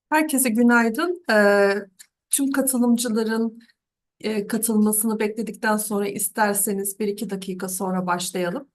Herkese günaydın. Tüm katılımcıların katılmasını bekledikten sonra isterseniz bir iki dakika sonra başlayalım.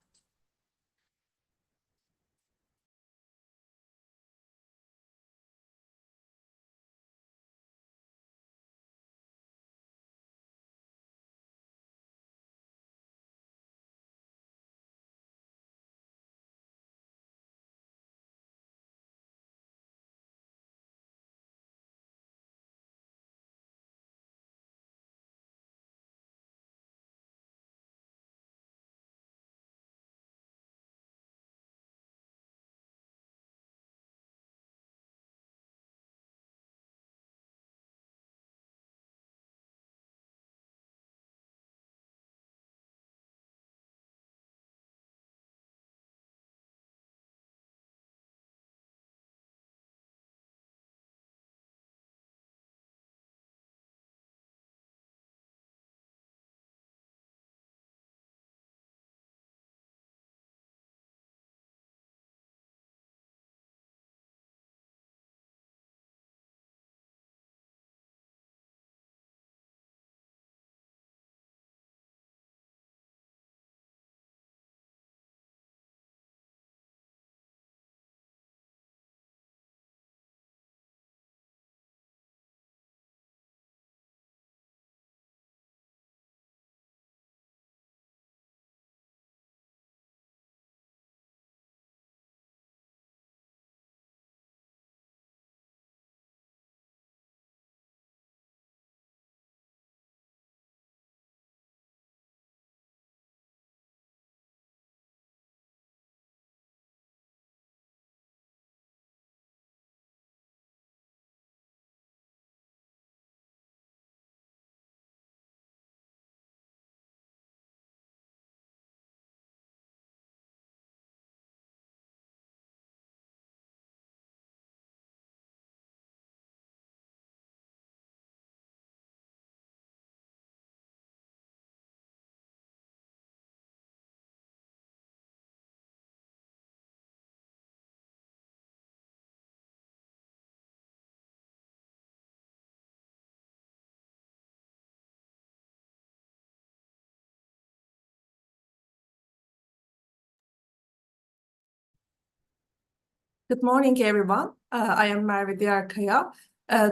Good morning, everyone. I am Merve Diyarkaya.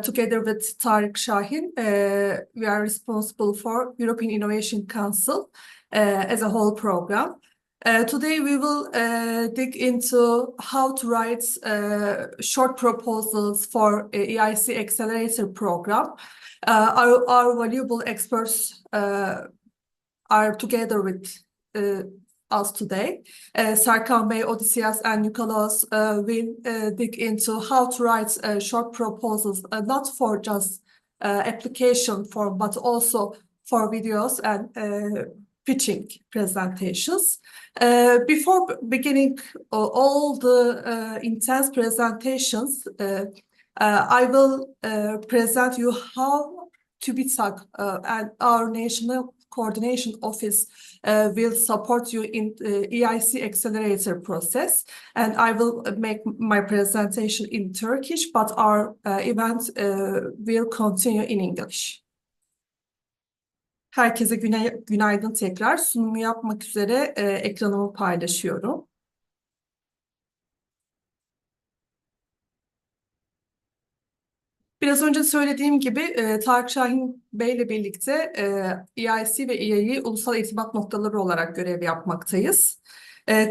Together with Tarık Şahin, we are responsible for European Innovation Council as a whole program. Today, we will dig into how to write short proposals for EIC Accelerator program. Our valuable experts are together with us today. Serkan Bey, Odysseas, and Nicholas will dig into how to write short proposals, not for just application form, but also for videos and pitching presentations. Before beginning all the intense presentations, I will present you how TÜBİTAK and our National Coordination Office will support you in the EIC Accelerator process. And I will make my presentation in Turkish, but our event will continue in English. Herkese günaydın tekrar. Sunumu yapmak üzere ekranımı paylaşıyorum. Biraz önce söylediğim gibi Tarık Şahin Bey ile birlikte EIC ve EI'yi ulusal irtibat noktaları olarak görev yapmaktayız.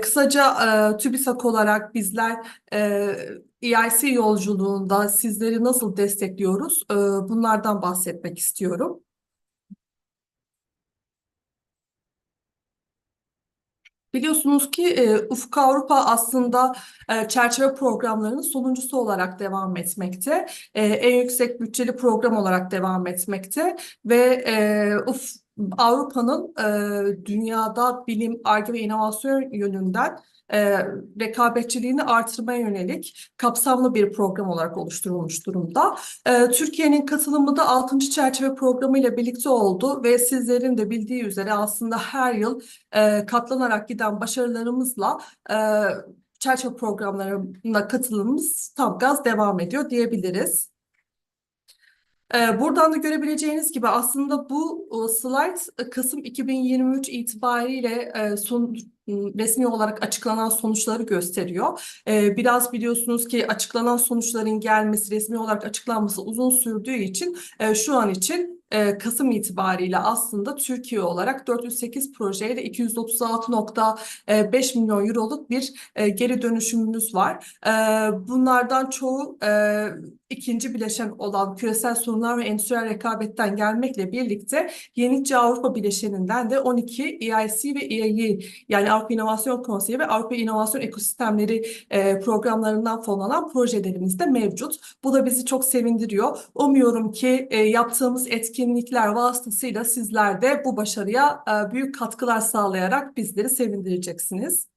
Kısaca TÜBİTAK olarak bizler EIC yolculuğunda sizleri nasıl destekliyoruz? Bunlardan bahsetmek istiyorum. Biliyorsunuz ki Ufuk Avrupa aslında çerçeve programlarının sonuncusu olarak devam etmekte. En yüksek bütçeli program olarak devam etmekte ve Avrupa'nın dünyada bilim, Ar-Ge ve inovasyon yönünden rekabetçiliğini artırmaya yönelik kapsamlı bir program olarak oluşturulmuş durumda. Türkiye'nin katılımı da 6. çerçeve programı ile birlikte oldu ve sizlerin de bildiği üzere aslında her yıl katlanarak giden başarılarımızla çerçeve programlarına katılımımız tam gaz devam ediyor diyebiliriz. Buradan da görebileceğiniz gibi aslında bu slide Kasım 2023 itibariyle resmi olarak açıklanan sonuçları gösteriyor. Biraz biliyorsunuz ki açıklanan sonuçların gelmesi, resmi olarak açıklanması uzun sürdüğü için şu an için Kasım itibariyle aslında Türkiye olarak 408 projeyle 236,5 milyon euroluk bir geri dönüşümümüz var. Bunlardan çoğu ikinci bileşen olan küresel sorunlar ve endüstriyel rekabetten gelmekle birlikte yenilikçi Avrupa bileşeninden de 12 EIC ve EIE yani Avrupa İnovasyon Konseyi ve Avrupa İnovasyon Ekosistemleri programlarından fonlanan projelerimiz de mevcut. Bu da bizi çok sevindiriyor. Umuyorum ki yaptığımız etkinlikler vasıtasıyla sizler de bu başarıya büyük katkılar sağlayarak bizleri sevindireceksiniz.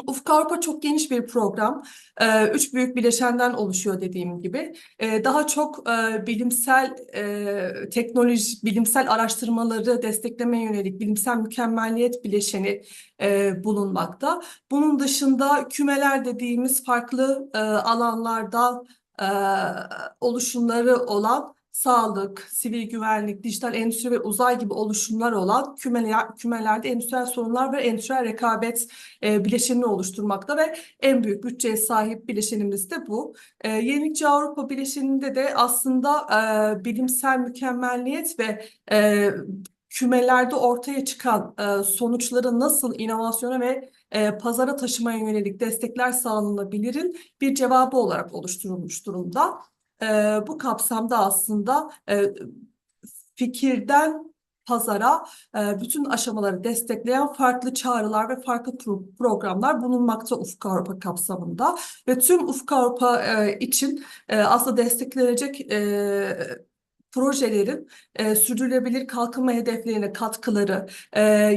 Ufuk Avrupa çok geniş bir program. Üç büyük bileşenden oluşuyor dediğim gibi. Daha çok bilimsel teknoloji, bilimsel araştırmaları desteklemeye yönelik bilimsel mükemmelliyet bileşeni bulunmakta. Bunun dışında kümeler dediğimiz farklı alanlarda e, oluşumları olan sağlık, sivil güvenlik, dijital endüstri ve uzay gibi oluşumlar olan kümelerde endüstriyel sorunlar ve endüstriyel rekabet bileşenini oluşturmakta ve en büyük bütçeye sahip bileşenimiz de bu. Yenilikçi Avrupa bileşeninde de aslında bilimsel mükemmelliyet ve kümelerde ortaya çıkan sonuçları nasıl inovasyona ve pazara taşımaya yönelik destekler sağlanabilirin bir cevabı olarak oluşturulmuş durumda. Bu kapsamda aslında fikirden pazara bütün aşamaları destekleyen farklı çağrılar ve farklı programlar bulunmakta Ufuk Avrupa kapsamında ve tüm Ufuk Avrupa için aslında desteklenecek projelerin sürdürülebilir kalkınma hedeflerine katkıları,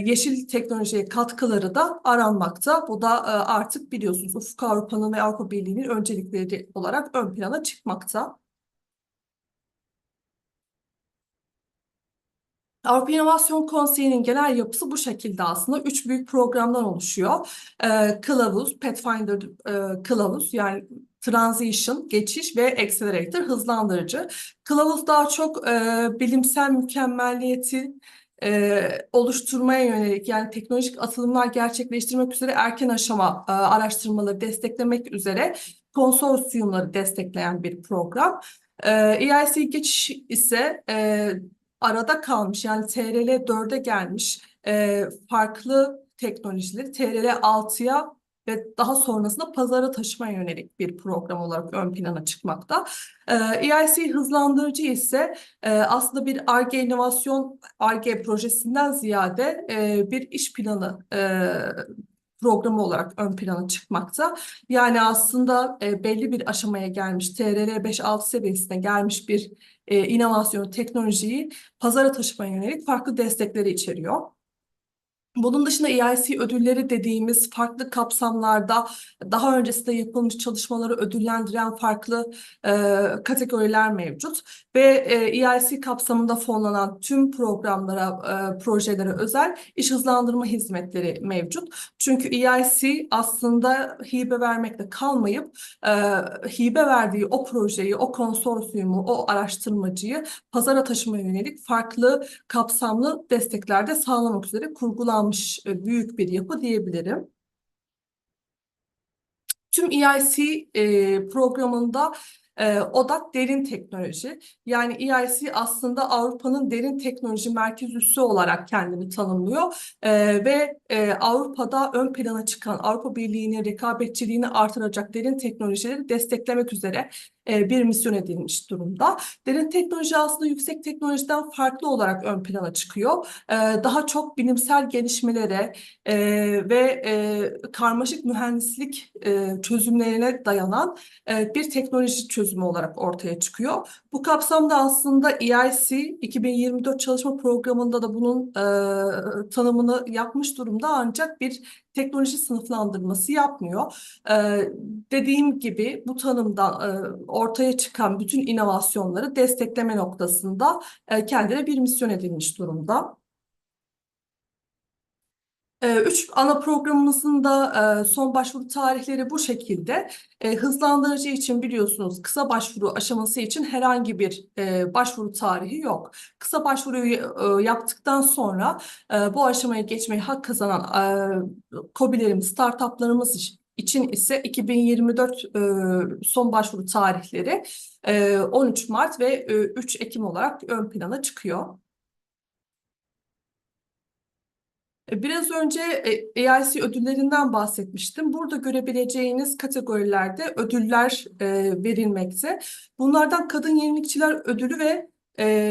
yeşil teknolojiye katkıları da aranmakta. Bu da artık biliyorsunuz Ufuk Avrupa'nın ve Avrupa Birliği'nin öncelikleri olarak ön plana çıkmakta. Avrupa İnovasyon Konseyi'nin genel yapısı bu şekilde aslında. Üç büyük programdan oluşuyor. Kılavuz, Pathfinder kılavuz yani Transition, geçiş ve Accelerator, hızlandırıcı. Kılavuz daha çok bilimsel mükemmelliyeti oluşturmaya yönelik yani teknolojik atılımlar gerçekleştirmek üzere erken aşama araştırmaları desteklemek üzere konsorsiyumları destekleyen bir program. EIC geçiş ise arada kalmış yani TRL 4'e gelmiş farklı teknolojileri TRL 6'ya ve daha sonrasında pazara taşımaya yönelik bir program olarak ön plana çıkmakta. EIC hızlandırıcı ise aslında bir Ar-Ge inovasyon Ar-Ge projesinden ziyade bir iş planı programı olarak ön plana çıkmakta. Yani aslında belli bir aşamaya gelmiş, TRL 5-6 seviyesine gelmiş bir inovasyon teknolojiyi pazara taşımaya yönelik farklı destekleri içeriyor. Bunun dışında EIC ödülleri dediğimiz farklı kapsamlarda daha öncesinde yapılmış çalışmaları ödüllendiren farklı kategoriler mevcut. Ve EIC kapsamında fonlanan tüm programlara, projelere özel iş hızlandırma hizmetleri mevcut. Çünkü EIC aslında hibe vermekle kalmayıp hibe verdiği o projeyi, o konsorsiyumu, o araştırmacıyı pazara taşımaya yönelik farklı kapsamlı destekler de sağlamak üzere kurgulanmış büyük bir yapı diyebilirim. Tüm EIC programında odak derin teknoloji. Yani EIC aslında Avrupa'nın derin teknoloji merkez üssü olarak kendini tanımlıyor. Ve Avrupa'da ön plana çıkan Avrupa Birliği'nin rekabetçiliğini artıracak derin teknolojileri desteklemek üzere bir misyon edilmiş durumda. Derin teknoloji aslında yüksek teknolojiden farklı olarak ön plana çıkıyor. Daha çok bilimsel gelişmelere ve karmaşık mühendislik çözümlerine dayanan bir teknoloji çözümü olarak ortaya çıkıyor. Bu kapsamda aslında EIC 2024 çalışma programında da bunun tanımını yapmış durumda ancak bir teknoloji sınıflandırması yapmıyor. Dediğim gibi bu tanımdan ortaya çıkan bütün inovasyonları destekleme noktasında kendine bir misyon edilmiş durumda. Üç ana programımızın da son başvuru tarihleri bu şekilde. Hızlandırıcı için biliyorsunuz kısa başvuru aşaması için herhangi bir başvuru tarihi yok. Kısa başvuruyu yaptıktan sonra bu aşamaya geçmeyi hak kazanan KOBİ'lerimiz, startuplarımız için ise 2024 son başvuru tarihleri 13 Mart ve 3 Ekim olarak ön plana çıkıyor. Biraz önce EIC ödüllerinden bahsetmiştim. Burada görebileceğiniz kategorilerde ödüller verilmekte. Bunlardan Kadın Yenilikçiler Ödülü ve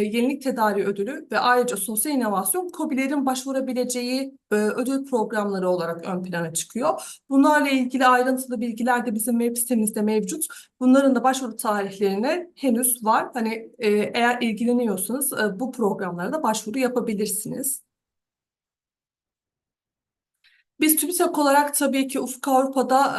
Yenilik Tedariği Ödülü ve ayrıca Sosyal İnovasyon KOBİ'lerin başvurabileceği ödül programları olarak ön plana çıkıyor. Bunlarla ilgili ayrıntılı bilgiler de bizim web sitemizde mevcut. Bunların da başvuru tarihlerine henüz var. Hani eğer ilgileniyorsanız bu programlara da başvuru yapabilirsiniz. Biz TÜBİTAK olarak tabii ki Ufuk Avrupa'da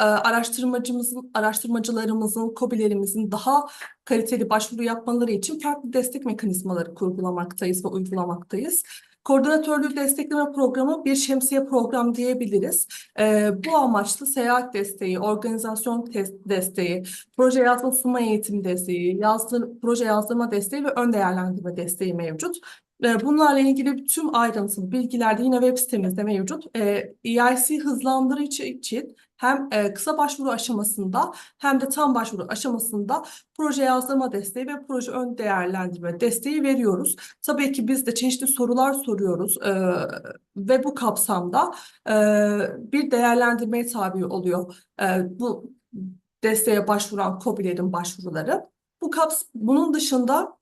araştırmacılarımızın, KOBİ'lerimizin daha kaliteli başvuru yapmaları için farklı destek mekanizmaları kurgulamaktayız ve uygulamaktayız. Koordinatörlüğü destekleme programı bir şemsiye program diyebiliriz. Bu amaçlı seyahat desteği, organizasyon desteği, proje yazma sunma eğitim desteği, proje yazdırma desteği ve ön değerlendirme desteği mevcut. Bunlarla ilgili tüm ayrıntılı bilgiler de yine web sitemizde mevcut. EIC hızlandırıcı için hem kısa başvuru aşamasında hem de tam başvuru aşamasında proje yazdırma desteği ve proje ön değerlendirme desteği veriyoruz. Tabii ki biz de çeşitli sorular soruyoruz ve bu kapsamda bir değerlendirmeye tabi oluyor bu desteğe başvuran KOBİ'lerin başvuruları. Bunun dışında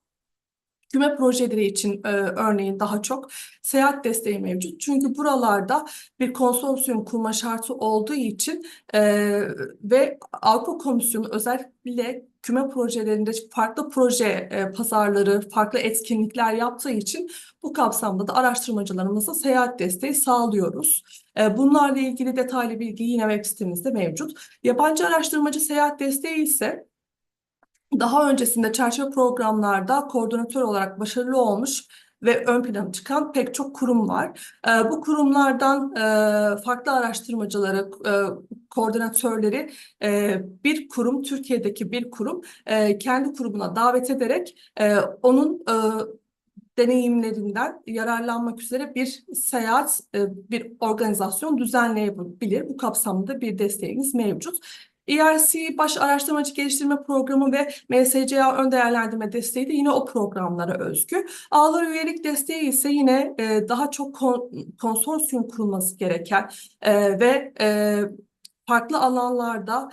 küme projeleri için örneğin daha çok seyahat desteği mevcut. Çünkü buralarda bir konsorsiyum kurma şartı olduğu için ve Avrupa Komisyonu özellikle küme projelerinde farklı proje pazarları, farklı etkinlikler yaptığı için bu kapsamda da araştırmacılarımıza seyahat desteği sağlıyoruz. Bunlarla ilgili detaylı bilgi yine web sitemizde mevcut. Yabancı araştırmacı seyahat desteği ise daha öncesinde çerçeve programlarda koordinatör olarak başarılı olmuş ve ön plana çıkan pek çok kurum var. Bu kurumlardan farklı araştırmacıları, koordinatörleri bir kurum, Türkiye'deki bir kurum kendi kurumuna davet ederek onun deneyimlerinden yararlanmak üzere bir seyahat, bir organizasyon düzenleyebilir. Bu kapsamda bir desteğimiz mevcut. EIC Baş Araştırmacı Geliştirme Programı ve MSCA Ön Değerlendirme Desteği de yine o programlara özgü. Ağlar üyelik desteği ise yine daha çok konsorsiyum kurulması gereken ve farklı alanlarda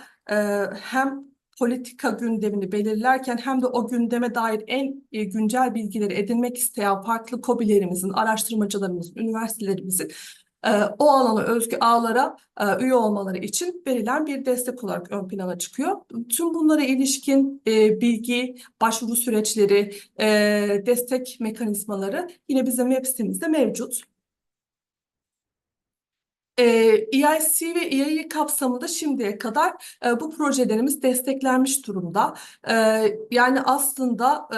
hem politika gündemini belirlerken hem de o gündeme dair en güncel bilgileri edinmek isteyen farklı KOBİ'lerimizin, araştırmacılarımızın, üniversitelerimizin o alana özgü ağlara üye olmaları için verilen bir destek olarak ön plana çıkıyor. Tüm bunlara ilişkin bilgi, başvuru süreçleri, destek mekanizmaları yine bizim web sitemizde mevcut. EIC ve EIE kapsamında şimdiye kadar bu projelerimiz desteklenmiş durumda. Yani aslında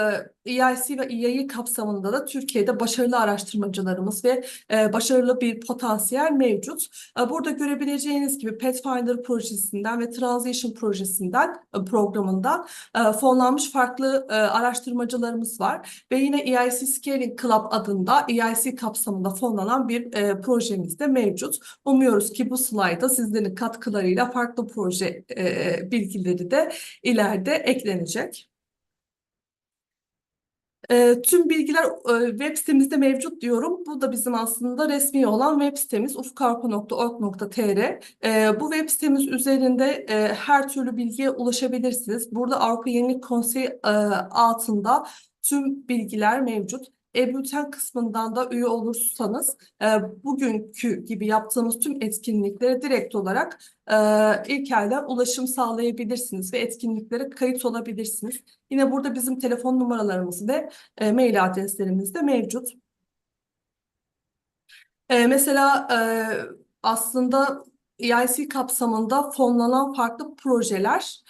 EIC ve EIE kapsamında da Türkiye'de başarılı araştırmacılarımız ve başarılı bir potansiyel mevcut. Burada görebileceğiniz gibi Pathfinder projesinden ve Transition projesinden programından fonlanmış farklı araştırmacılarımız var. Ve yine EIC Scaling Club adında EIC kapsamında fonlanan bir projemiz de mevcut. Umuyoruz ki bu slayda sizlerin katkılarıyla farklı proje bilgileri de ileride eklenecek. Tüm bilgiler web sitemizde mevcut diyorum. Bu da bizim aslında resmi olan web sitemiz ufukarpa.org.tr. Bu web sitemiz üzerinde her türlü bilgiye ulaşabilirsiniz. Burada Avrupa Yenilik Konseyi altında tüm bilgiler mevcut. E-Bülten kısmından da üye olursanız bugünkü gibi yaptığımız tüm etkinliklere direkt olarak ilk elden ulaşım sağlayabilirsiniz ve etkinliklere kayıt olabilirsiniz. Yine burada bizim telefon numaralarımız ve mail adreslerimiz de mevcut. Mesela aslında EIC kapsamında fonlanan farklı projeler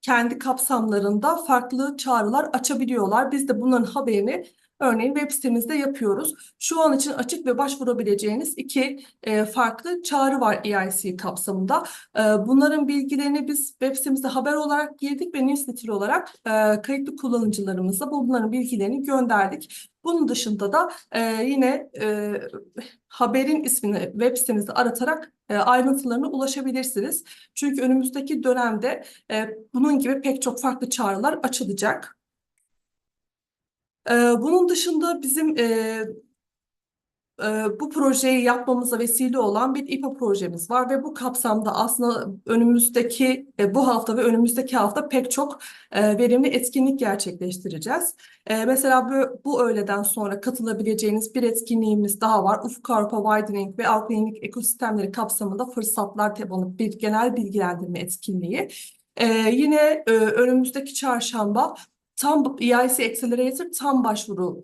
kendi kapsamlarında farklı çağrılar açabiliyorlar. Biz de bunların haberini örneğin web sitemizde yapıyoruz. Şu an için açık ve başvurabileceğiniz iki farklı çağrı var EIC kapsamında. Bunların bilgilerini biz web sitemizde haber olarak girdik ve newsletter olarak kayıtlı kullanıcılarımıza bunların bilgilerini gönderdik. Bunun dışında da yine haberin ismini web sitemizde aratarak ayrıntılarına ulaşabilirsiniz. Çünkü önümüzdeki dönemde bunun gibi pek çok farklı çağrılar açılacak. Bunun dışında bizim bu projeyi yapmamıza vesile olan bir İPA projemiz var ve bu kapsamda aslında önümüzdeki bu hafta ve önümüzdeki hafta pek çok verimli etkinlik gerçekleştireceğiz. Mesela bu öğleden sonra katılabileceğiniz bir etkinliğimiz daha var. Ufuk Avrupa Widening ve Outlining ekosistemleri kapsamında fırsatlar tabanlı bir genel bilgilendirme etkinliği. Yine önümüzdeki çarşamba tam EIC Accelerator tam başvuru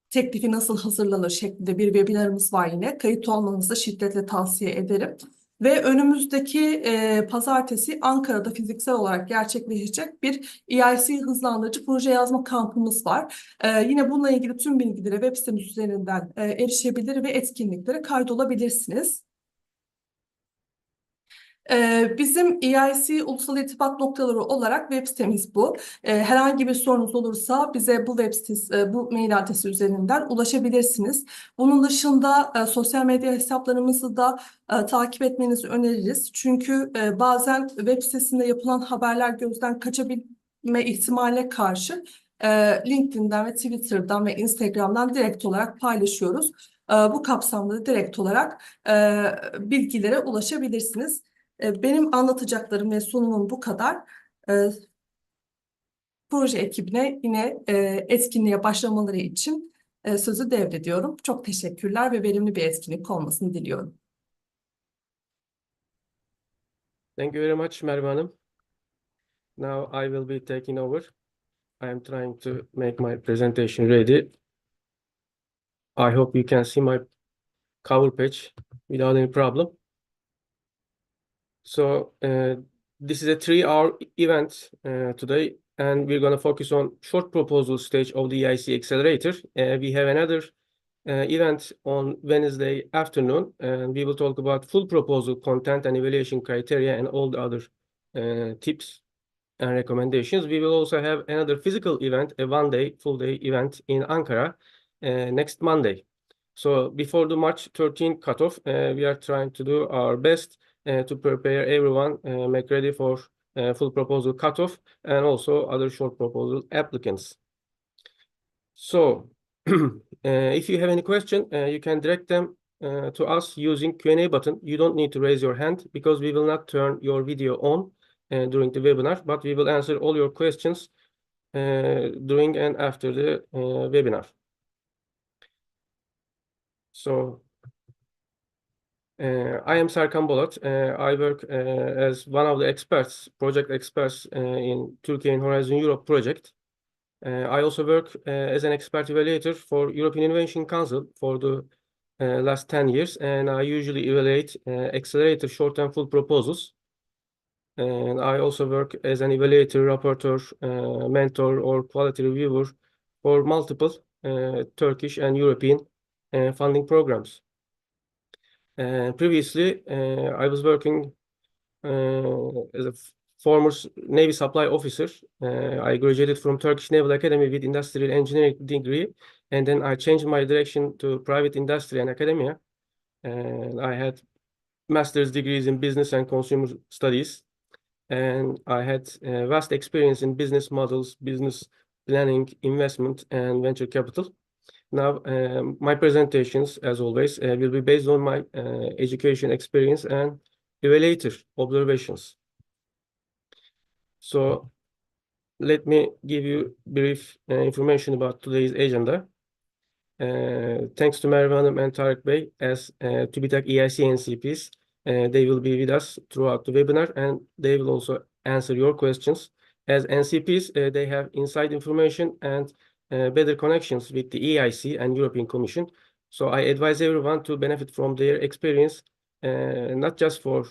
teklifi nasıl hazırlanır şeklinde bir webinarımız var yine. Kayıt olmanızı şiddetle tavsiye ederim. Ve önümüzdeki pazartesi Ankara'da fiziksel olarak gerçekleşecek bir EIC hızlandırıcı proje yazma kampımız var. Yine bununla ilgili tüm bilgilere web sitemiz üzerinden erişebilir ve etkinliklere kaydolabilirsiniz. Bizim EIC ulusal irtibat noktaları olarak web sitemiz bu. Herhangi bir sorunuz olursa bize bu web sitesi, bu mail adresi üzerinden ulaşabilirsiniz. Bunun dışında sosyal medya hesaplarımızı da takip etmenizi öneririz. Çünkü bazen web sitesinde yapılan haberler gözden kaçabilme ihtimaline karşı LinkedIn'den ve Twitter'dan ve Instagram'dan direkt olarak paylaşıyoruz. Bu kapsamda direkt olarak bilgilere ulaşabilirsiniz. Benim anlatacaklarım ve sunumum bu kadar. Proje ekibine yine etkinliğe başlamaları için sözü devrediyorum. Çok teşekkürler ve verimli bir etkinlik olmasını diliyorum. Thank you very much, Merve Hanım. Now I will be taking over. I am trying to make my presentation ready. I hope you can see my cover page without any problem. So this is a 3-hour event today, and we're going to focus on short proposal stage of the EIC Accelerator. We have another event on Wednesday afternoon, and we will talk about full proposal content and evaluation criteria and all the other tips and recommendations. We will also have another physical event, a full day event in Ankara next Monday. So before the March 13 cutoff, we are trying to do our best to prepare everyone, make ready for full proposal cutoff and also other short proposal applicants. So if you have any question, you can direct them to us using Q&A button. You don't need to raise your hand because we will not turn your video on during the webinar, but we will answer all your questions during and after the webinar. So I am Serkan Bolat. I work as one of the experts, project experts in Turkey and Horizon Europe project. I also work as an expert evaluator for European Innovation Council for the last 10 years, and I usually evaluate accelerator short and full proposals. And I also work as an evaluator, rapporteur, mentor, or quality reviewer for multiple Turkish and European funding programs. Previously, I was working as a former Navy supply officer. I graduated from Turkish Naval Academy with industrial engineering degree, and then I changed my direction to private industry and academia. And I had master's degrees in business and consumer studies, and I had vast experience in business models, business planning, investment, and venture capital. Now, my presentations, as always, will be based on my education experience and evaluator observations. So let me give you brief information about today's agenda. Thanks to Merve Hanım and Tarık Bey as TÜBİTAK EIC NCPs. They will be with us throughout the webinar, and they will also answer your questions. As NCPs, they have inside information and better connections with the EIC and European Commission. So I advise everyone to benefit from their experience, not just for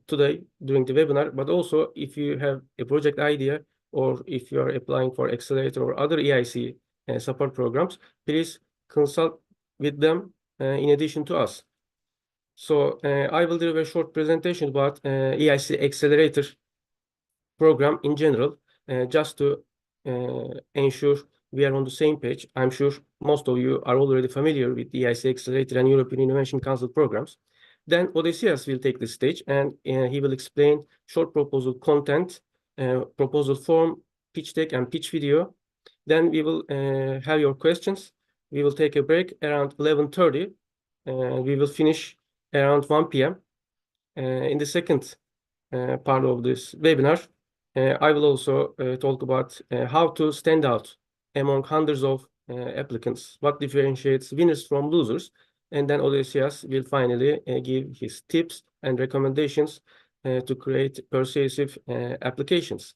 today during the webinar, but also if you have a project idea or if you are applying for Accelerator or other EIC support programs, please consult with them in addition to us. So I will do a short presentation about EIC Accelerator program in general, just to ensure we are on the same page. I'm sure most of you are already familiar with the EIC Accelerator and European Innovation Council programs. Then Odysseus will take the stage and he will explain short proposal content, proposal form, pitch deck, and pitch video. Then we will have your questions. We will take a break around 11:30. We will finish around 1 p.m. In the second part of this webinar, I will also talk about how to stand out among hundreds of applicants, what differentiates winners from losers, and then Odysseus will finally give his tips and recommendations to create persuasive applications.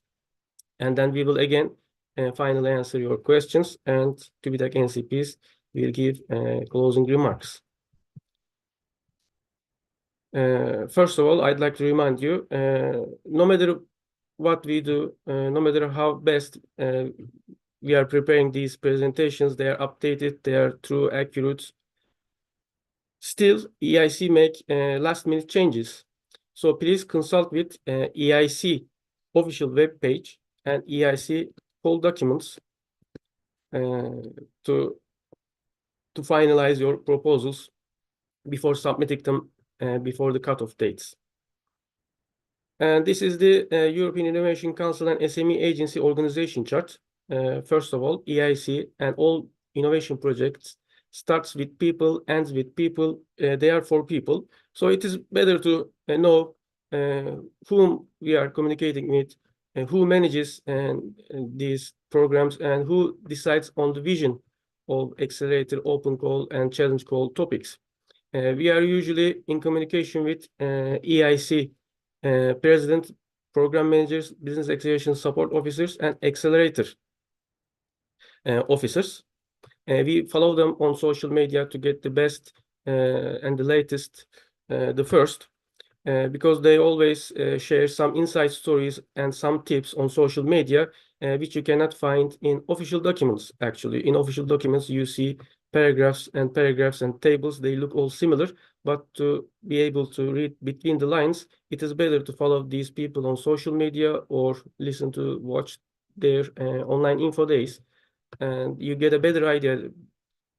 And then we will again finally answer your questions, and TÜBİTAK NCPs will give closing remarks. First of all, I'd like to remind you, no matter what we do, no matter how best we are preparing these presentations, they are updated, they are true, accurate. Still, EIC make last-minute changes. So please consult with EIC official web page and EIC full documents to finalize your proposals before submitting them before the cutoff dates. And this is the European Innovation Council and SME Agency organization chart. First of all, EIC and all innovation projects starts with people, ends with people. They are for people. So it is better to know whom we are communicating with, who manages these programs, and who decides on the vision of Accelerator, Open Call, and Challenge Call topics. We are usually in communication with EIC president, program managers, business acceleration support officers, and accelerator officers. We follow them on social media to get the best and the latest, the first, because they always share some inside stories and some tips on social media, which you cannot find in official documents. Actually, in official documents, you see paragraphs and tables. They look all similar, but to be able to read between the lines, it is better to follow these people on social media or watch their online info days, and you get a better idea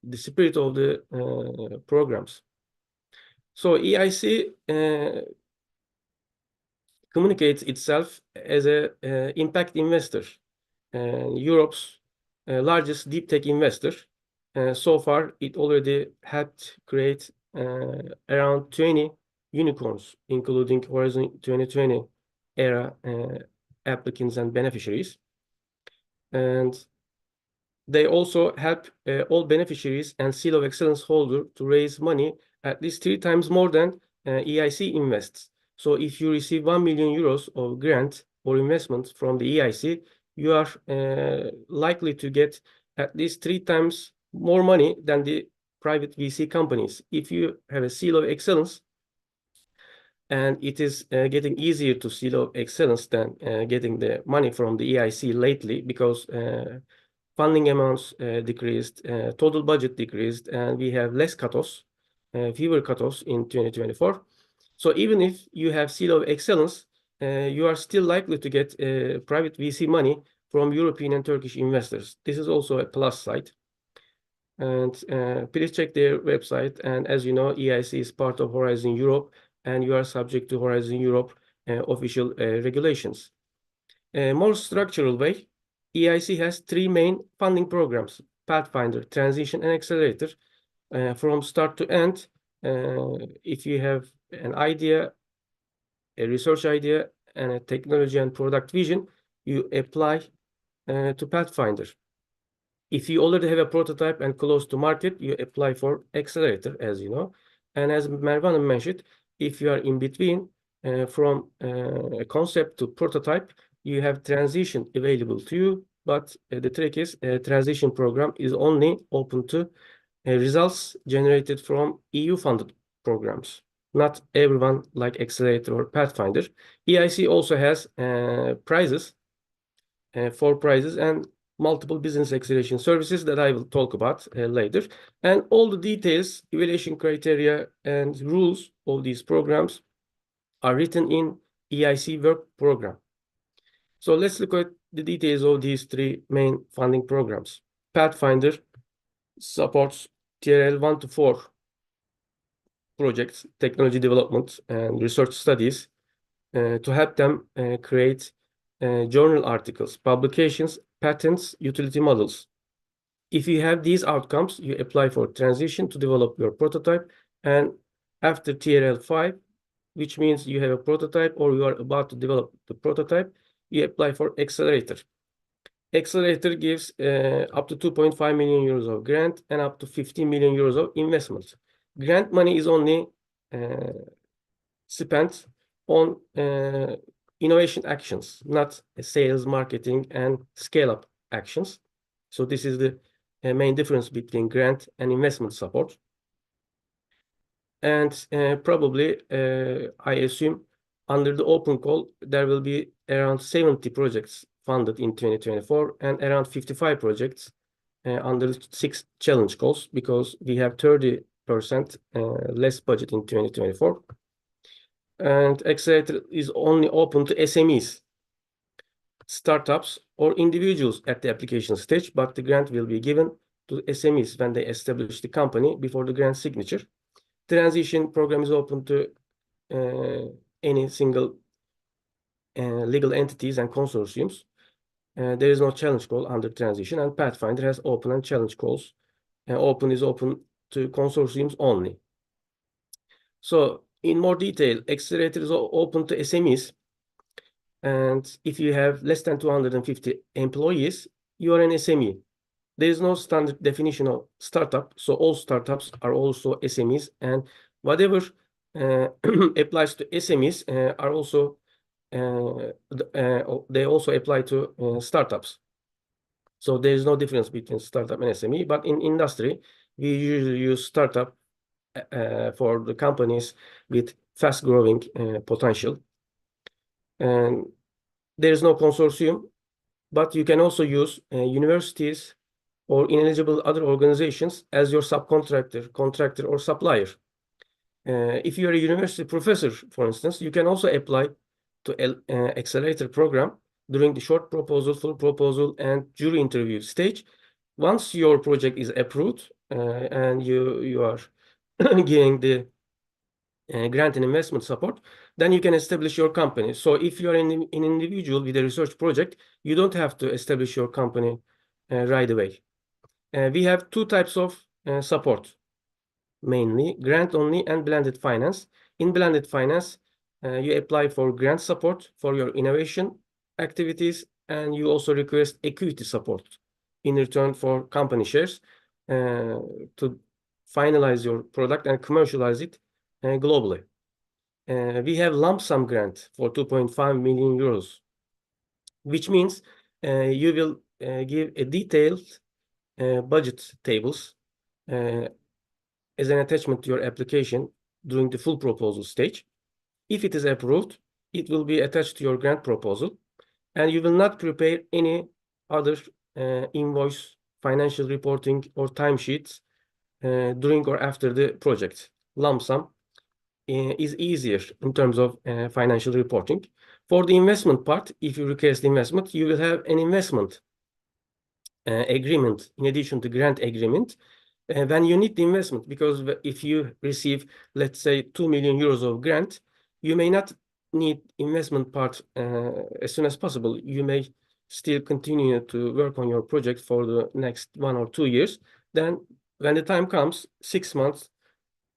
the spirit of the programs. So EIC communicates itself as a impact investor, Europe's largest deep tech investor. So far, it already helped create around 20 unicorns, including Horizon 2020 era applicants and beneficiaries. And they also help all beneficiaries and Seal of Excellence holder to raise money at least 3 times more than EIC invests. So if you receive 1 million euros of grant or investment from the EIC, you are likely to get at least 3 times more money than the private VC companies. If you have a Seal of Excellence, and it is getting easier to Seal of Excellence than getting the money from the EIC lately, because funding amounts decreased, total budget decreased, and we have less cutoffs, fewer cutoffs in 2024. So even if you have Seal of Excellence, you are still likely to get private VC money from European and Turkish investors. This is also a plus side. And please check their website. And as you know, EIC is part of Horizon Europe, and you are subject to Horizon Europe official regulations. More structural way, EIC has 3 main funding programs: Pathfinder, Transition, and Accelerator. From start to end, if you have an idea, a research idea, and a technology and product vision, you apply to Pathfinder. If you already have a prototype and close to market, you apply for Accelerator, as you know. And as Merve mentioned, if you are in between from a concept to prototype, you have transition available to you. But the trick is, transition program is only open to results generated from EU-funded programs. not everyone like Accelerator or Pathfinder. EIC also has prizes, 4 prizes, and multiple business acceleration services that I will talk about later. And all the details, evaluation criteria, and rules of these programs are written in EIC work program. So let's look at the details of these 3 main funding programs. Pathfinder supports TRL 1 to 4 projects, technology development and research studies to help them create journal articles, publications, patents, utility models. If you have these outcomes, you apply for transition to develop your prototype, and after TRL 5, which means you have a prototype or you are about to develop the prototype, you apply for Accelerator. Accelerator gives up to 2.5 million euros of grant and up to 15 million euros of investment. Grant money is only spent on innovation actions, not sales, marketing, and scale-up actions. So this is the main difference between grant and investment support. And probably, I assume, under the open call, there will be around 70 projects funded in 2024 and around 55 projects under 6 challenge calls, because we have 30% less budget in 2024. And Accelerator is only open to SMEs, startups, or individuals at the application stage, but the grant will be given to SMEs when they establish the company before the grant signature. Transition program is open to any single legal entities and consortiums. There is no challenge call under transition, and Pathfinder has open and challenge calls. Open is open to consortiums only. So in more detail, Accelerator is open to SMEs. And if you have less than 250 employees, you are an SME. There is no standard definition of startup, so all startups are also SMEs, and whatever applies to SMEs are also they also apply to startups. So there is no difference between startup and SME, but in industry, we usually use startup for the companies with fast-growing potential. And there is no consortium, but you can also use universities or ineligible other organizations as your subcontractor, contractor, or supplier. If you are a university professor, for instance, you can also apply to Accelerator program during the short proposal, full proposal, and jury interview stage. Once your project is approved and you are giving the grant and investment support, then you can establish your company. So if you are an individual with a research project, you don't have to establish your company right away. We have 2 types of support, mainly grant only and blended finance. In blended finance, you apply for grant support for your innovation activities, and you also request equity support in return for company shares to finalize your product and commercialize it globally. We have lump sum grant for 2.5 million euros, which means you will give a detailed budget tables as an attachment to your application during the full proposal stage. If it is approved, it will be attached to your grant proposal, and you will not prepare any other invoice, financial reporting, or timesheets during or after the project. Lump sum is easier in terms of financial reporting. For the investment part, if you request investment, you will have an investment agreement in addition to grant agreement when you need the investment, because if you receive, let's say, 2 million euros of grant, you may not need investment part as soon as possible. You may still continue to work on your project for the next 1 or 2 years. Then when the time comes, 6 months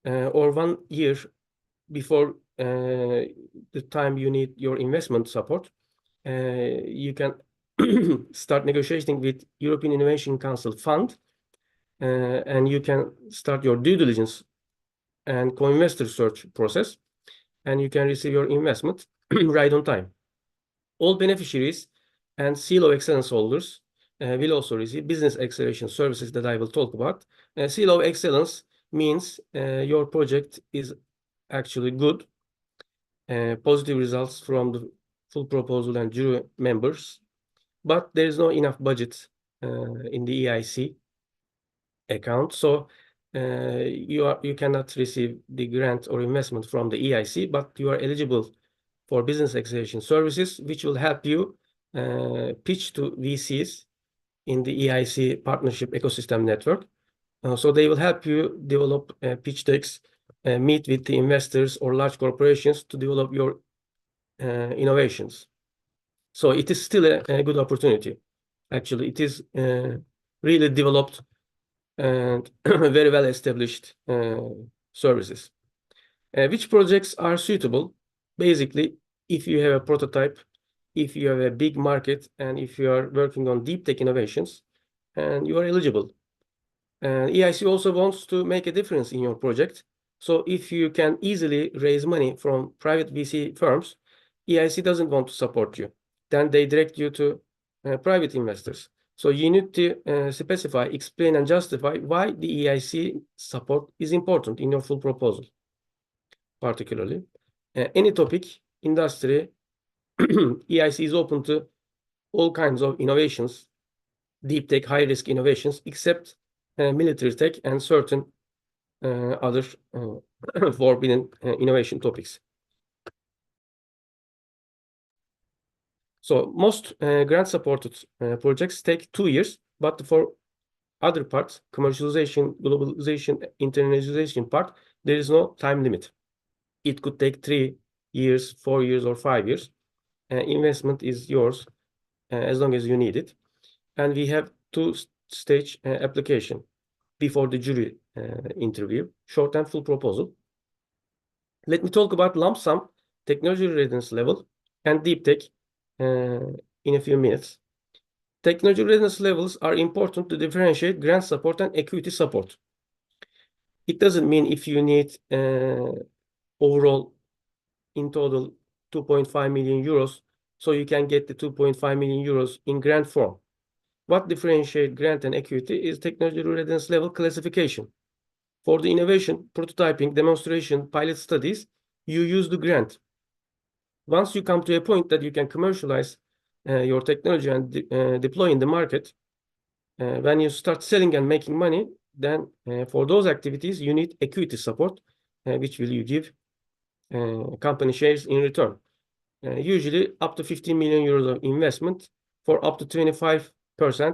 or 1 year before the time you need your investment support, you can start negotiating with European Innovation Council Fund, and you can start your due diligence and co-investor search process, and you can receive your investment right on time. All beneficiaries and Seal of Excellence holders will also receive business acceleration services that I will talk about. Seal of Excellence means your project is actually good. Positive results from the full proposal and jury members, but there is no enough budget in the EIC account, so you cannot receive the grant or investment from the EIC, but you are eligible for business acceleration services, which will help you pitch to VCs in the EIC partnership ecosystem network. So they will help you develop pitch decks, meet with the investors or large corporations to develop your innovations. So it is still a good opportunity. Actually, it is really developed and very well established services. Which projects are suitable? Basically, if you have a prototype, if you have a big market, and if you are working on deep tech innovations, and you are eligible. EIC also wants to make a difference in your project. So if you can easily raise money from private VC firms, EIC doesn't want to support you. Then they direct you to private investors. So you need to specify, explain, and justify why the EIC support is important in your full proposal. Particularly, any topic, industry, EIC is open to all kinds of innovations, deep tech, high risk innovations, except military tech and certain other forbidden innovation topics. So most grant supported projects take 2 years, but for other parts, commercialization, globalization, internationalization part, there is no time limit. It could take 3 years, 4 years, or 5 years. Investment is yours as long as you need it. And we have 2-stage application before the jury interview, short and full proposal. Let me talk about lump sum, technology readiness level, and deep tech in a few minutes. Technology readiness levels are important to differentiate grant support and equity support. It doesn't mean if you need overall in total 2.5 million euros, so you can get the 2.5 million euros in grant form. What differentiates grant and equity is technology readiness level classification. For the innovation, prototyping, demonstration, pilot studies, you use the grant. Once you come to a point that you can commercialize your technology and deploy in the market, when you start selling and making money, then for those activities, you need equity support, which will you give company shares in return. Usually up to 15 million euros of investment for up to 25%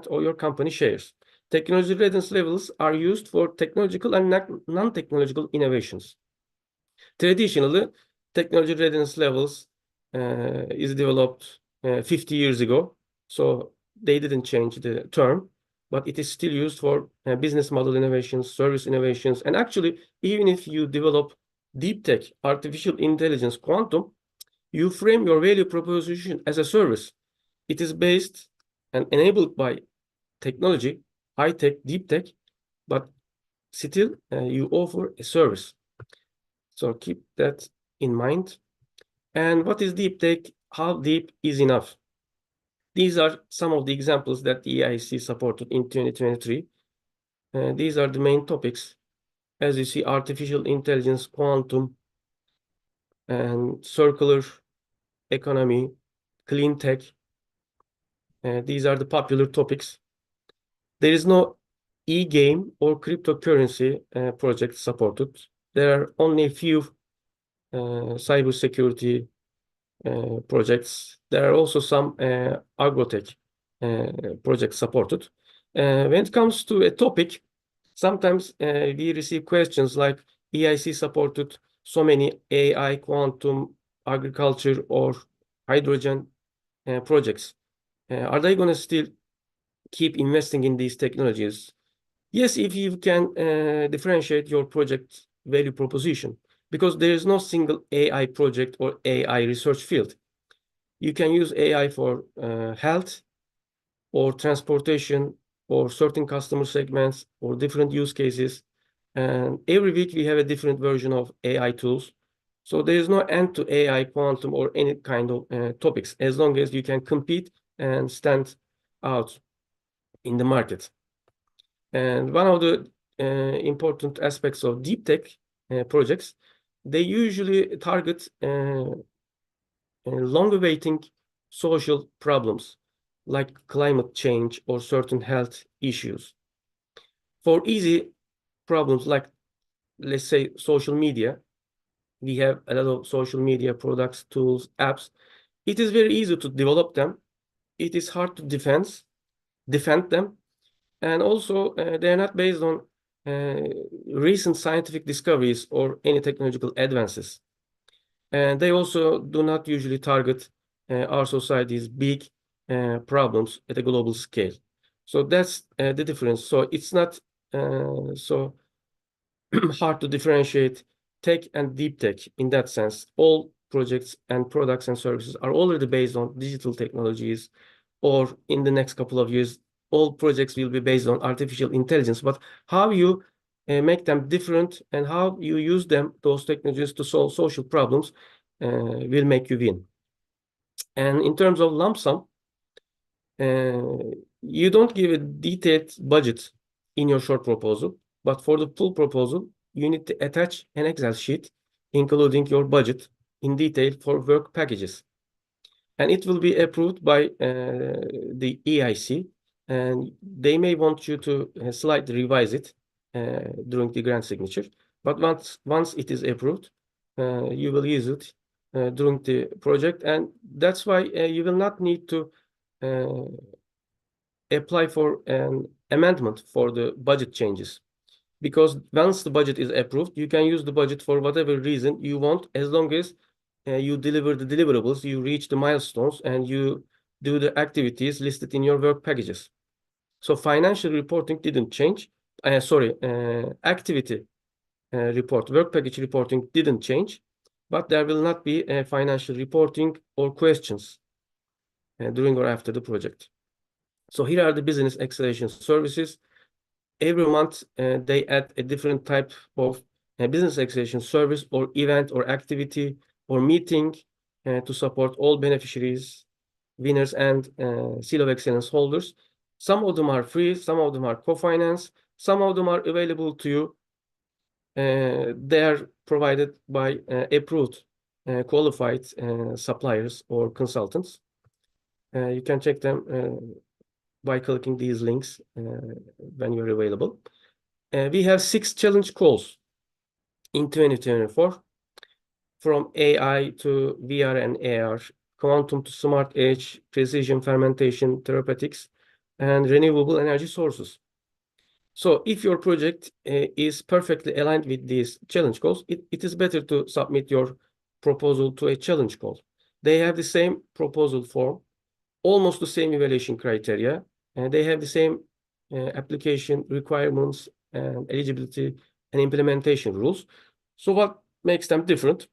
of your company shares. Technology readiness levels are used for technological and non-technological innovations. Traditionally, technology readiness levels is developed 50 years ago, so they didn't change the term, but it is still used for business model innovations, service innovations, and actually, even if you develop deep tech, artificial intelligence, quantum, you frame your value proposition as a service. It is based and enabled by technology, high tech, deep tech, but still you offer a service. So keep that in mind. And what is deep tech? How deep is enough? These are some of the examples that the EIC supported in 2023. These are the main topics. As you see, artificial intelligence, quantum, and circular economy, clean tech. These are the popular topics. There is no e-game or cryptocurrency project supported. There are only a few cybersecurity projects. There are also some agrotech projects supported. When it comes to a topic, sometimes we receive questions like EIC supported so many AI, quantum, agriculture, or hydrogen projects. Are they going to still keep investing in these technologies? Yes, if you can differentiate your project value proposition, because there is no single AI project or AI research field. You can use AI for health or transportation or certain customer segments or different use cases. And every week we have a different version of AI tools. So there is no end to AI, quantum, or any kind of topics, as long as you can compete and stand out in the market. And one of the important aspects of deep tech projects they usually target long-awaiting social problems like climate change or certain health issues. For easy problems like, let's say, social media, we have a lot of social media products, tools, apps. It is very easy to develop them. It is hard to defend them. And also, they are not based on recent scientific discoveries or any technological advances. And they also do not usually target our society's big problems at a global scale. So that's the difference. So it's not so hard to differentiate tech and deep tech in that sense. All projects and products and services are already based on digital technologies, or in the next couple of years, all projects will be based on artificial intelligence. But how you make them different and how you use them, those technologies, to solve social problems will make you win. And in terms of lump sum, you don't give a detailed budget in your short proposal, but for the full proposal, you need to attach an Excel sheet, including your budget in detail for work packages. And it will be approved by the EIC, and they may want you to slightly revise it during the grant signature. But once it is approved, you will use it during the project, and that's why you will not need to apply for an amendment for the budget changes. Because once the budget is approved, you can use the budget for whatever reason you want, as long as you deliver the deliverables, you reach the milestones, and you do the activities listed in your work packages. So financial reporting didn't change. Activity report, work package reporting didn't change, but there will not be a financial reporting or questions during or after the project. So here are the business acceleration services. Every month, they add a different type of business acceleration service or event or activity or meeting to support all beneficiaries, winners, and Seal of Excellence holders. Some of them are free, some of them are co-finance, some of them are available to you. They are provided by approved, qualified suppliers or consultants. You can check them by clicking these links when you're available. We have 6 challenge calls in 2024, from AI to VR and AR, quantum to smart edge, precision fermentation, therapeutics, and renewable energy sources. So if your project is perfectly aligned with these challenge calls, it is better to submit your proposal to a challenge call. They have the same proposal form, almost the same evaluation criteria, and they have the same application requirements and eligibility and implementation rules. So what makes them different?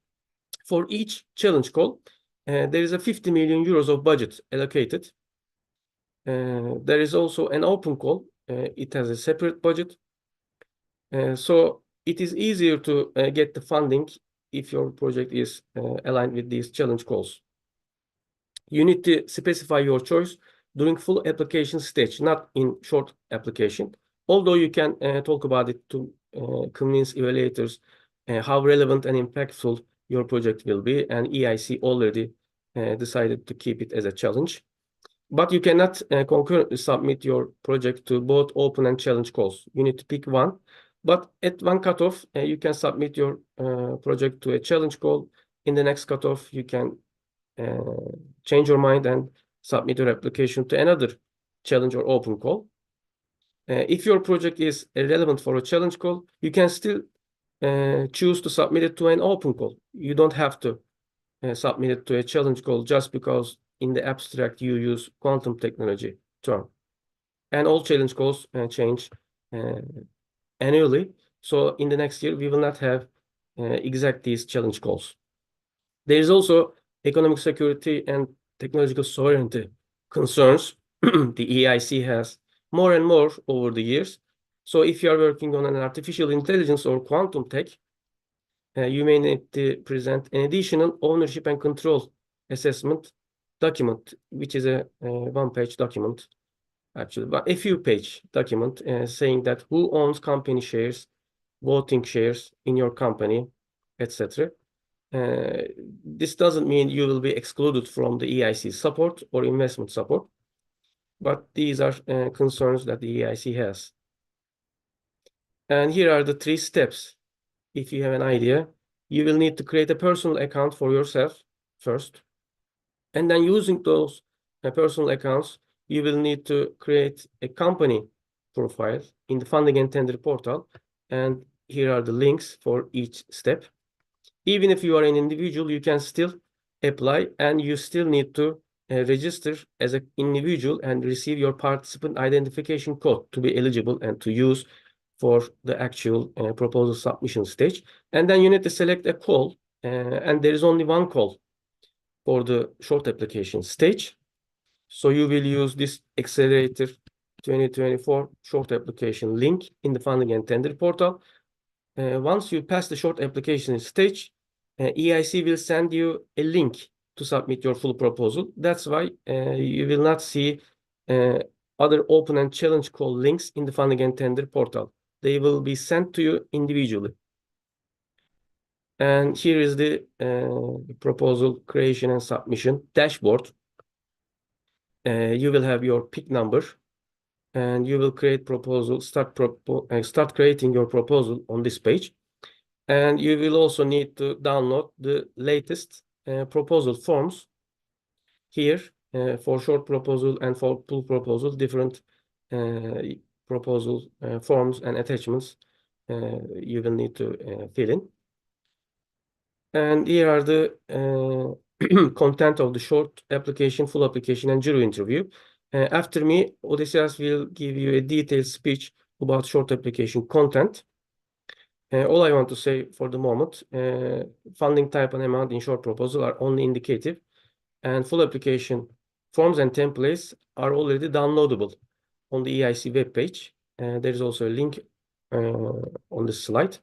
For each challenge call, there is a 50 million euros of budget allocated. There is also an open call. It has a separate budget. So it is easier to get the funding if your project is aligned with these challenge calls. You need to specify your choice during full application stage, not in short application. Although you can talk about it to convince evaluators how relevant and impactful your project will be, and EIC already decided to keep it as a challenge. But you cannot concurrently submit your project to both open and challenge calls. You need to pick one. But at one cutoff, you can submit your project to a challenge call. In the next cutoff, you can change your mind and submit your application to another challenge or open call. If your project is relevant for a challenge call, you can still choose to submit it to an open call. You don't have to submit it to a challenge call just because in the abstract you use quantum technology term. And all challenge calls change annually. So in the next year, we will not have exact these challenge calls. There is also economic security and technological sovereignty concerns the EIC has more and more over the years. So if you are working on an artificial intelligence or quantum tech, you may need to present an additional ownership and control assessment document, which is a one-page document, actually, but a few-page document saying that who owns company shares, voting shares in your company, etc. This doesn't mean you will be excluded from the EIC support or investment support, but these are concerns that the EIC has. And here are the 3 steps. If you have an idea, you will need to create a personal account for yourself first. And then using those personal accounts, you will need to create a company profile in the funding and tender portal. And here are the links for each step. Even if you are an individual, you can still apply, and you still need to register as an individual and receive your participant identification code to be eligible and to use for the actual proposal submission stage. And then you need to select a call, and there is only one call for the short application stage. So you will use this Accelerator 2024 short application link in the funding and tender portal. Once you pass the short application stage, EIC will send you a link to submit your full proposal. That's why you will not see other open and challenge call links in the funding and tender portal. They will be sent to you individually. And here is the proposal creation and submission dashboard. You will have your PIC number, and you will create proposal, start creating your proposal on this page. And you will also need to download the latest proposal forms here for short proposal and for full proposal, different proposal forms and attachments you will need to fill in. And here are the content of the short application, full application, and jury interview. After me, Odysseas will give you a detailed speech about short application content. All I want to say for the moment, funding type and amount in short proposal are only indicative, and full application forms and templates are already downloadable on the EIC webpage. There is also a link on the slide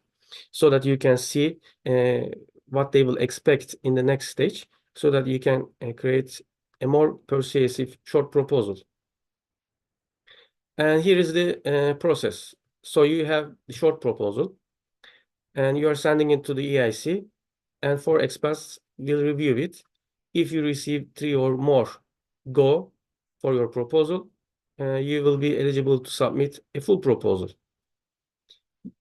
so that you can see what they will expect in the next stage, so that you can create a more persuasive short proposal. And here is the process. So you have the short proposal, and you are sending it to the EIC, and 4 experts will review it. If you receive 3 or more go for your proposal, you will be eligible to submit a full proposal.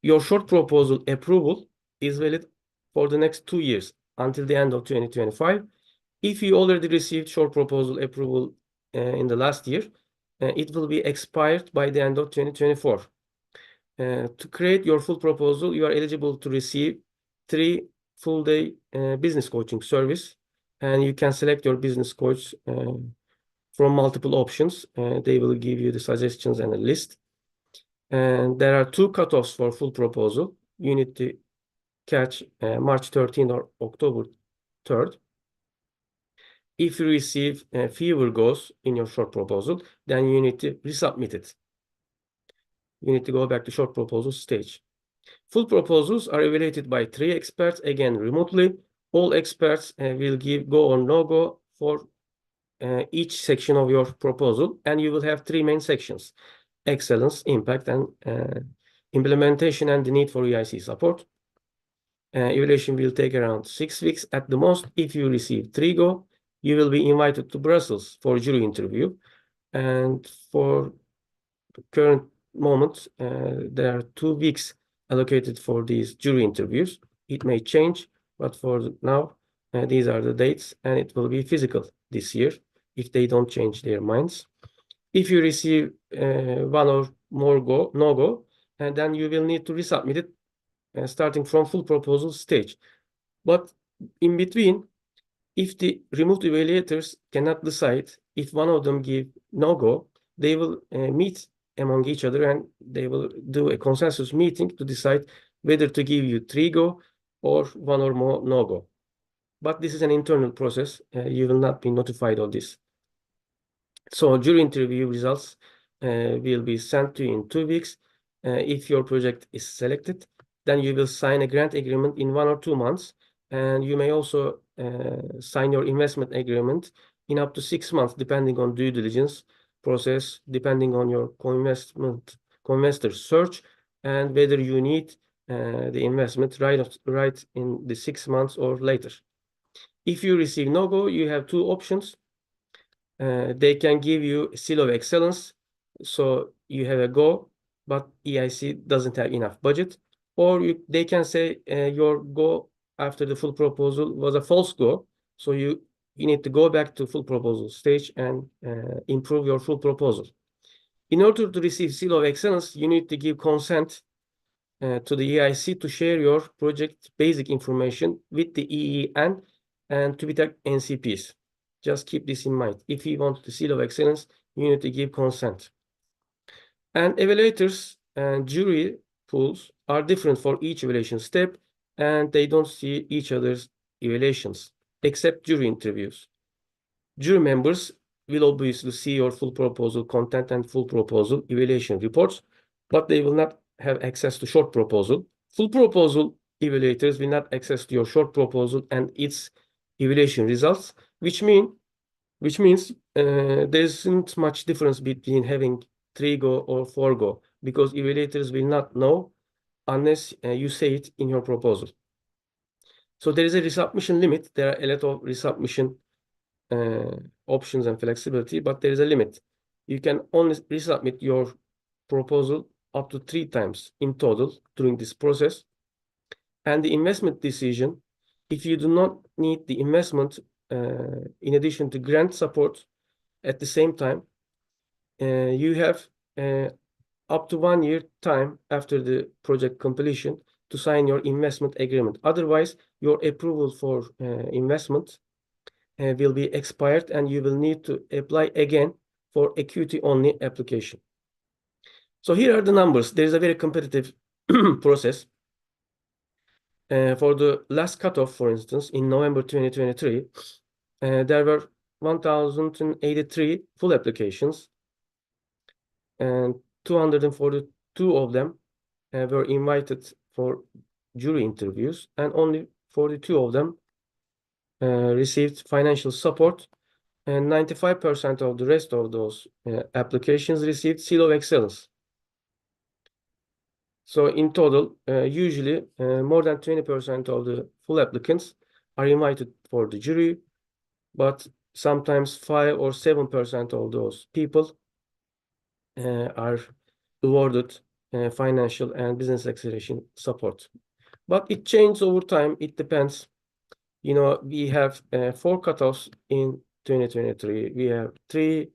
Your short proposal approval is valid for the next 2 years until the end of 2025. If you already received short proposal approval in the last year, it will be expired by the end of 2024. To create your full proposal, you are eligible to receive 3 full-day business coaching service, and you can select your business coach from multiple options. They will give you the suggestions and a list. And there are 2 cutoffs for full proposal. You need to catch March 13th or October 3rd. If you receive fewer goes in your short proposal, then you need to resubmit it. You need to go back to short proposal stage. Full proposals are evaluated by 3 experts, again remotely. All experts will give go or no go for each section of your proposal, and you will have 3 main sections: excellence, impact, and implementation, and the need for EIC support. Evaluation will take around 6 weeks at the most. If you receive 3 go, you will be invited to Brussels for jury interview. And for the current moment, there are 2 weeks allocated for these jury interviews. It may change, but for now, these are the dates, and it will be physical this year if they don't change their minds. If you receive 1 or more no go, and then you will need to resubmit it starting from full proposal stage. But in between, if the removed evaluators cannot decide, if one of them give no go, they will meet among each other, and they will do a consensus meeting to decide whether to give you 3 go or 1 or more no go. But this is an internal process. You will not be notified of this. So jury interview results will be sent to you in 2 weeks. If your project is selected, then you will sign a grant agreement in 1 or 2 months. And you may also sign your investment agreement in up to 6 months, depending on due diligence process, depending on your co-investor search, and whether you need the investment right in the 6 months or later. If you receive no-go, you have two options. They can give you a seal of excellence, so you have a go, but EIC doesn't have enough budget. Or they can say your go after the full proposal was a false go, so you need to go back to full proposal stage and improve your full proposal. In order to receive seal of excellence, you need to give consent to the EIC to share your project basic information with the EEN and TÜBİTAK NCPs. Just keep this in mind. If you want the seal of excellence, you need to give consent. And evaluators and jury pools are different for each evaluation step, and they don't see each other's evaluations, except jury interviews. Jury members will obviously see your full proposal content and full proposal evaluation reports, but they will not have access to short proposal. Full proposal evaluators will not access to your short proposal and its evaluation results, which means there isn't much difference between having 3-go or 4-go, because evaluators will not know unless you say it in your proposal. So there is a resubmission limit. There are a lot of resubmission options and flexibility, but there is a limit. You can only resubmit your proposal up to 3 times in total during this process. And the investment decision, if you do not need the investment in addition to grant support at the same time, you have up to 1 year time after the project completion to sign your investment agreement. Otherwise, your approval for investment will be expired and you will need to apply again for equity-only application. So here are the numbers. There is a very competitive process. For the last cutoff, for instance, in November 2023, there were 1,083 full applications, and 242 of them were invited for jury interviews, and only 42 of them received financial support, and 95% of the rest of those applications received seal of excellence. So in total, usually more than 20% of the full applicants are invited for the jury, but sometimes 5 or 7% of those people are awarded financial and business acceleration support. But it changes over time. It depends. You know, we have 4 cutoffs in 2023. We have 3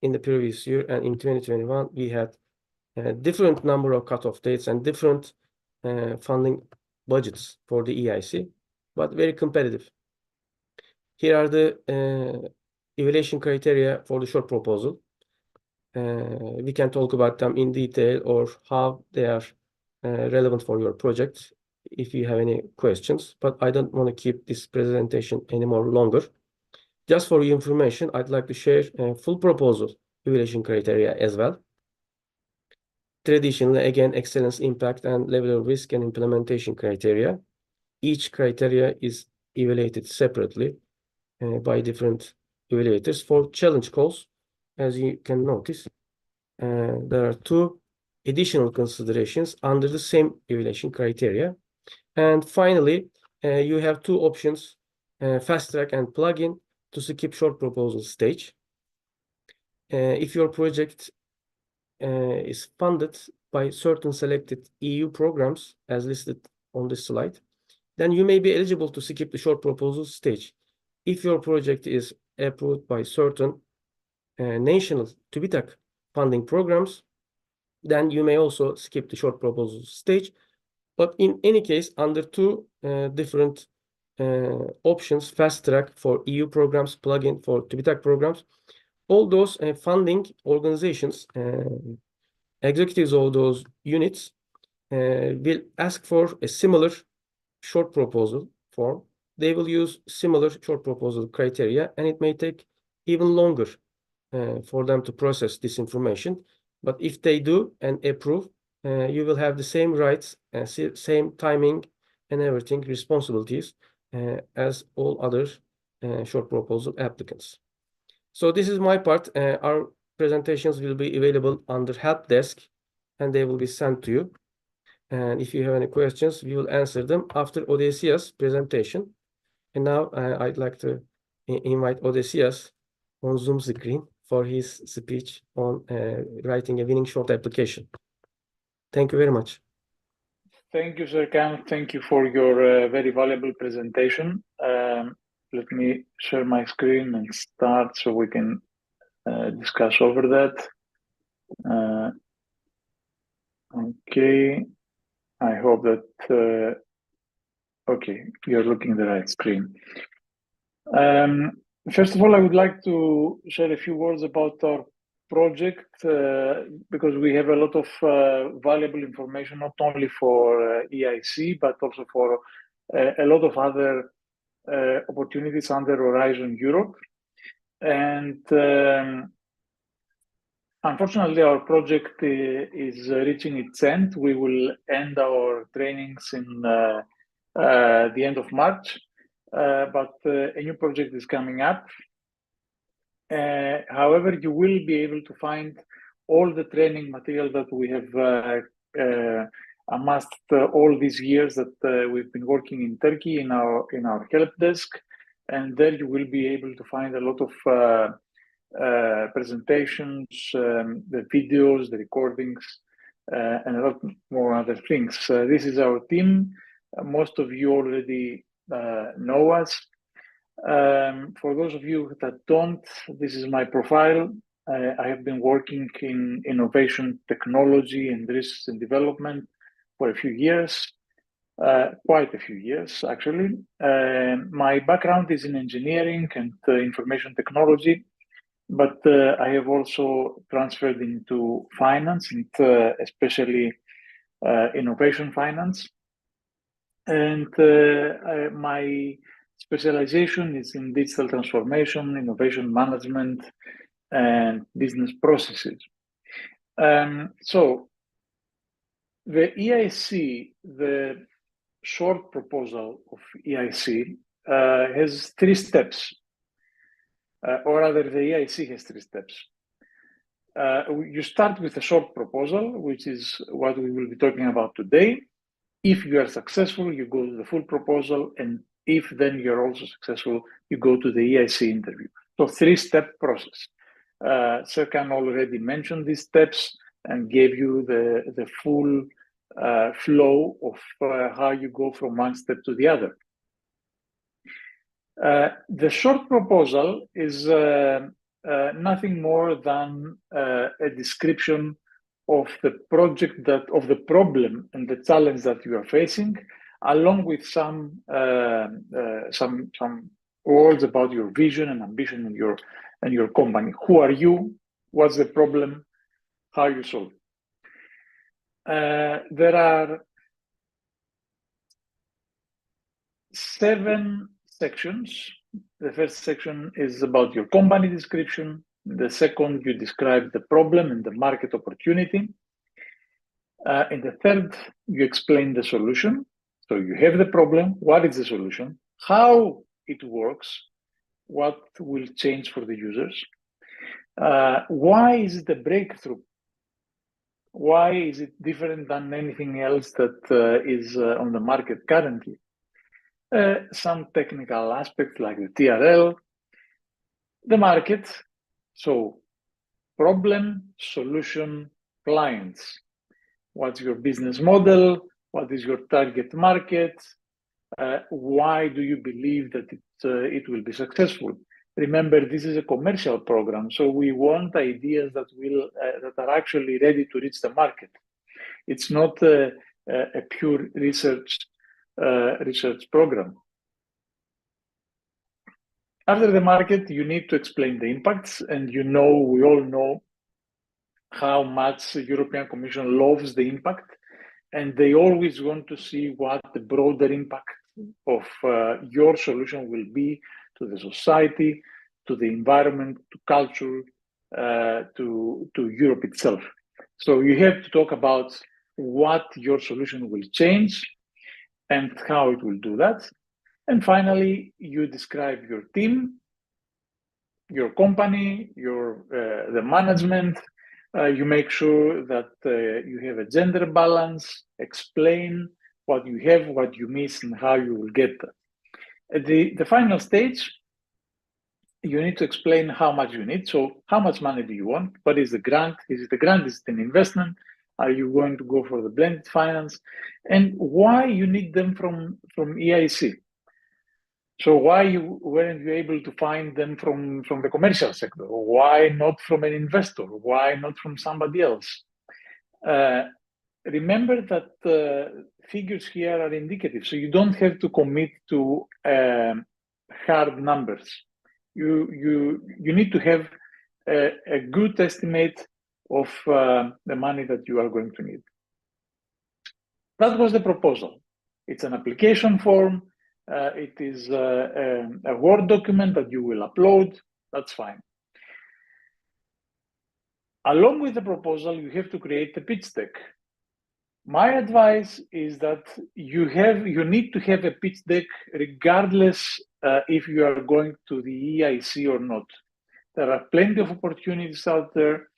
in the previous year, and in 2021 we had different number of cutoff dates and different funding budgets for the EIC, but very competitive. Here are the evaluation criteria for the short proposal. We can talk about them in detail or how they are relevant for your project if you have any questions, but I don't want to keep this presentation any more longer. Just for your information, I'd like to share full proposal evaluation criteria as well. Traditionally, again, excellence, impact, and level of risk and implementation criteria. Each criteria is evaluated separately by different evaluators. For challenge calls, as you can notice, there are 2 additional considerations under the same evaluation criteria. And finally, you have 2 options, fast track and plug-in, to skip short proposal stage. If your project is funded by certain selected EU programs as listed on this slide, then you may be eligible to skip the short proposal stage. If your project is approved by certain national TÜBİTAK funding programs, then you may also skip the short proposal stage. But in any case, under 2 different options, fast track for EU programs, plug-in for TÜBİTAK programs, all those funding organizations, executives of those units will ask for a similar short proposal form. They will use similar short proposal criteria, and it may take even longer for them to process this information. But if they do and approve, you will have the same rights, same timing and everything, responsibilities as all other short proposal applicants. So this is my part. Our presentations will be available under help desk, and they will be sent to you. And if you have any questions, we will answer them after Odysseus' presentation. And now I'd like to invite Odysseus on Zoom screen for his speech on writing a winning short application. Thank you very much. Thank you, Serkan. Thank you for your very valuable presentation. Let me share my screen and start so we can discuss over that. Okay, I hope that, okay, you're looking at the right screen. First of all, I would like to share a few words about our project because we have a lot of valuable information, not only for EIC, but also for a lot of other opportunities under Horizon Europe. And unfortunately, our project is reaching its end. We will end our trainings in the end of March, but a new project is coming up. However, you will be able to find all the training material that we have amassed all these years that we've been working in Turkey in our help desk, and there you will be able to find a lot of presentations, the videos, the recordings, and a lot more other things. This is our team. Most of you already know us. For those of you that don't, this is my profile. I have been working in innovation, technology, and research and development for a few years, quite a few years, actually. My background is in engineering and information technology, but I have also transferred into finance, and especially innovation finance. And my specialization is in digital transformation, innovation management, and business processes. So the EIC, the short proposal of EIC, has 3 steps, or rather the EIC has 3 steps. You start with a short proposal, which is what we will be talking about today. If you are successful, you go to the full proposal, and if then you're also successful, you go to the EIC interview. So 3-step process. Serkan already mentioned these steps and gave you the full flow of how you go from one step to the other. The short proposal is nothing more than a description of the project, of the problem and the challenge that you are facing, along with some words about your vision and ambition and your company. Who are you? What's the problem? How you solve it? There are 7 sections. The first section is about your company description. The second, you describe the problem and the market opportunity. In the third, you explain the solution. So you have the problem, what is the solution, how it works, what will change for the users, why is it a breakthrough, why is it different than anything else that is on the market currently, some technical aspects like the TRL, the market, so problem, solution, clients. What's your business model? What is your target market? Why do you believe that it will be successful? Remember, this is a commercial program, so we want ideas that are actually ready to reach the market. It's not a pure research program. After the market, you need to explain the impacts, and we all know how much the European Commission loves the impact, and they always want to see what the broader impact of your solution will be to the society, to the environment, to culture, to Europe itself. So you have to talk about what your solution will change and how it will do that. And finally, you describe your team, your company, the management, You make sure that you have a gender balance, explain what you have, what you miss, and how you will get that. At the final stage, you need to explain how much you need. So how much money do you want? What is the grant? Is it a grant? Is it an investment? Are you going to go for the blended finance? And why you need them from EIC? So why weren't you able to find them from the commercial sector? Why not from an investor? Why not from somebody else? Remember that figures here are indicative, so you don't have to commit to hard numbers. You need to have a good estimate of the money that you are going to need. That was the proposal. It's an application form. It is a Word document that you will upload. That's fine. Along with the proposal, you have to create a pitch deck. My advice is that you need to have a pitch deck regardless if you are going to the EIC or not. There are plenty of opportunities out there.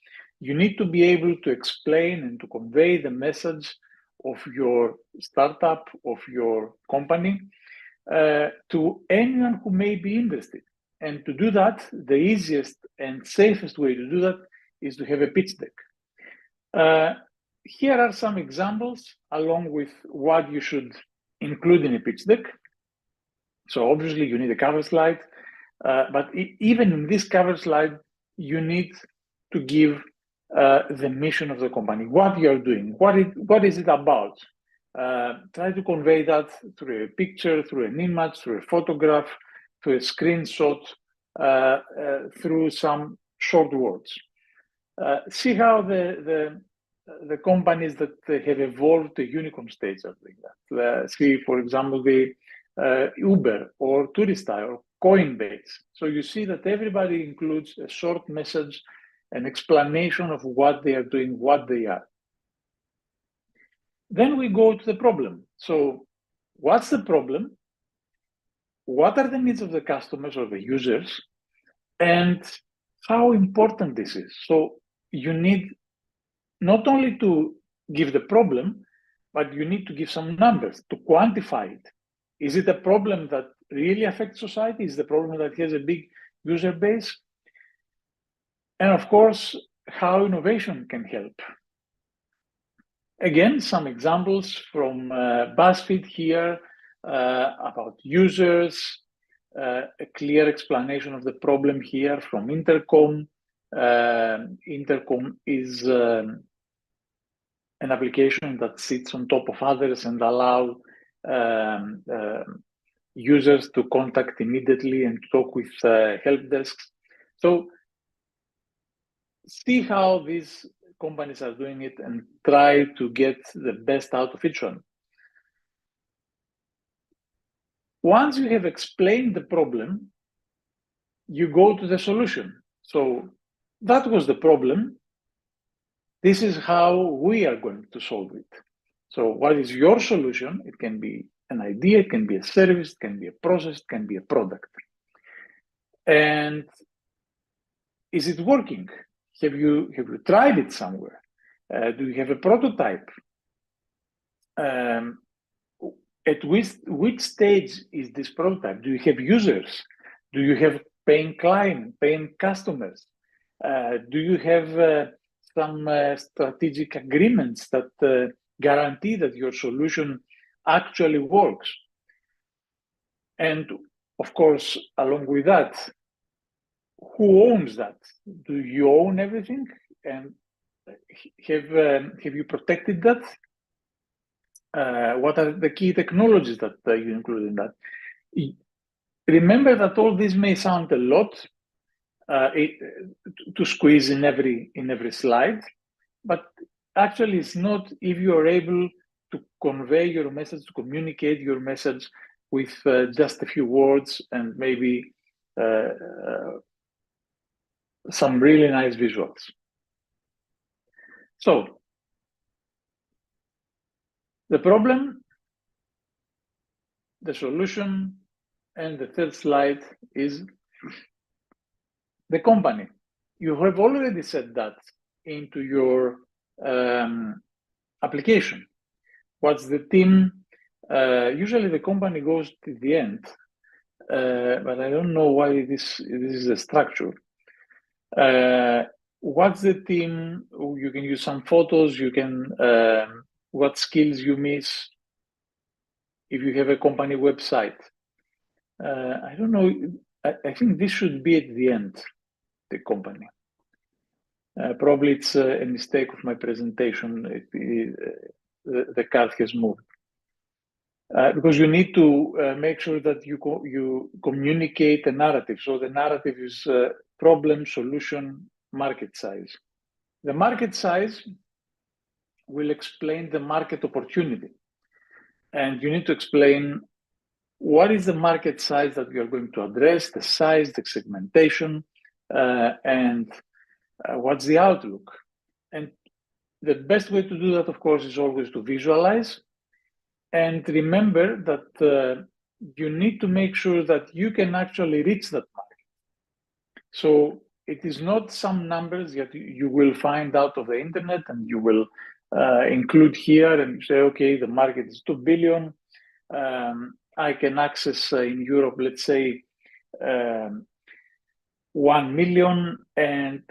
You need to be able to explain and to convey the message of your startup, of your company, to anyone who may be interested. And to do that, the easiest and safest way to do that is to have a pitch deck. Here are some examples along with what you should include in a pitch deck. So obviously you need a cover slide, but even in this cover slide, you need to give the mission of the company, what you are doing, what is it about. Try to convey that through a picture, through an image, through a photograph, through a screenshot, through some short words. See how the companies that have evolved the unicorn stage are doing that. See, for example, the Uber or Tourista or Coinbase. So you see that everybody includes a short message, an explanation of what they are doing, what they are. Then we go to the problem. So what's the problem? What are the needs of the customers or the users? And how important this is? So you need not only to give the problem, but you need to give some numbers to quantify it. Is it a problem that really affects society? Is it a problem that has a big user base? And of course, how innovation can help. Again, some examples from BuzzFeed here about users, a clear explanation of the problem here from Intercom. Intercom is an application that sits on top of others and allow users to contact immediately and talk with help desks. So see how these companies are doing it and try to get the best out of each one. Once you have explained the problem, you go to the solution. So that was the problem. This is how we are going to solve it. So what is your solution? It can be an idea, it can be a service, it can be a process, it can be a product. And is it working? Have you tried it somewhere? Do you have a prototype? At which stage is this prototype? Do you have users? Do you have paying clients, paying customers? Do you have some strategic agreements that guarantee that your solution actually works? And of course, along with that, who owns that? Do you own everything? And have you protected that? What are the key technologies that you include in that? Remember that all this may sound a lot to squeeze in every slide, but actually it's not if you are able to convey your message, to communicate your message with just a few words and maybe some really nice visuals. So the problem, the solution, and the third slide is the company. You have already said that into your application. What's the theme? Usually the company goes to the end, but I don't know why this is a structure. What's the theme? You can use some photos. You can what skills you miss if you have a company website. I don't know. I think this should be at the end, the company. Probably it's a mistake of my presentation. The card has moved. Because you need to make sure that you communicate a narrative. So the narrative is problem, solution, market size. The market size will explain the market opportunity. And you need to explain what is the market size that you're going to address, the size, the segmentation, and what's the outlook. And the best way to do that, of course, is always to visualize. And remember that you need to make sure that you can actually reach that market. So it is not some numbers that you will find out of the internet and you will include here and say, okay, the market is 2 billion. I can access in Europe, let's say, 1 million. And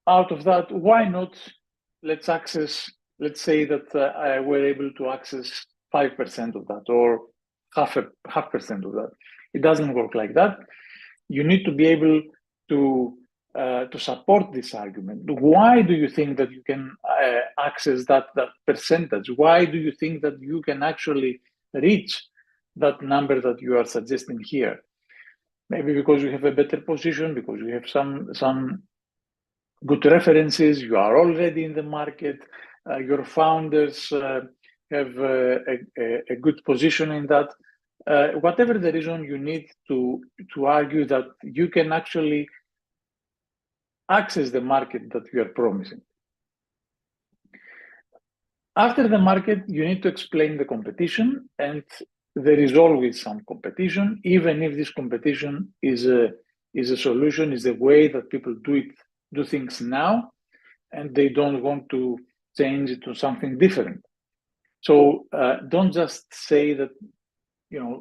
out of that, why not let's say that we're able to access 5% of that or half percent of that. It doesn't work like that. You need to be able to support this argument. Why do you think that you can access that percentage? Why do you think that you can actually reach that number that you are suggesting here? Maybe because you have a better position, because you have some good references, you are already in the market, your founders have a good position in that. Whatever the reason, you need to argue that you can actually access the market that you are promising. After the market, you need to explain the competition, and there is always some competition, even if this competition is a solution, is a way that people do things now, and they don't want to change it to something different. So don't just say that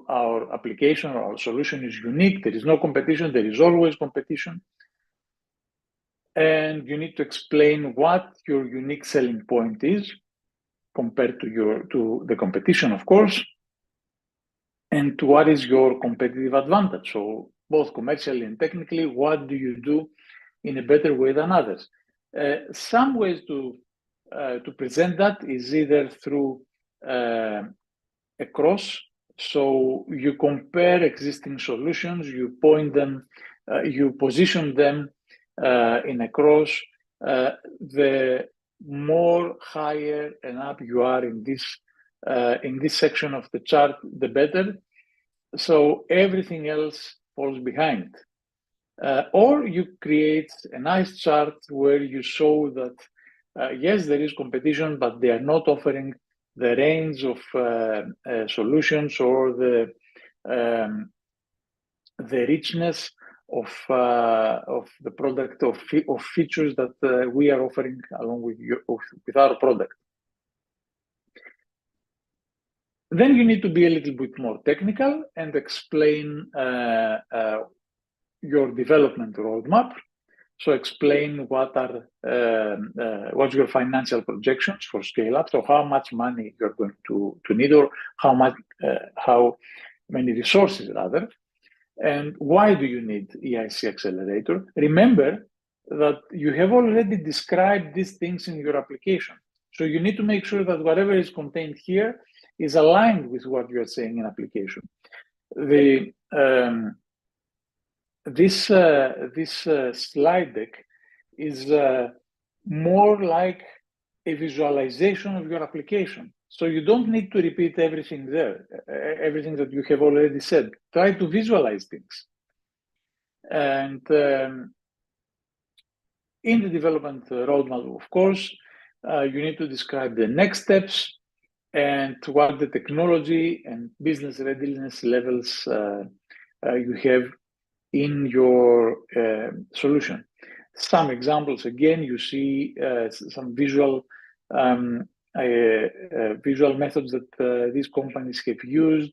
our application or our solution is unique. There is no competition. There is always competition. And you need to explain what your unique selling point is compared to the competition, of course, and what is your competitive advantage. So both commercially and technically, what do you do in a better way than others? Some ways to present that is either through a cross. So you compare existing solutions, you point them, you position them in a cross. The more higher and up you are in this section of the chart, the better. So everything else falls behind. Or you create a nice chart where you show that yes, there is competition, but they are not offering the range of solutions or the richness of the product of features that we are offering along with our product. Then you need to be a little bit more technical and explain your development roadmap. So explain what's your financial projections for scale up. So how much money you're going to need, or how many resources rather, and why do you need EIC Accelerator? Remember that you have already described these things in your application. So you need to make sure that whatever is contained here is aligned with what you are saying in application. This slide deck is more like a visualization of your application. So you don't need to repeat everything there, everything that you have already said. Try to visualize things. And in the development roadmap, of course, you need to describe the next steps and what the technology and business readiness levels you have in your solution. some examples. Again, you see some visual methods that these companies have used.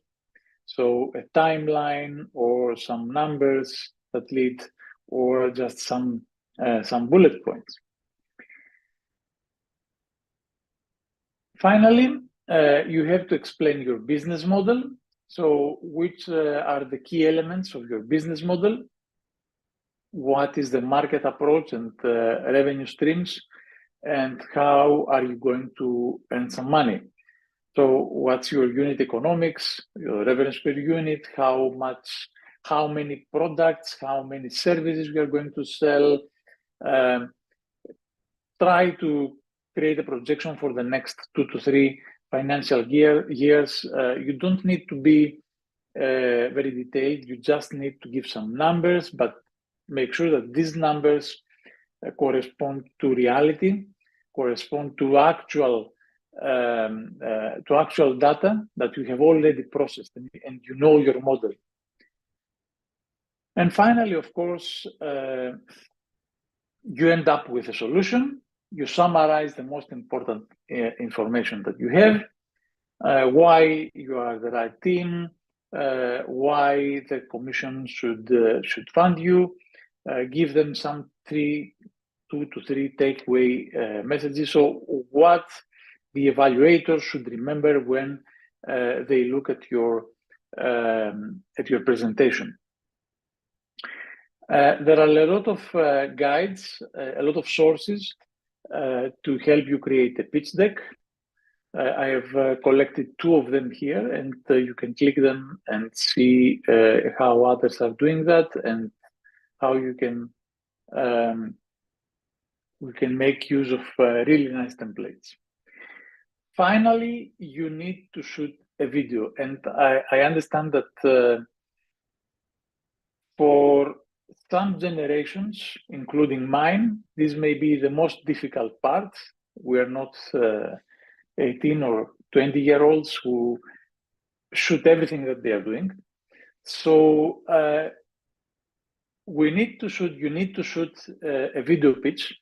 So a timeline or some numbers that lead, or just some bullet points. Finally, you have to explain your business model. So which are the key elements of your business model? What is the market approach and revenue streams? And how are you going to earn some money? So what's your unit economics, your revenues per unit, how many products, how many services we are going to sell? Try to create a projection for the next 2 to 3 financial years. You don't need to be very detailed. You just need to give some numbers, but make sure that these numbers correspond to reality, correspond to actual data that you have already processed, and you know your model. And finally, of course, you end up with a solution. You summarize the most important information that you have, why you are the right team, why the commission should fund you, give them some 2 to 3 takeaway messages. So what the evaluators should remember when they look at your presentation. There are a lot of guides, a lot of sources to help you create a pitch deck. I have collected 2 of them here, and you can click them and see how others are doing that, and how you can we can make use of really nice templates. Finally, you need to shoot a video, and I understand that for some generations, including mine, this may be the most difficult part. We are not 18 or 20-year-olds who shoot everything that they are doing. So you need to shoot a video pitch.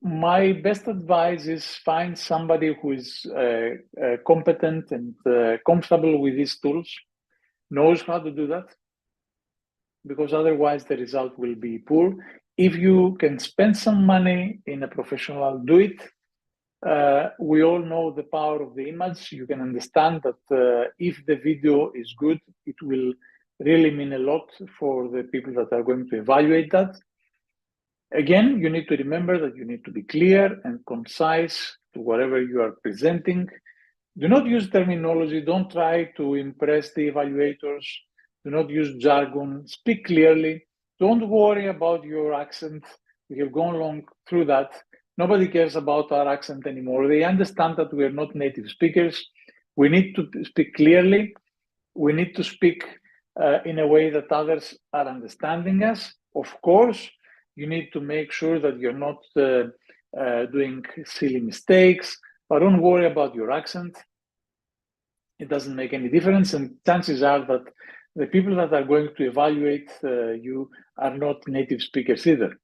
My best advice is find somebody who is competent and comfortable with these tools, knows how to do that, because otherwise the result will be poor. If you can spend some money in a professional, do it. We all know the power of the image. You can understand that if the video is good, it will really mean a lot for the people that are going to evaluate that. Again, you need to remember that you need to be clear and concise to whatever you are presenting. Do not use terminology. Don't try to impress the evaluators. Do not use jargon. Speak clearly. Don't worry about your accent. We have gone long through that. Nobody cares about our accent anymore. They understand that we are not native speakers. We need to speak clearly. We need to speak in a way that others are understanding us. Of course, you need to make sure that you're not doing silly mistakes, but don't worry about your accent. It doesn't make any difference, and chances are that the people that are going to evaluate you are not native speakers either.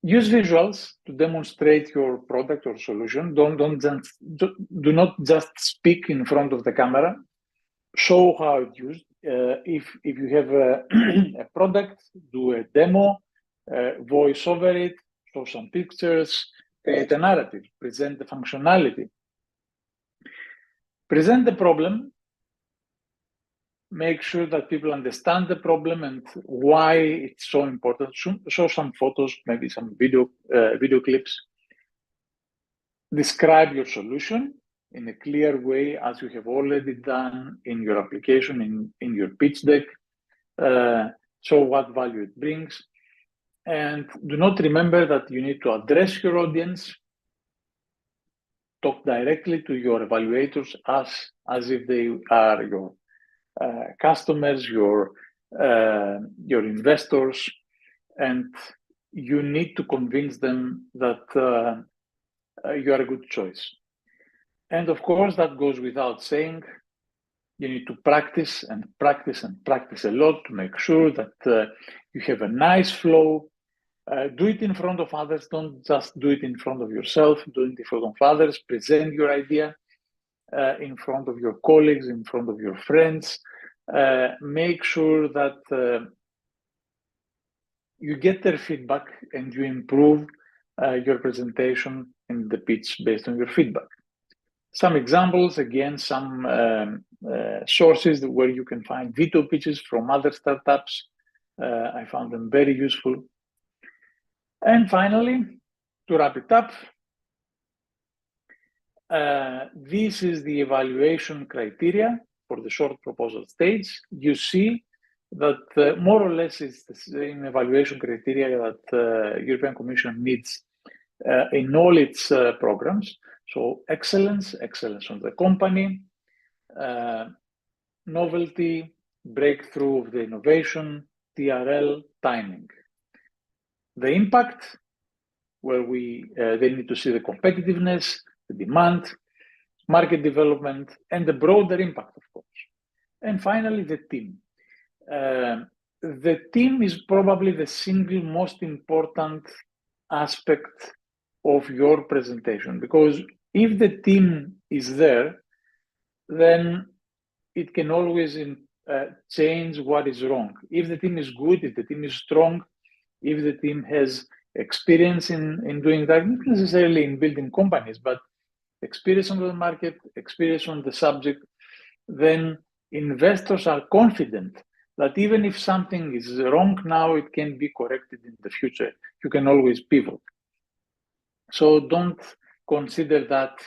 Use visuals to demonstrate your product or solution. Do not just speak in front of the camera. Show how it's used. If you have a product, do a demo, voice over it, show some pictures, create a narrative, present the functionality. Present the problem. Make sure that people understand the problem and why it's so important. Show some photos, maybe some video clips. Describe your solution in a clear way, as you have already done in your application, in your pitch deck. Show what value it brings. And do not remember that you need to address your audience. Talk directly to your evaluators as if they are your customers, your investors, and you need to convince them that you are a good choice. And of course, that goes without saying, You need to practice and practice and practice a lot to make sure that you have a nice flow. Do it in front of others. Don't just do it in front of yourself. Do it in front of others. Present your idea in front of your colleagues, in front of your friends. Make sure that you get their feedback and you improve your presentation in the pitch based on your feedback. Some examples, again, some sources where you can find veto pitches from other startups. I found them very useful. And finally, to wrap it up, this is the evaluation criteria for the short proposal stage. You see that more or less it's the same evaluation criteria that the European Commission needs in all its programs. So excellence on the company, novelty, breakthrough of the innovation, TRL, timing. The impact, where they need to see the competitiveness, the demand, market development, and the broader impact, of course. And finally, the team. The team is probably the single most important aspect of your presentation, because if the team is there, then it can always change what is wrong. If the team is good, if the team is strong, if the team has experience in doing that, not necessarily in building companies, but experience on the market, experience on the subject, then investors are confident that even if something is wrong now, it can be corrected in the future. You can always pivot. So don't consider that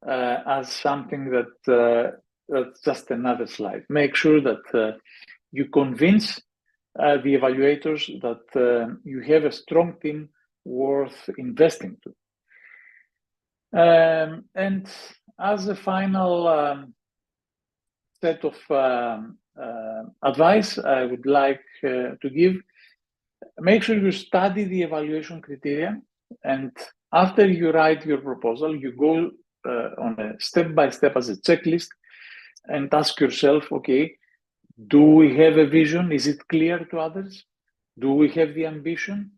as something that's just another slide. Make sure that you convince the evaluators that you have a strong team worth investing to. And as a final set of advice I would like to give, make sure you study the evaluation criteria, and after you write your proposal, you go on a step-by-step as a checklist and ask yourself, okay, do we have a vision? Is it clear to others? Do we have the ambition?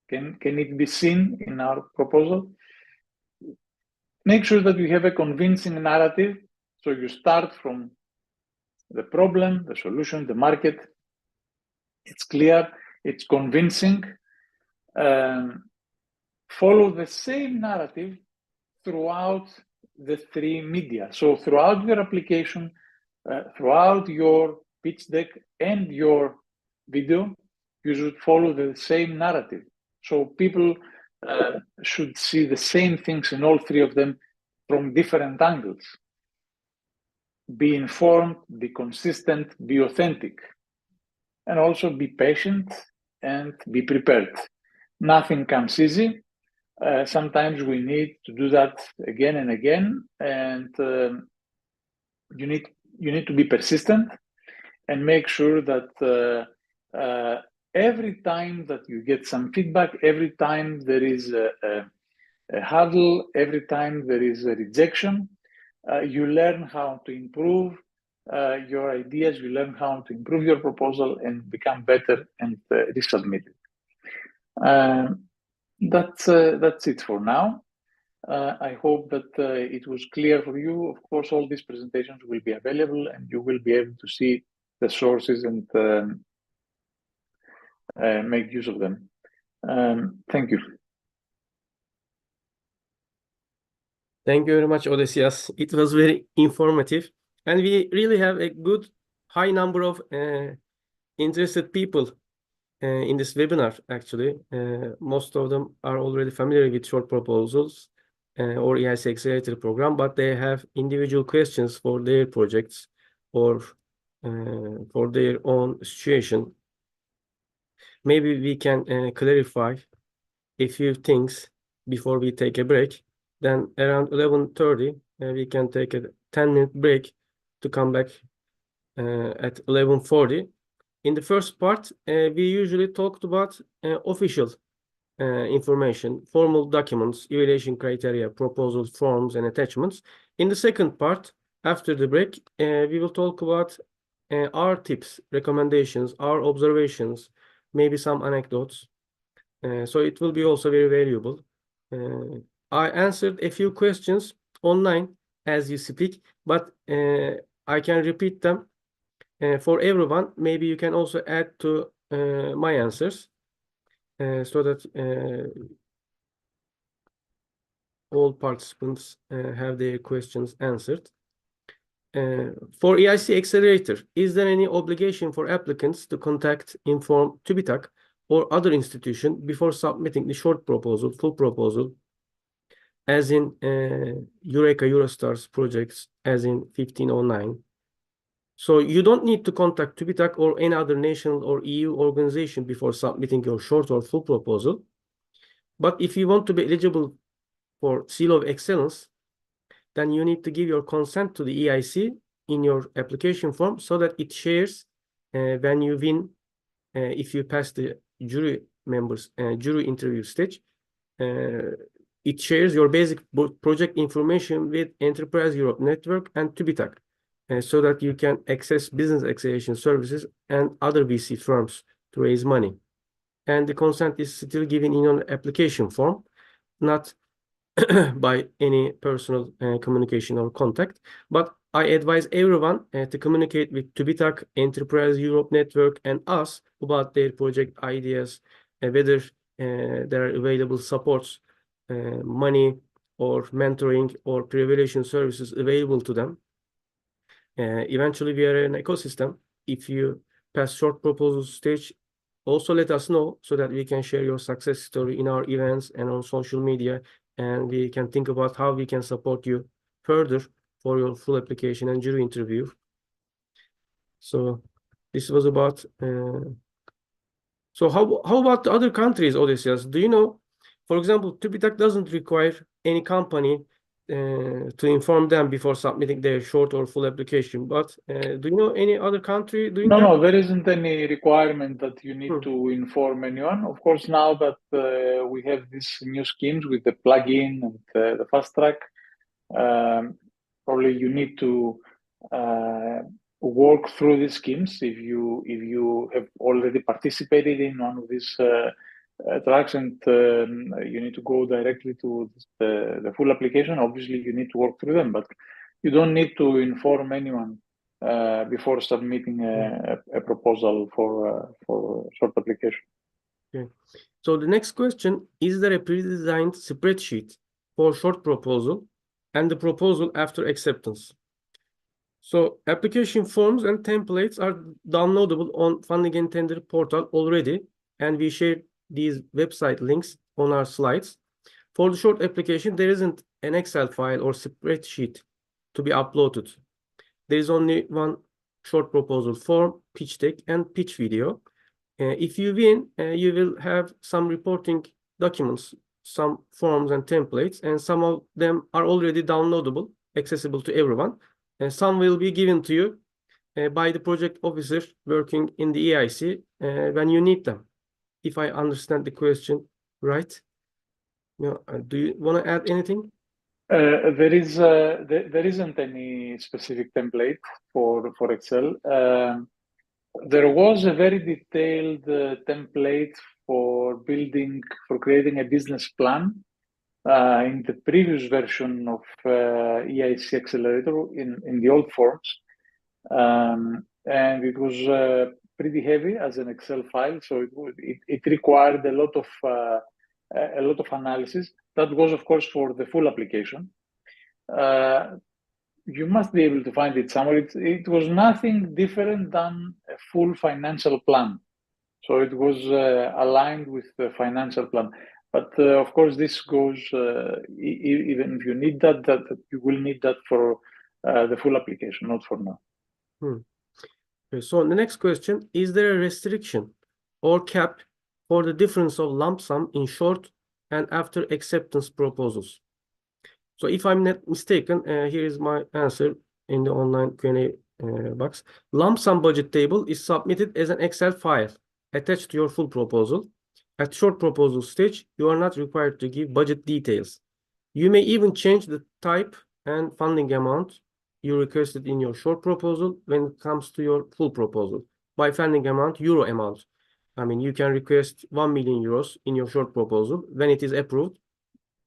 Can it be seen in our proposal? Make sure that you have a convincing narrative. So you start from the problem, the solution, the market. It's clear, it's convincing. Follow the same narrative throughout the three media. So throughout your application, throughout your pitch deck and your video, you should follow the same narrative. So people should see the same things in all three of them from different angles. Be informed, be consistent, be authentic, and also be patient and be prepared. Nothing comes easy. Sometimes we need to do that again and again, and you need to be persistent and make sure that every time that you get some feedback, every time there is a hurdle, every time there is a rejection, you learn how to improve your ideas, you learn how to improve your proposal and become better and resubmit it. That's it for now. I hope that it was clear for you. Of course, all these presentations will be available and you will be able to see the sources and make use of them. Thank you. Thank you very much, Odysseus. It was very informative. And we really have a good high number of interested people in this webinar, actually. Most of them are already familiar with short proposals or EIC Accelerator program, but they have individual questions for their projects or for their own situation. Maybe we can clarify a few things before we take a break. Then around 11:30, we can take a 10-minute break to come back at 11:40. In the first part, we usually talked about official information, formal documents, evaluation criteria, proposals, forms, and attachments. In the second part, after the break, we will talk about our tips, recommendations, our observations, maybe some anecdotes. So it will be also very valuable. I answered a few questions online as you speak, but I can repeat them for everyone. Maybe you can also add to my answers so that all participants have their questions answered. For EIC Accelerator, is there any obligation for applicants to contact, inform TÜBİTAK or other institution before submitting the short proposal, full proposal, as in Eureka Eurostars projects, as in 1509? So you don't need to contact TÜBİTAK or any other national or EU organization before submitting your short or full proposal. But if you want to be eligible for Seal of Excellence, then you need to give your consent to the EIC in your application form so that it shares when you win, if you pass the jury interview stage, it shares your basic project information with Enterprise Europe Network and TÜBİTAK so that you can access business acceleration services and other VC firms to raise money. And the consent is still given in your application form, not by any personal communication or contact. But I advise everyone to communicate with TÜBİTAK, Enterprise Europe Network, and us about their project ideas, whether there are available supports, money, or mentoring or pre-evaluation services available to them. Eventually, we are an ecosystem. If you pass short proposal stage, also let us know so that we can share your success story in our events and on social media, and we can think about how we can support you further for your full application and jury interview. So this was about. So how about the other countries, Odysseus? Do you know, for example, TÜBİTAK doesn't require any company to inform them before submitting their short or full application. But do you know any other country doing that? No, there isn't any requirement that you need to inform anyone. Of course, now that we have these new schemes with the plug-in and the fast track, probably you need to work through these schemes if you have already participated in one of these tracks, and you need to go directly to the full application. Obviously, you need to work through them, but you don't need to inform anyone before submitting a proposal for short application. Okay. So the next question, is there a pre-designed spreadsheet for short proposal and the proposal after acceptance? So application forms and templates are downloadable on Funding and Tender portal already, and we shared these website links on our slides. For the short application, there isn't an Excel file or spreadsheet to be uploaded. There is only one short proposal form, pitch deck, and pitch video. If you win, you will have some reporting documents, some forms and templates, and some of them are already downloadable, accessible to everyone. And some will be given to you by the project officer working in the EIC when you need them. If I understand the question right. Do you want to add anything? There isn't any specific template for Excel. There was a very detailed template for creating a business plan in the previous version of EIC Accelerator in the old forms, and it was pretty heavy as an Excel file, so it required a lot of analysis. That was, of course, for the full application. You must be able to find it somewhere. It was nothing different than a full financial plan. So it was aligned with the financial plan. But of course, this goes, even if you need that you will need that for the full application, not for now. Okay, so the next question, is there a restriction or cap for the difference of lump sum in short and after acceptance proposals? So if I'm not mistaken, here is my answer in the online Q&A box. Lump sum budget table is submitted as an Excel file attached to your full proposal. At short proposal stage, you are not required to give budget details. You may even change the type and funding amount you requested in your short proposal when it comes to your full proposal. By funding amount, euro amount. I mean, you can request 1 million euros in your short proposal. When it is approved,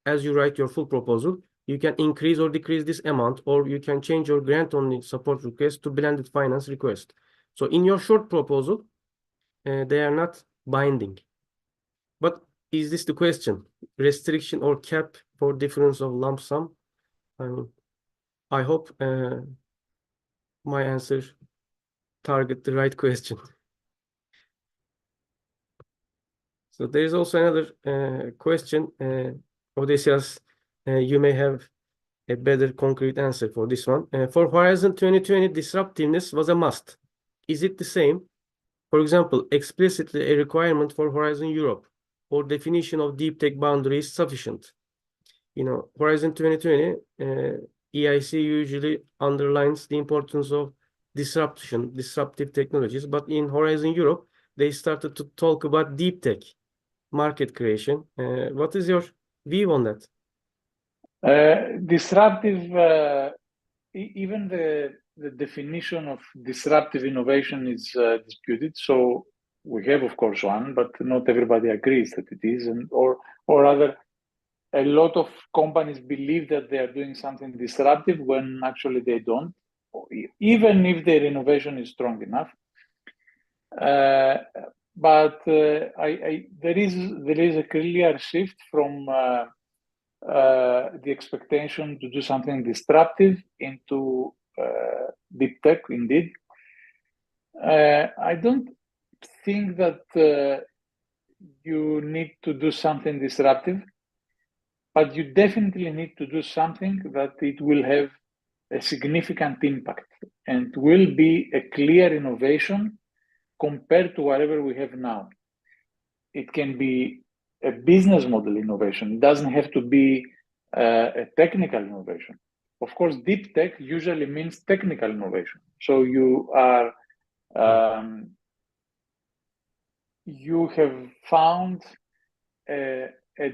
as you write your full proposal, you can increase or decrease this amount, or you can change your grant-only support request to blended finance request. So in your short proposal, they are not binding. But is this the question? Restriction or cap for difference of lump sum? I mean, I hope my answer target the right question. So there is also another question. Odysseus, you may have a better concrete answer for this one. For Horizon 2020, disruptiveness was a must. Is it the same? For example, explicitly a requirement for Horizon Europe, or definition of deep tech boundary is sufficient? You know, Horizon 2020, EIC usually underlines the importance of disruptive technologies, but in Horizon Europe, they started to talk about deep tech market creation. What is your view on that? Disruptive, even the definition of disruptive innovation is disputed. So we have, of course, one, but not everybody agrees that it is, or rather, a lot of companies believe that they are doing something disruptive when actually they don't, even if their innovation is strong enough. But there is a clear shift from the expectation to do something disruptive into deep tech, indeed. I don't think that you need to do something disruptive, but you definitely need to do something that it will have a significant impact and will be a clear innovation compared to whatever we have now. It can be a business model innovation. It doesn't have to be a technical innovation. Of course, deep tech usually means technical innovation. So you are you have found a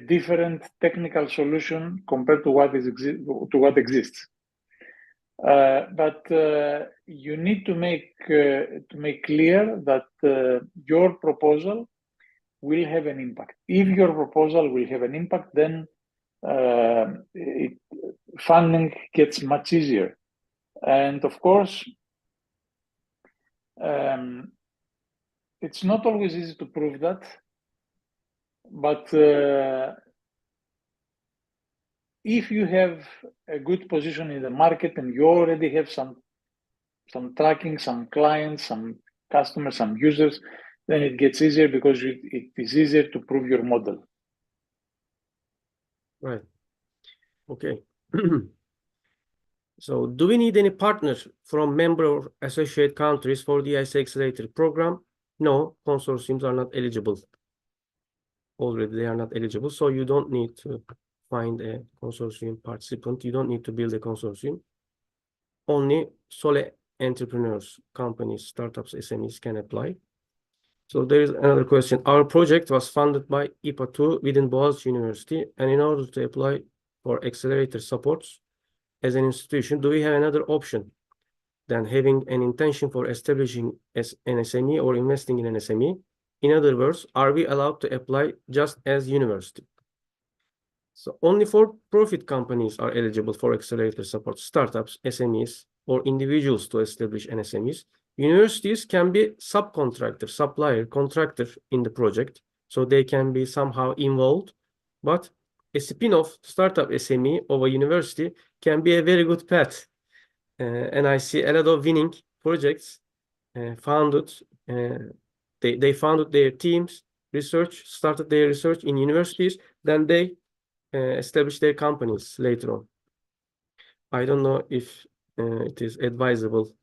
different technical solution compared to what exists. But you need to make clear that your proposal will have an impact. If your proposal will have an impact, then funding gets much easier. And of course, it's not always easy to prove that, but if you have a good position in the market and you already have some tracking, some clients, some customers, some users, then it gets easier because it is easier to prove your model. Right. Okay. So do we need any partners from member or associate countries for the EIC Accelerator program? No, consortiums are not eligible. Already they are not eligible, so you don't need to find a consortium participant. You don't need to build a consortium. Only solo entrepreneurs, companies, startups, SMEs can apply. So there is another question. Our project was funded by IPA2 within Boğaziçi University, and in order to apply for accelerator supports as an institution, do we have another option than having an intention for establishing as an SME or investing in an SME? In other words, are we allowed to apply just as university? So only for-profit companies are eligible for accelerator support, startups, SMEs, or individuals to establish an SMEs. Universities can be subcontractor, supplier, contractor in the project, so they can be somehow involved, but a spin-off startup SME of a university can be a very good path. And I see a lot of winning projects founded. They founded their teams, started their research in universities, then they established their companies later on. I don't know if it is advisable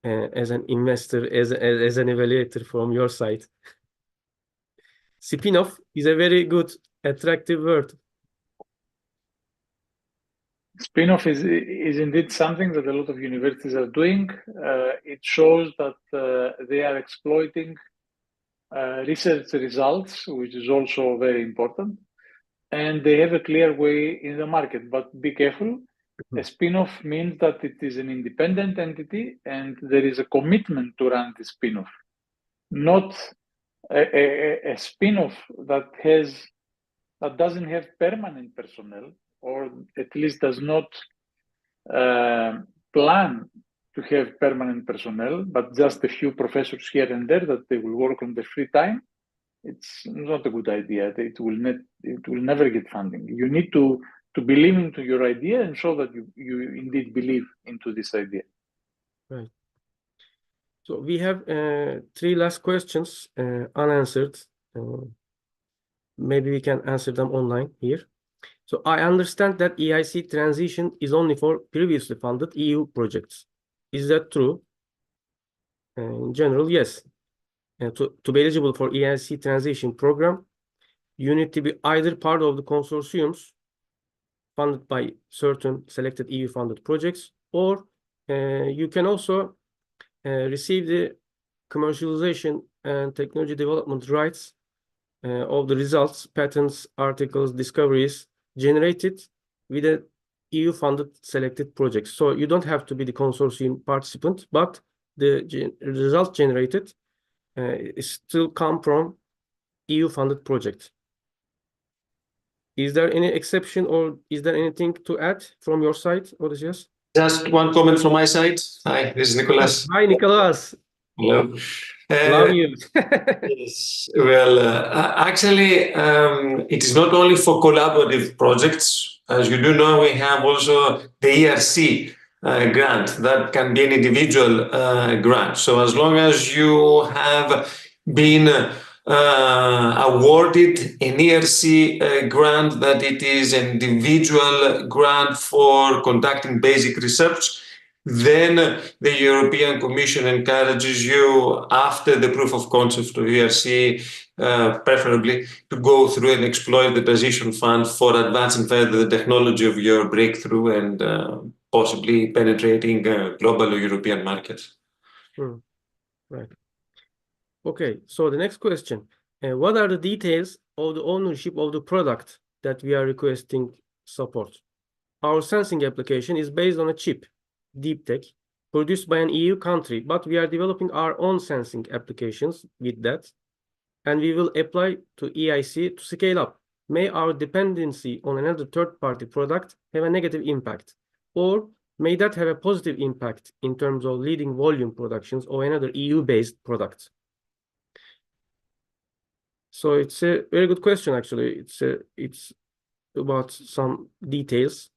as an investor, as an evaluator from your side. Spin-off is a very good, attractive word. Spin-off is indeed something that a lot of universities are doing. It shows that they are exploiting research results, which is also very important. And they have a clear way in the market, but be careful A spin-off means that it is an independent entity and there is a commitment to run the spin-off, not a spin-off that doesn't have permanent personnel, or at least does not plan to have permanent personnel, but just a few professors here and there that they will work on their free time. It's not a good idea. It will never get funding. You need to believe into your idea and show that you indeed believe into this idea. Right. So we have 3 last questions unanswered. Maybe we can answer them online here. So I understand that EIC transition is only for previously funded EU projects. Is that true? In general, yes. To be eligible for EIC transition program, you need to be either part of the consortiums funded by certain selected EU funded projects, or you can also receive the commercialization and technology development rights of the results, patents, articles, discoveries generated with a EU funded selected projects. So you don't have to be the consortium participant, but the result generated still come from EU funded projects. Is there any exception, or is there anything to add from your side, Odysseus? Just one comment from my side. Hi, this is Nicholas. Hi, Nicholas. Hello. Love you. Yes. Well, actually, it is not only for collaborative projects. As you do know, we have also the ERC grant that can be an individual grant. So as long as you have been awarded an ERC grant, that it is an individual grant for conducting basic research, then the European Commission encourages you, after the proof of concept of ERC, preferably, to go through and exploit the transition fund for advancing further the technology of your breakthrough and possibly penetrating global or European markets. Right. Okay, so the next question. What are the details of the ownership of the product that we are requesting support? Our sensing application is based on a chip, deep tech, produced by an EU country, but we are developing our own sensing applications with that, and we will apply to EIC to scale up. May our dependency on another third-party product have a negative impact, or may that have a positive impact in terms of leading volume productions of another EU-based product? So it's a very good question, actually. It's about some details.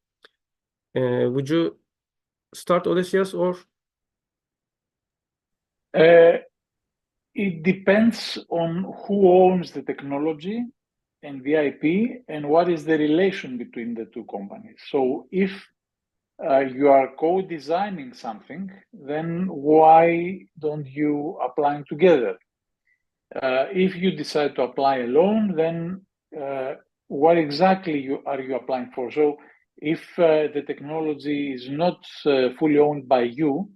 Would you start, Odysseus, or? It depends on who owns the technology and the IP and what is the relation between the two companies. So if you are co-designing something, then why don't you apply together? If you decide to apply alone, then what exactly are you applying for? So if the technology is not fully owned by you,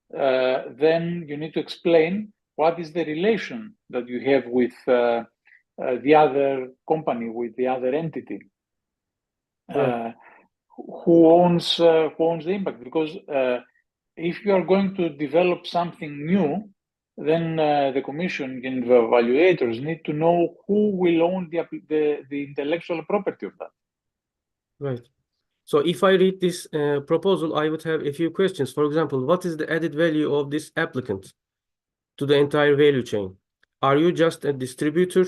then you need to explain what is the relation that you have with the other company, with the other entity. Right. Who owns the impact? Because if you are going to develop something new, then the Commission and the evaluators need to know who will own the intellectual property of that. Right. So if I read this proposal, I would have a few questions. For example, what is the added value of this applicant to the entire value chain? Are you just a distributor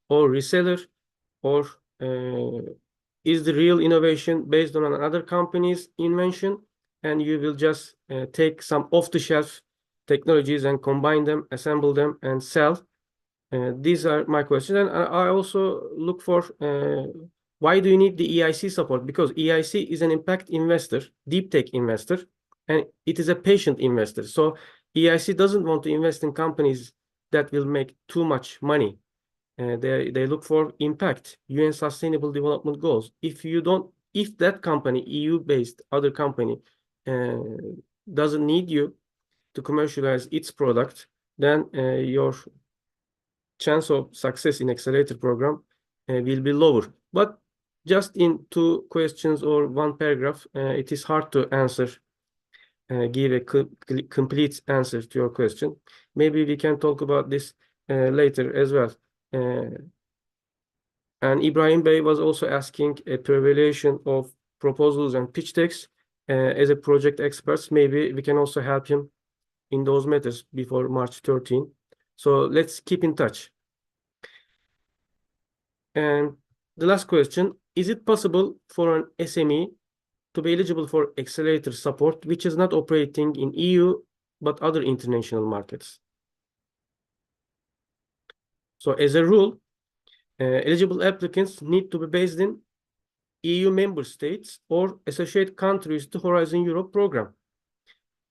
or reseller, or is the real innovation based on another company's invention, and you will just take some off-the-shelf technologies and combine them, assemble them, and sell? These are my questions. And I also look for why do you need the EIC support? Because EIC is an impact investor, deep tech investor, and it is a patient investor. So EIC doesn't want to invest in companies that will make too much money. They look for impact, UN Sustainable Development Goals. If that company, EU-based other company, doesn't need you to commercialize its product, then your chance of success in accelerator program will be lower. But just in 2 questions or 1 paragraph, it is hard to answer, give a complete answer to your question. Maybe we can talk about this later as well. And Ibrahim Bey was also asking a evaluation of proposals and pitch decks. As a project expert, maybe we can also help him in those matters before March 13. So let's keep in touch. And the last question, is it possible for an SME to be eligible for accelerator support, which is not operating in EU, but other international markets? So as a rule, eligible applicants need to be based in EU member states or associate countries to Horizon Europe program.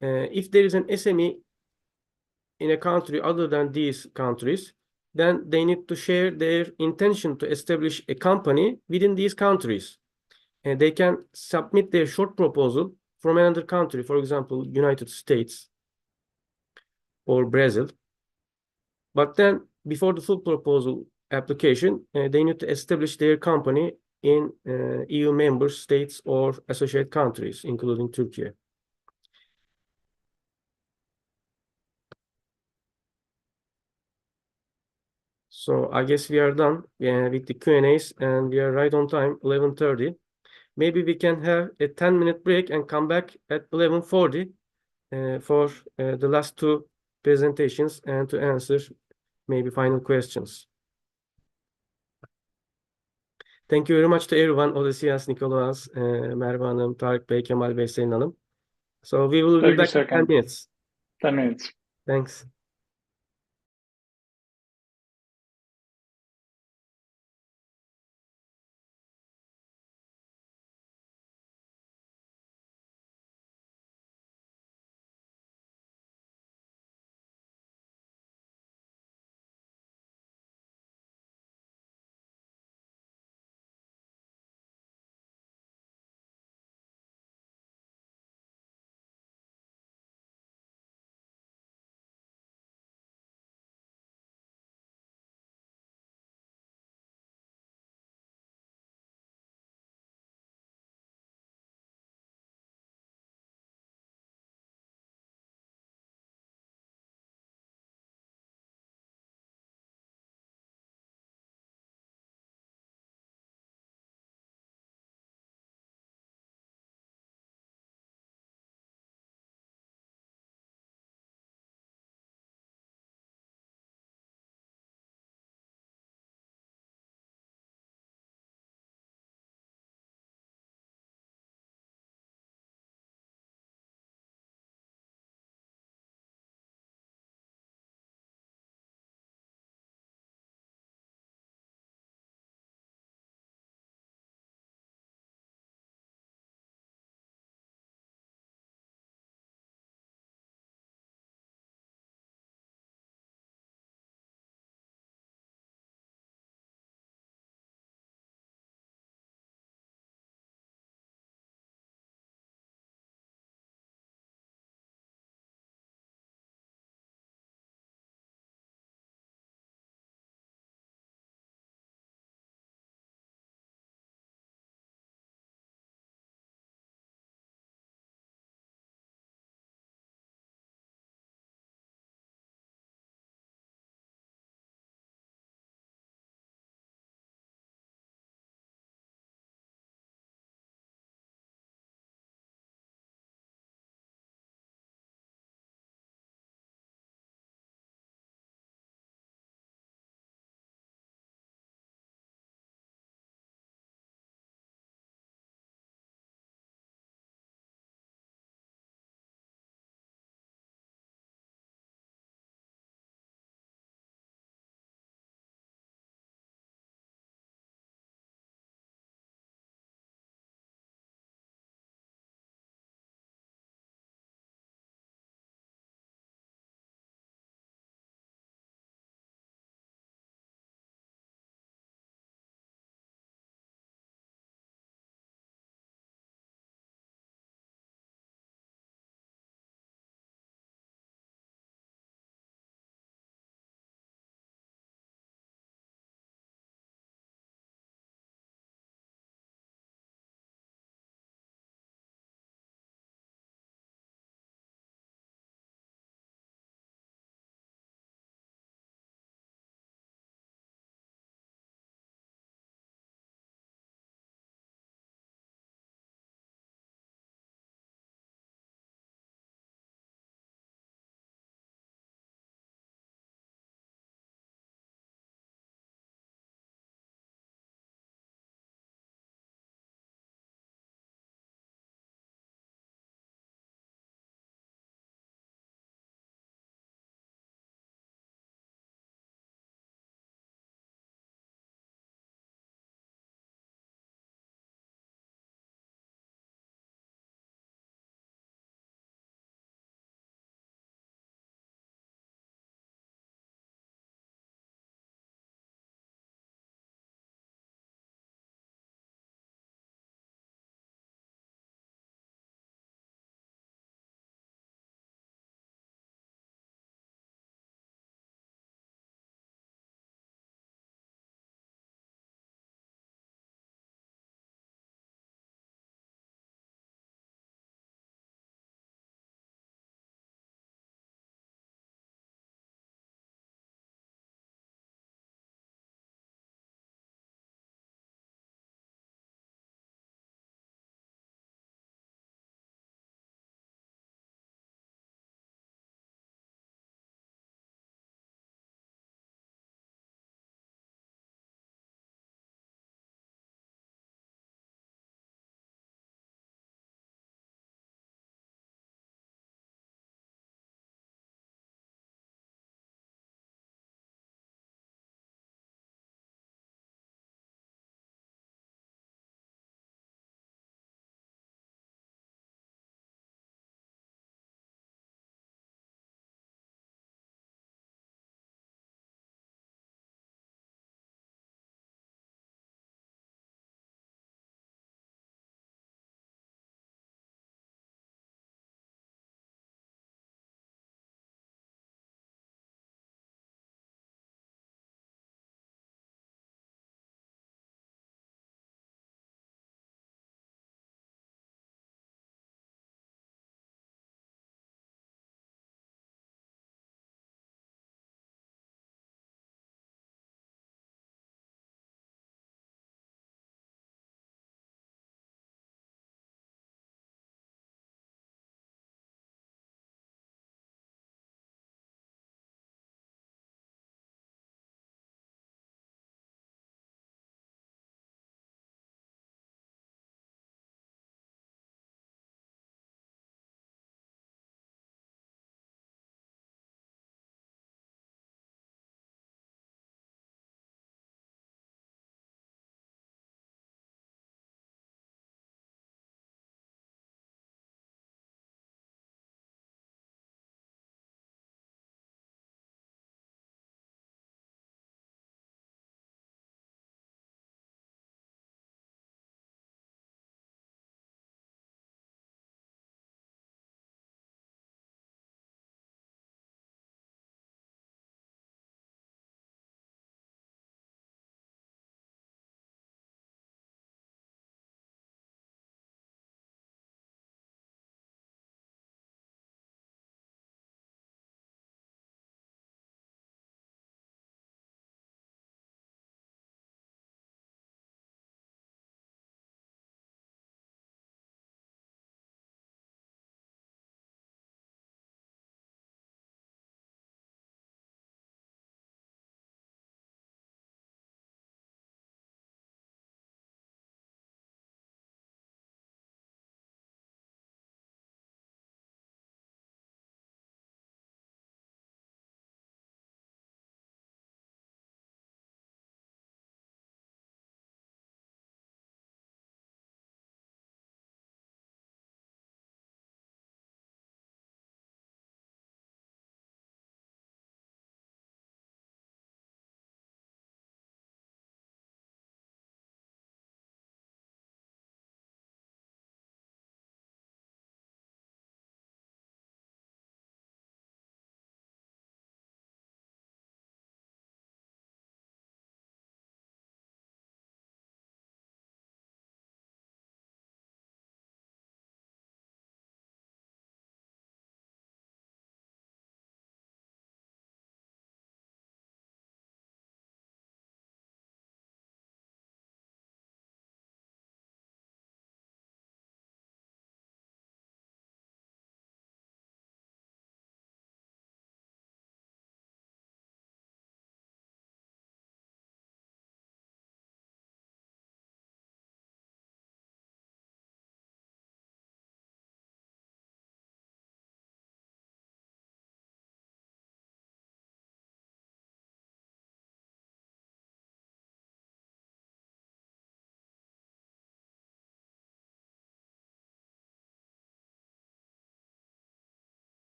If there is an SME in a country other than these countries, then they need to share their intention to establish a company within these countries. And they can submit their short proposal from another country, for example, United States or Brazil. But then before the full proposal application, they need to establish their company in EU member states or associate countries, including Turkey. So I guess we are done with the Q&As, and we are right on time, 11:30. Maybe we can have a 10-minute break and come back at 11:40 for the last 2 presentations and to answer maybe final questions. Thank you very much to everyone, Odysseas, Nicholas, Merve Hanım, Tarık Bey, Kemal Bey, Selin Hanım. So we will be back in 10 minutes. 10 minutes. Thanks.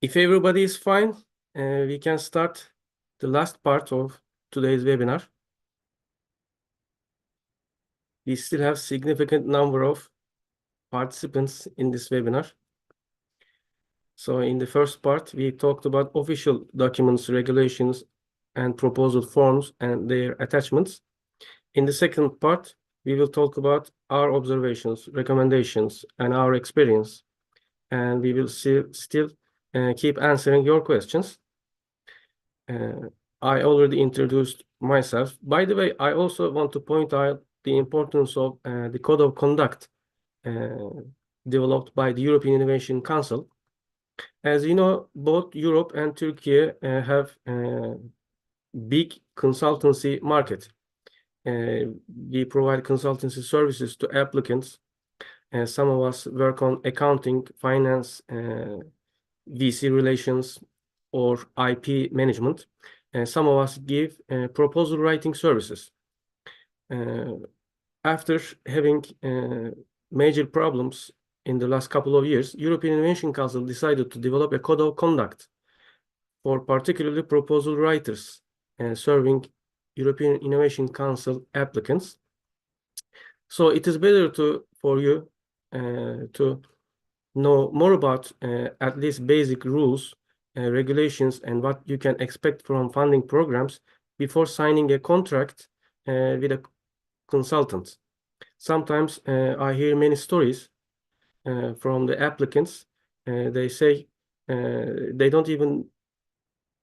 If everybody is fine, we can start the last part of today's webinar. We still have significant number of participants in this webinar. So in the first part, we talked about official documents, regulations, and proposal forms and their attachments. In the second part, we will talk about our observations, recommendations, and our experience. And we will still keep answering your questions. I already introduced myself. By the way, I also want to point out the importance of the Code of Conduct developed by the European Innovation Council. As you know, both Europe and Turkey have big consultancy market. We provide consultancy services to applicants. Some of us work on accounting, finance, VC relations, or IP management. Some of us give proposal writing services. After having major problems in the last couple of years, European Innovation Council decided to develop a code of conduct for particularly proposal writers serving European Innovation Council applicants. So it is better for you to know more about at least basic rules, regulations, and what you can expect from funding programs before signing a contract with a consultant. Sometimes I hear many stories from the applicants. They say they don't even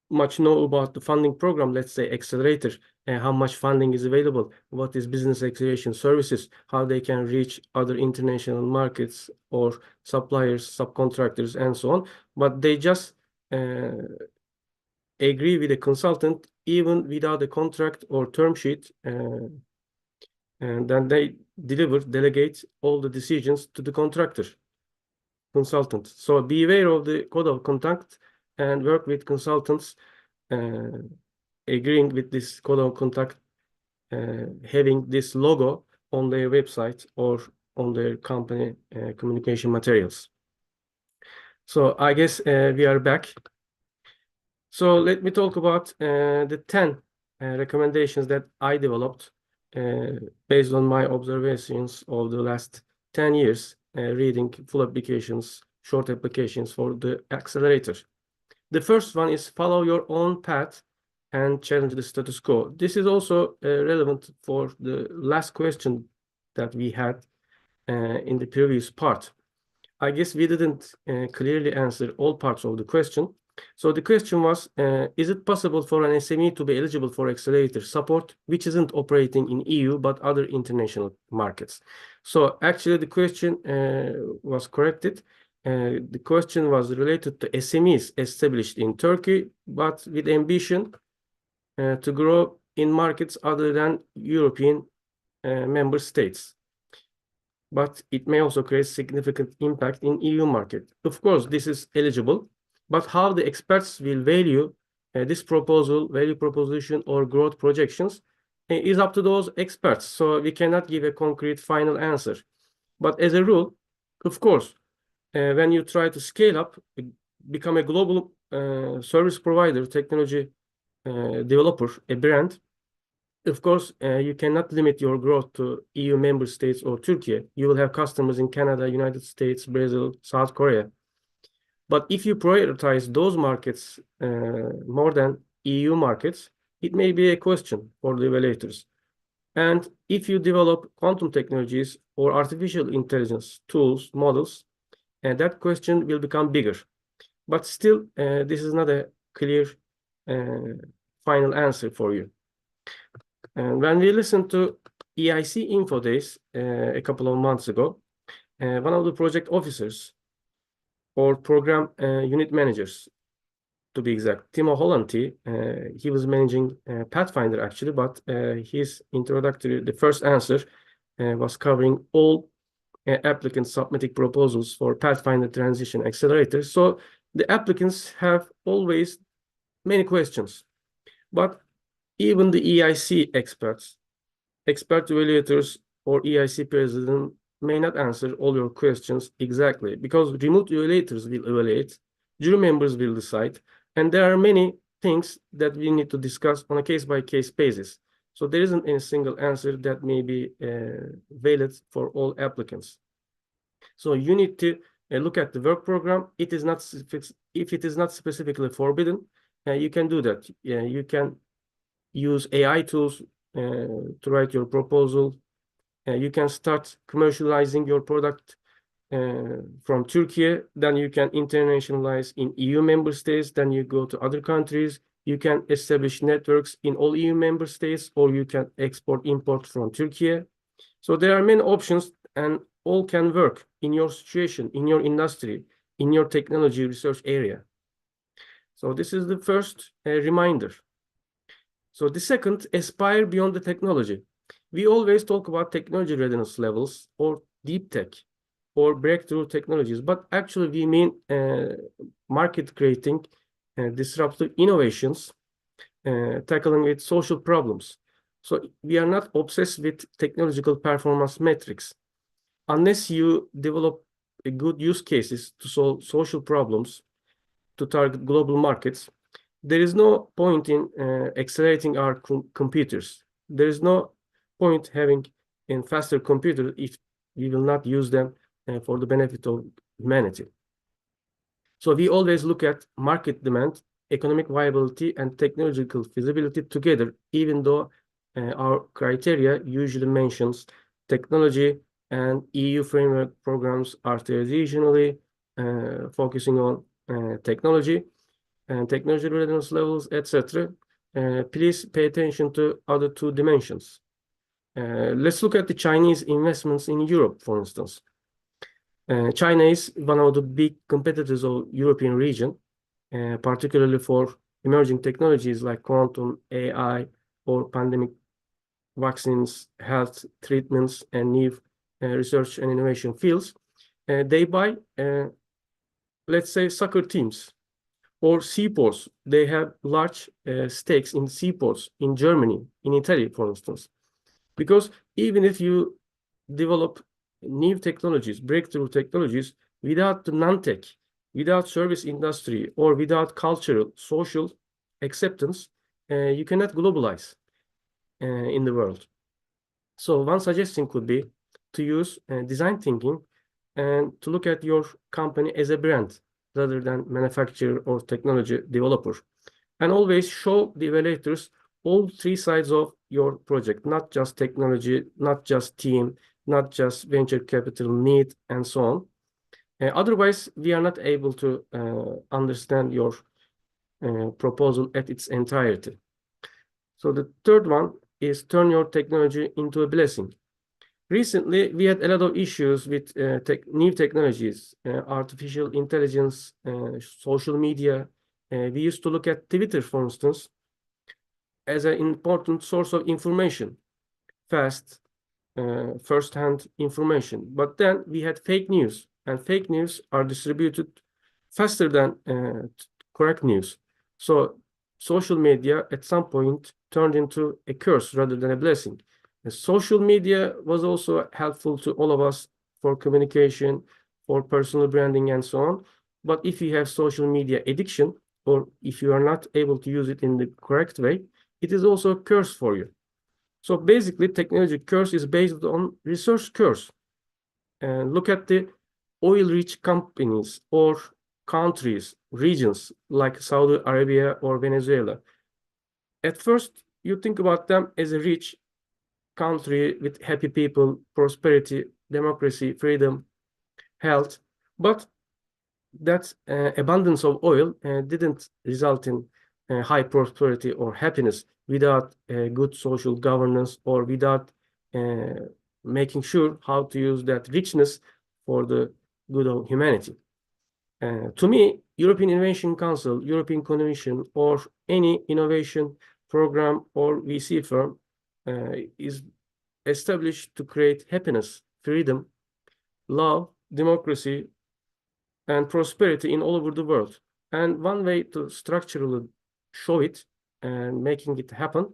much know about the funding program, let's say Accelerator, how much funding is available, what is business acceleration services, how they can reach other international markets or suppliers, subcontractors, and so on. But they just agree with a consultant even without a contract or term sheet, and then they delegate all the decisions to the consultant. So be aware of the code of conduct and work with consultants agreeing with this code of conduct, having this logo on their website or on their company communication materials. So I guess we are back. So let me talk about the 10 recommendations that I developed based on my observations of the last 10 years, reading full applications, short applications for the accelerator. The first one is follow your own path and challenge the status quo. This is also relevant for the last question that we had in the previous part. I guess we didn't clearly answer all parts of the question. So the question was, is it possible for an SME to be eligible for accelerator support, which isn't operating in EU, but other international markets? So actually the question was corrected. The question was related to SMEs established in Turkey, but with ambition to grow in markets other than European member states. But it may also create significant impact in EU market. Of course, this is eligible, but how the experts will value this proposal, value proposition, or growth projections is up to those experts. So we cannot give a concrete final answer. But as a rule, of course, when you try to scale up, become a global service provider, technology developer, a brand, of course, you cannot limit your growth to EU member states or Turkey. You will have customers in Canada, United States, Brazil, South Korea. But if you prioritize those markets more than EU markets, it may be a question for the evaluators. And if you develop quantum technologies or artificial intelligence tools, models, that question will become bigger. But still, this is not a clear final answer for you. And when we listened to EIC Info Days a couple of months ago, one of the project officers or program unit managers, to be exact, Timo Hollanti, he was managing Pathfinder actually, but his introductory, the first answer was covering all applicants submitting proposals for Pathfinder Transition Accelerator. So the applicants have always many questions, but even the EIC experts, expert evaluators, or EIC president may not answer all your questions exactly, because remote evaluators will evaluate Jury members will decide. And there are many things that we need to discuss on a case-by-case basis. So there isn't any single answer that may be valid for all applicants. So you need to look at the work program. It is not, if it is not specifically forbidden, you can do that. You can use AI tools to write your proposal. You can start commercializing your product from Turkey. Then you can internationalize in EU member states. Then you go to other countries. You can establish networks in all EU member states, or you can export, import from Turkey. So there are many options, and all can work in your situation, in your industry, in your technology research area. So this is the first reminder. So the second, aspire beyond the technology. We always talk about technology readiness levels or deep tech or breakthrough technologies, but actually we mean market creating, disruptive innovations, tackling with social problems. So we are not obsessed with technological performance metrics. Unless you develop good use cases to solve social problems, to target global markets, there is no point in accelerating our computers. There is no point having a faster computer if we will not use them for the benefit of humanity. So we always look at market demand, economic viability, and technological feasibility together, even though our criteria usually mentions technology and EU framework programs are traditionally focusing on technology and technology readiness levels, etc. Please pay attention to other two dimensions. Let's look at the Chinese investments in Europe, for instance. China is one of the big competitors of European region, particularly for emerging technologies like quantum, AI, or pandemic vaccines, health treatments, and new research and innovation fields. They buy, let's say, soccer teams or seaports. They have large stakes in seaports in Germany, in Italy, for instance. Because even if you develop new technologies, breakthrough technologies, without the non-tech, without service industry, or without cultural, social acceptance, you cannot globalize in the world. So one suggestion could be to use design thinking and to look at your company as a brand rather than manufacturer or technology developer. And always show the evaluators all three sides of your project, not just technology, not just team, not just venture capital need, and so on. Otherwise, we are not able to understand your proposal at its entirety. So the third one is turn your technology into a blessing. Recently, we had a lot of issues with new technologies, artificial intelligence, social media. We used to look at Twitter, for instance, as an important source of information, fast, first-hand information. But then we had fake news, and fake news are distributed faster than correct news. So social media at some point turned into a curse rather than a blessing. And social media was also helpful to all of us for communication, for personal branding, and so on. But if you have social media addiction, or if you are not able to use it in the correct way, it is also a curse for you. So basically, technology curse is based on resource curse. And look at the oil-rich companies or countries, regions like Saudi Arabia or Venezuela. At first, you think about them as a rich country with happy people, prosperity, democracy, freedom, health. But that abundance of oil didn't result in high prosperity or happiness without good social governance or without making sure how to use that richness for the good of humanity. To me, European Innovation Council, European Commission, or any innovation program or VC firm is established to create happiness, freedom, love, democracy, and prosperity in all over the world. And one way to structurally show it and making it happen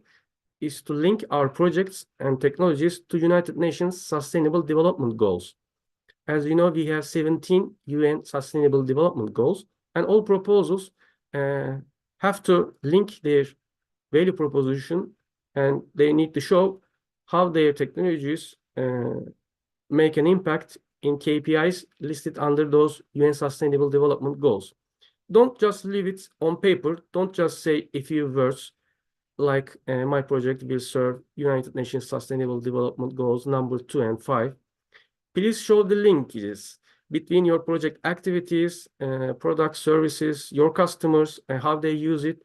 is to link our projects and technologies to United Nations Sustainable Development Goals. As you know, we have 17 UN Sustainable Development Goals, and all proposals have to link their value proposition, and they need to show how their technologies make an impact in KPIs listed under those UN Sustainable Development Goals. Don't just leave it on paper. Don't just say a few words like my project will serve United Nations Sustainable Development Goals number 2 and 5. Please show the linkages between your project activities, products, services, your customers, and how they use it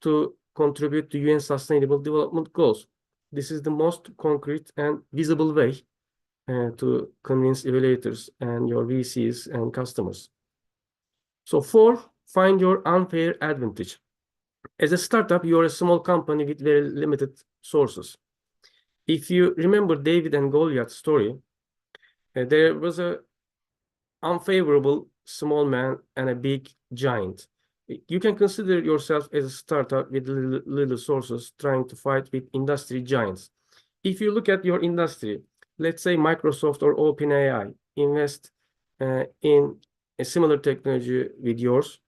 to contribute to UN Sustainable Development Goals. This is the most concrete and visible way to convince evaluators and your VCs and customers. So 4, find your unfair advantage. As a startup, you're a small company with very limited sources. If you remember David and Goliath's story, there was a unfavorable small man and a big giant. You can consider yourself as a startup with little sources trying to fight with industry giants. If you look at your industry, let's say Microsoft or OpenAI invest in a similar technology with yours,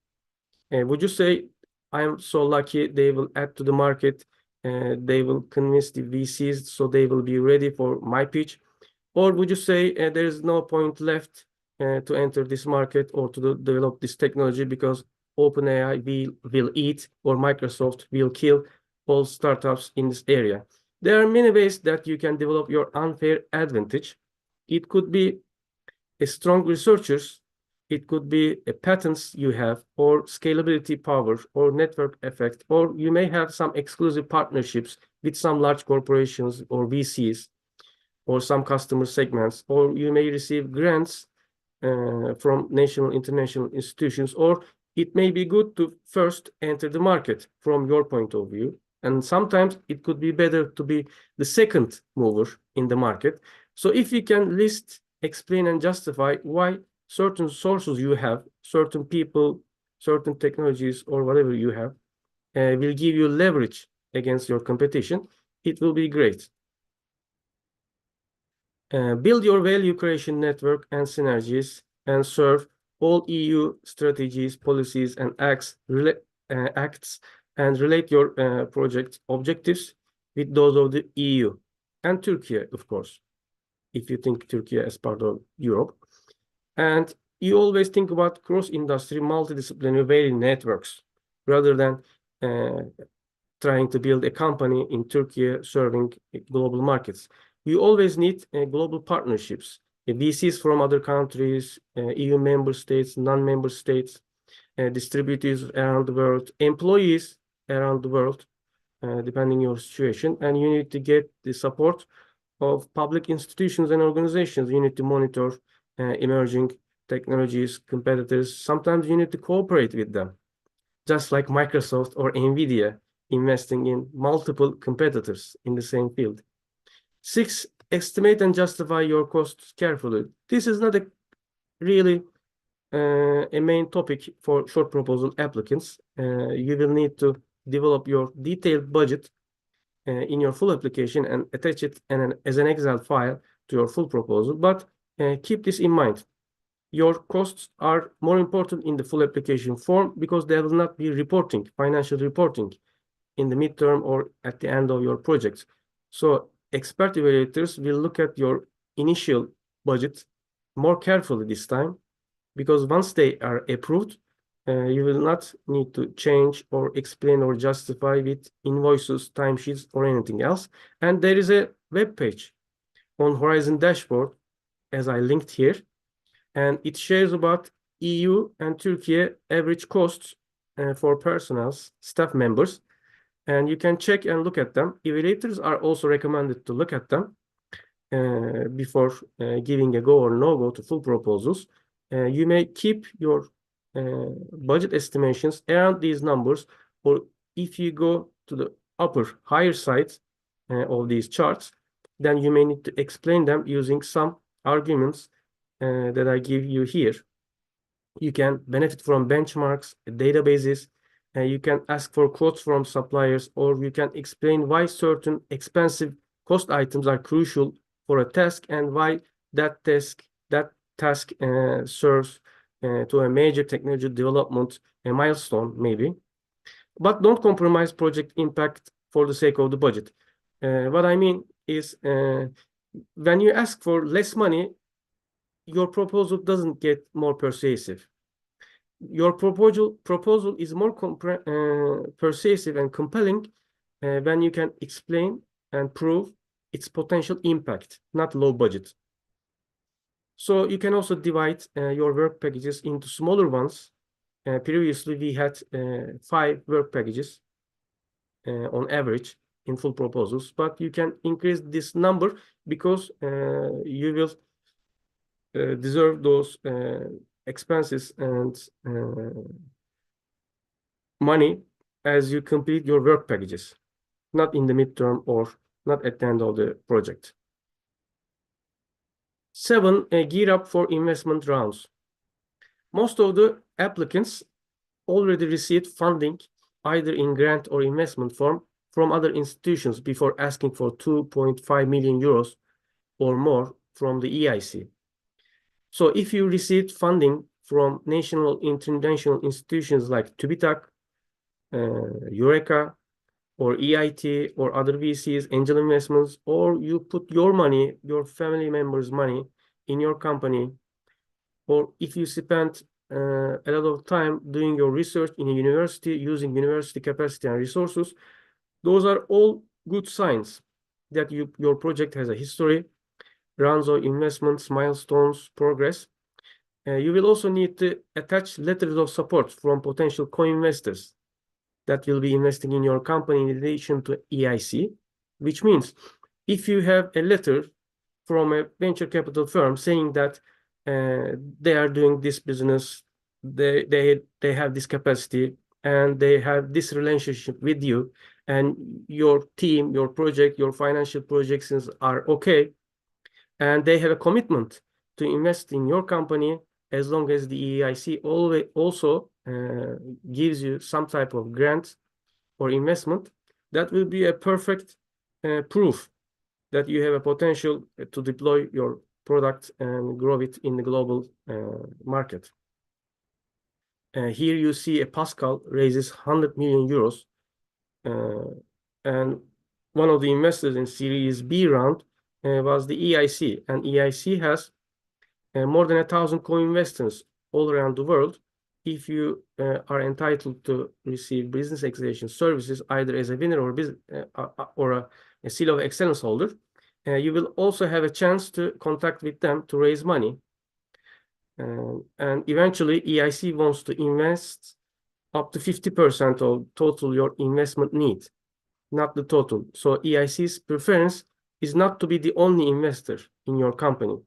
would you say, I am so lucky they will add to the market, they will convince the VCs so they will be ready for my pitch? Or would you say there is no point left to enter this market or to develop this technology because OpenAI will eat or Microsoft will kill all startups in this area? There are many ways that you can develop your unfair advantage. It could be a strong researchers, it could be a patents you have, or scalability power, or network effect, or you may have some exclusive partnerships with some large corporations or VCs, or some customer segments, or you may receive grants from national, international institutions, or it may be good to first enter the market from your point of view. And sometimes it could be better to be the second mover in the market. So if you can list, explain, and justify why certain sources you have, certain people, certain technologies, or whatever you have, will give you leverage against your competition, it will be great. Build your value creation network and synergies and serve all EU strategies, policies, and acts and relate your project objectives with those of the EU and Turkey, of course, if you think Turkey as part of Europe. And you always think about cross-industry, multidisciplinary value networks rather than trying to build a company in Turkey serving global markets. You always need global partnerships, VCs from other countries, EU member states, non-member states, distributors around the world, employees around the world, depending on your situation. And you need to get the support of public institutions and organizations. You need to monitor emerging technologies, competitors. Sometimes you need to cooperate with them, just like Microsoft or NVIDIA investing in multiple competitors in the same field. 6, estimate and justify your costs carefully. This is not a really a main topic for short proposal applicants. You will need to develop your detailed budget in your full application and attach it as an Excel file to your full proposal. But keep this in mind. Your costs are more important in the full application form because there will not be reporting, financial reporting in the midterm or at the end of your project. So expert evaluators will look at your initial budget more carefully this time, because once they are approved, you will not need to change or explain or justify with invoices, timesheets, or anything else. And there is a web page on Horizon dashboard, as I linked here, and it shares about EU and Turkey average costs for personnel, staff members, and you can check and look at them. Evaluators are also recommended to look at them before giving a go or no-go to full proposals. You may keep your budget estimations around these numbers, or if you go to the higher side of these charts, then you may need to explain them using some arguments that I give you here. You can benefit from benchmarks, databases, you can ask for quotes from suppliers, or you can explain why certain expensive cost items are crucial for a task and why that task serves to a major technology development, a milestone maybe. But don't compromise project impact for the sake of the budget. What I mean is when you ask for less money, your proposal doesn't get more persuasive. Your proposal is more persuasive and compelling when you can explain and prove its potential impact, not low budget. So you can also divide your work packages into smaller ones. Previously, we had 5 work packages on average in full proposals, but you can increase this number because you will deserve those expenses and money as you complete your work packages, not in the midterm or not at the end of the project. 7, gear up for investment rounds. Most of the applicants already received funding either in grant or investment form from other institutions before asking for 2.5 million euros or more from the EIC. So if you received funding from national international institutions like TÜBİTAK, Eureka, or EIT, or other VCs, angel investments, or you put your money, your family members' money in your company, or if you spent a lot of time doing your research in a university using university capacity and resources, those are all good signs that your project has a history, rounds of investments, milestones, progress. You will also need to attach letters of support from potential co-investors that will be investing in your company in addition to EIC, which means if you have a letter from a venture capital firm saying that they are doing this business, they have this capacity, and they have this relationship with you, and your team, your project, your financial projections are okay, and they have a commitment to invest in your company as long as the EIC always also gives you some type of grant or investment, that will be a perfect proof that you have a potential to deploy your product and grow it in the global market. Here you see a Pascal raises 100 million euros, and one of the investors in Series B round was the EIC, and EIC has more than 1,000 co-investors all around the world. If you are entitled to receive business acceleration services, either as a winner or a seal of excellence holder, you will also have a chance to contact with them to raise money. And eventually, EIC wants to invest up to 50% of total your investment need, not the total. So EIC's preference is not to be the only investor in your company.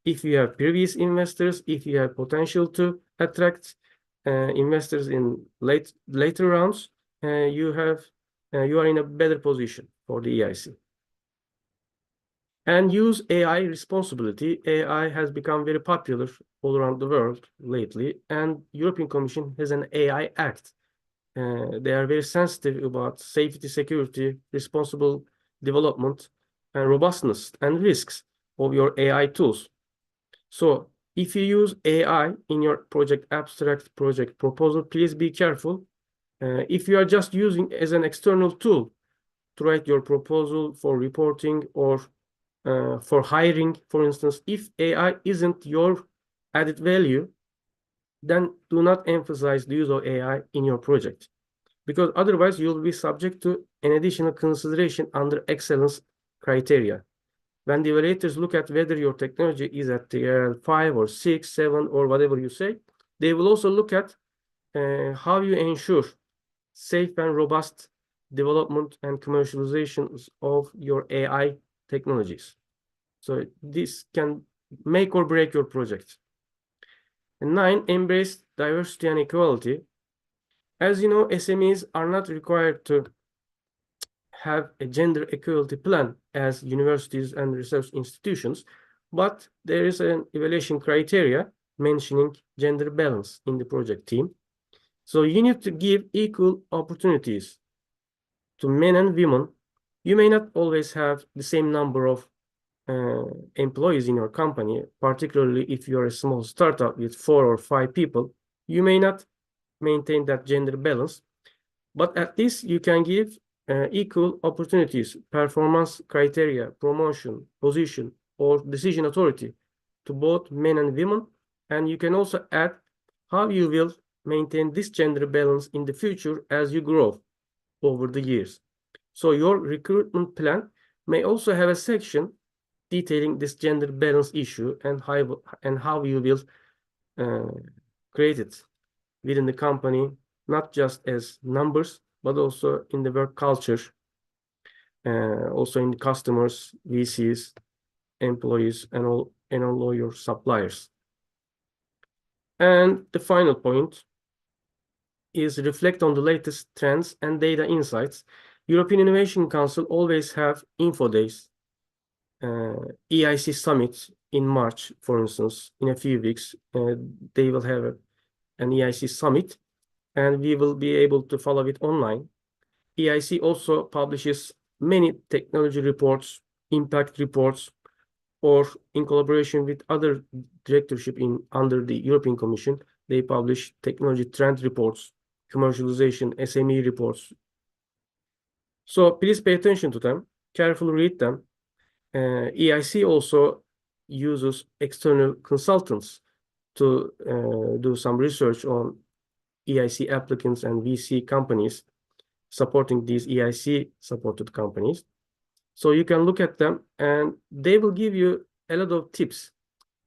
If you have previous investors, if you have potential to attract investors in later rounds, you are in a better position for the EIC. And use AI responsibility. AI has become very popular all around the world lately, and European Commission has an AI Act. They are very sensitive about safety, security, responsible development, and robustness and risks of your AI tools. So if you use AI in your project abstract, project proposal, please be careful. If you are just using as an external tool to write your proposal for reporting or for hiring, for instance, if AI isn't your added value, then do not emphasize the use of AI in your project, because otherwise you'll be subject to an additional consideration under excellence criteria. When the evaluators look at whether your technology is at tier 5 or 6, 7, or whatever you say, they will also look at how you ensure safe and robust development and commercializations of your AI technologies. So this can make or break your project. And 9, embrace diversity and equality. As you know, SMEs are not required to have a gender equality plan as universities and research institutions, but there is an evaluation criteria mentioning gender balance in the project team. So you need to give equal opportunities to men and women. You may not always have the same number of employees in your company, particularly if you're a small startup with 4 or 5 people, you may not maintain that gender balance, but at least you can give equal opportunities, performance criteria, promotion, position, or decision authority to both men and women. And you can also add how you will maintain this gender balance in the future as you grow over the years. So your recruitment plan may also have a section detailing this gender balance issue and how you will create it within the company, not just as numbers, but also in the work culture, also in the customers, VCs, employees, and all your suppliers. And the final point is reflect on the latest trends and data insights. European Innovation Council always have info days. EIC Summit in March, for instance, in a few weeks, they will have an EIC Summit, and we will be able to follow it online. EIC also publishes many technology reports, impact reports, or in collaboration with other directorship under the European Commission, they publish technology trend reports, commercialization, SME reports. So please pay attention to them, carefully read them. EIC also uses external consultants to do some research on EIC applicants and VC companies supporting these EIC supported companies. So you can look at them and they will give you a lot of tips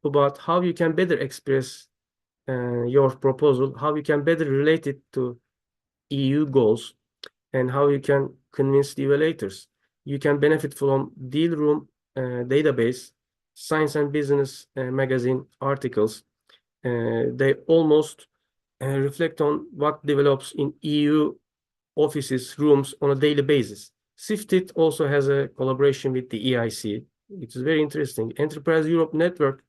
about how you can better express your proposal, how you can better relate it to EU goals, and how you can convince the evaluators. You can benefit from Deal Room database, Science and Business magazine articles. They almost reflect on what develops in EU offices, rooms on a daily basis. SIFTIT also has a collaboration with the EIC. It is very interesting. Enterprise Europe Network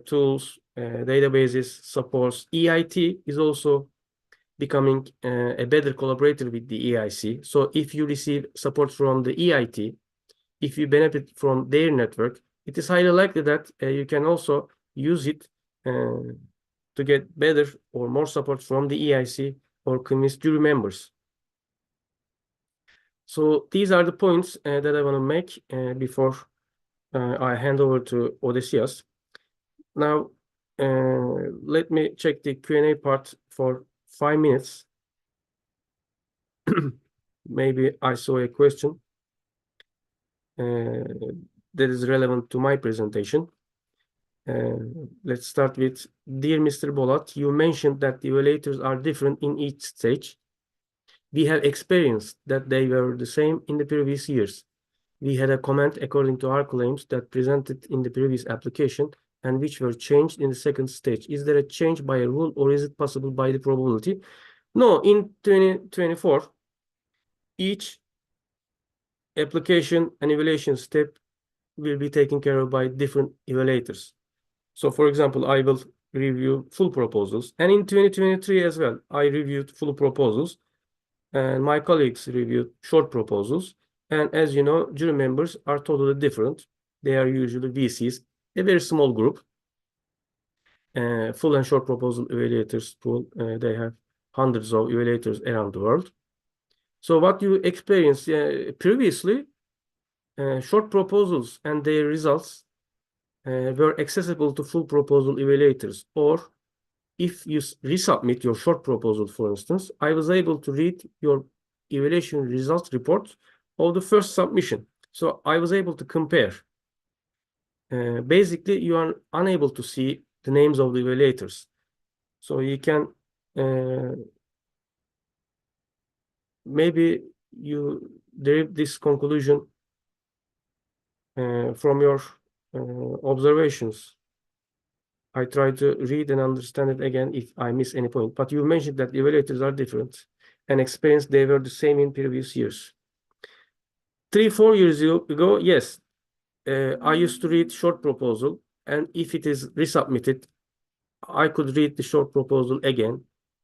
tools, databases, supports. EIT is also becoming a better collaborator with the EIC. So if you receive support from the EIT, if you benefit from their network, it is highly likely that you can also use it to get better or more support from the EIC or convince jury members. So these are the points that I want to make before I hand over to Odysseus. Now, let me check the Q&A part for 5 minutes. Maybe I saw a question that is relevant to my presentation. Let's start with, dear Mr. Bolat, you mentioned that the evaluators are different in each stage. We have experienced that they were the same in the previous years. We had a comment according to our claims that presented in the previous application and which were changed in the second stage. Is there a change by a rule or is it possible by the probability? No, in 2024, each application and evaluation step will be taken care of by different evaluators. So for example, I will review full proposals. And in 2023 as well, I reviewed full proposals. And my colleagues reviewed short proposals. And as you know, jury members are totally different. They are usually VCs, a very small group. Full and short proposal evaluators pool, they have hundreds of evaluators around the world. So what you experienced previously, short proposals and their results were accessible to full proposal evaluators. Or if you resubmit your short proposal, for instance, I was able to read your evaluation results report of the first submission. So I was able to compare. Basically, you are unable to see the names of the evaluators. So you can, maybe you derive this conclusion from your observations. I try to read and understand it again if I miss any point. But you mentioned that the evaluators are different and experienced they were the same in previous years. 3-4 years ago, yes, I used to read short proposal, and if it is resubmitted, I could read the short proposal again.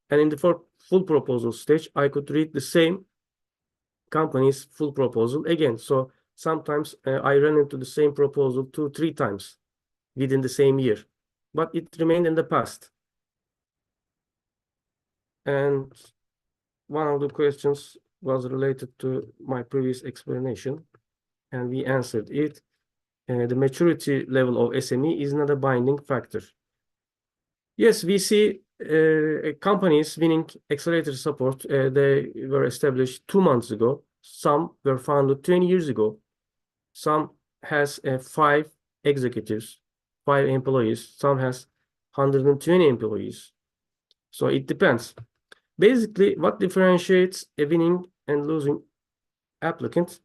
And in the full proposal stage, I could read the same company's full proposal again. So sometimes I ran into the same proposal 2-3 times within the same year, but it remained in the past. And one of the questions was related to my previous explanation, and we answered it. The maturity level of SME is not a binding factor. Yes, we see companies winning accelerator support. They were established 2 months ago. Some were founded 20 years ago. Some has 5 executives, 5 employees. Some has 120 employees. So it depends. Basically, what differentiates a winning and losing applicant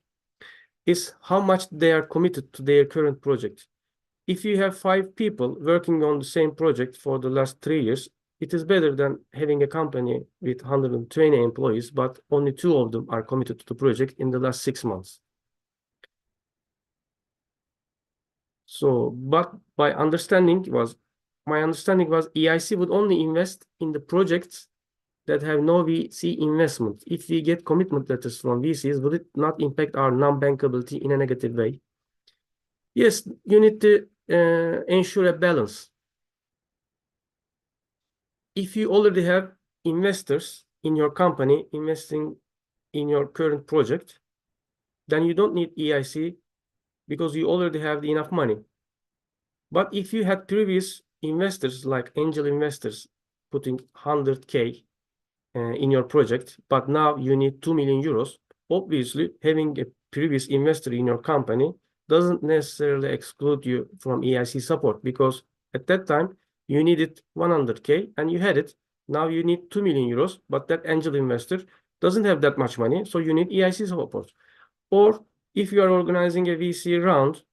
is how much they are committed to their current project. If you have 5 people working on the same project for the last 3 years, it is better than having a company with 120 employees, but only 2 of them are committed to the project in the last 6 months. So, but my understanding was EIC would only invest in the projects that have no VC investment. If we get commitment letters from VCs, would it not impact our non-bankability in a negative way? Yes, you need to ensure a balance. If you already have investors in your company investing in your current project, then you don't need EIC because you already have enough money. But if you had previous investors like angel investors putting 100K in your project, but now you need 2 million euros, obviously having a previous investor in your company doesn't necessarily exclude you from EIC support, because at that time you needed 100K and you had it. Now you need 2 million euros, but that angel investor doesn't have that much money, so you need EIC support. Or if you are organizing a VC round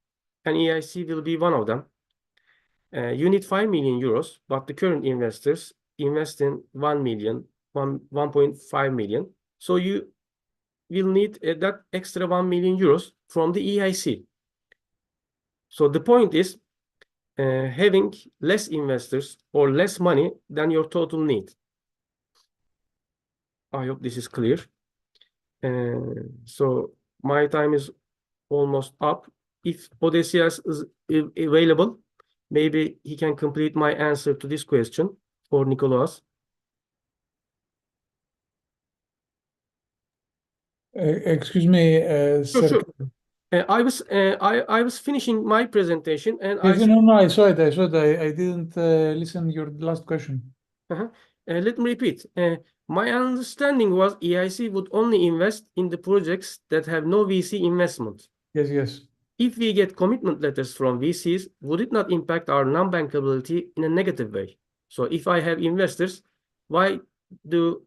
and EIC will be one of them, you need 5 million euros, but the current investors invest in 1.5 million. So you will need that extra 1 million euros from the EIC. So the point is having less investors or less money than your total need. I hope this is clear. So my time is almost up. If Odysseus is available, maybe he can complete my answer to this question, or Nicholas. Excuse me, Sure, sir. sure. I was finishing my presentation and Yes, no, I saw it. I didn't listen your last question. let me repeat. My understanding was EIC would only invest in the projects that have no VC investment. Yes, yes. If we get commitment letters from VCs, would it not impact our non-bankability in a negative way? So if I have investors, why do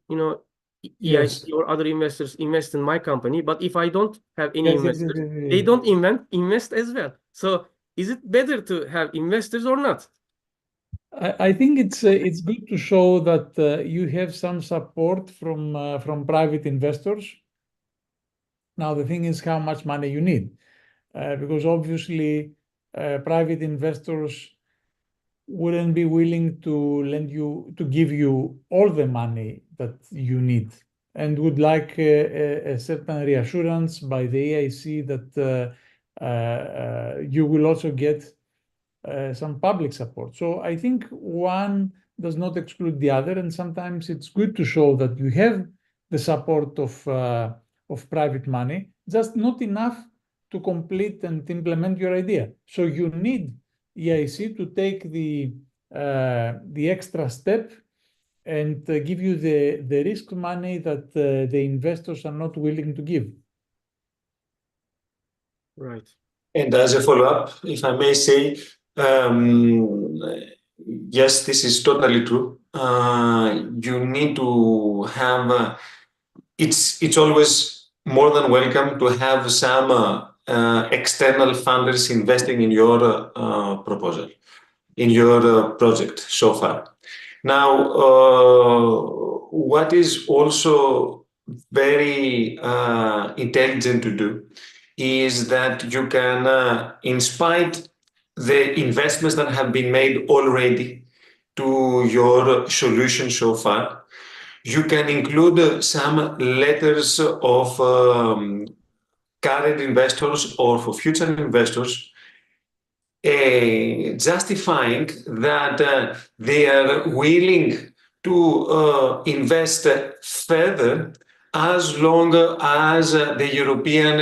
Yes. EIC or other investors invest in my company? But if I don't have any Yes, investors, yes. they don't invest as well. So is it better to have investors or not? I think it's good to show that you have some support from private investors. Now the thing is how much money you need, because obviously private investors wouldn't be willing to give you all the money that you need, and would like a certain reassurance by the EIC that you will also get some public support. So I think one does not exclude the other, and sometimes it's good to show that you have the support of private money, just not enough to complete and implement your idea. So you need EIC to take the extra step and give you the risk money that the investors are not willing to give. Right. And as a follow-up, if I may say, yes, this is totally true. You need to have, it's always more than welcome to have some external funders investing in your proposal, in your project so far. Now, what is also very intelligent to do is that you can, in spite the investments that have been made already to your solution so far, you can include some letters of current investors or for future investors, justifying that they are willing to invest further as long as the European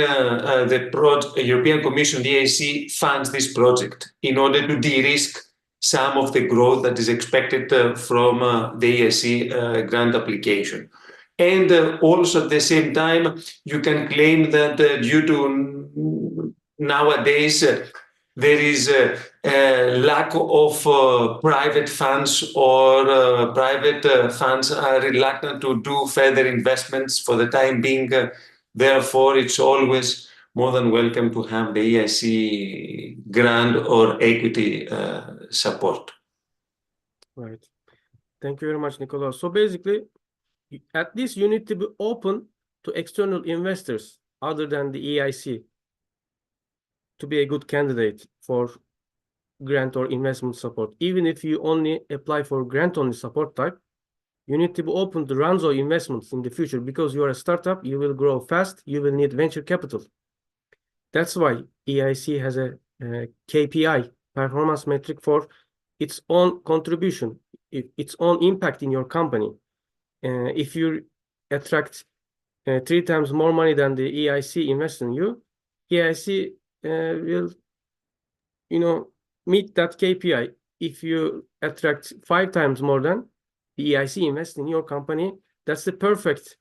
Commission, the EIC, funds this project in order to de-risk some of the growth that is expected from the EIC grant application. And also at the same time, you can claim that due to nowadays there is a lack of private funds, or private funds are reluctant to do further investments for the time being. Therefore, it's always more than welcome to have the EIC grant or equity support. Right. Thank you very much, Nicola. So basically, at least you need to be open to external investors other than the EIC to be a good candidate for grant or investment support. Even if you only apply for grant-only support type, you need to be open to runs or investments in the future, because you are a startup, you will grow fast, you will need venture capital. That's why EIC has a KPI, performance metric, for its own contribution, its own impact in your company. If you attract 3 times more money than the EIC invests in you, EIC will, meet that KPI. If you attract 5 times more than the EIC invests in your company, that's the perfect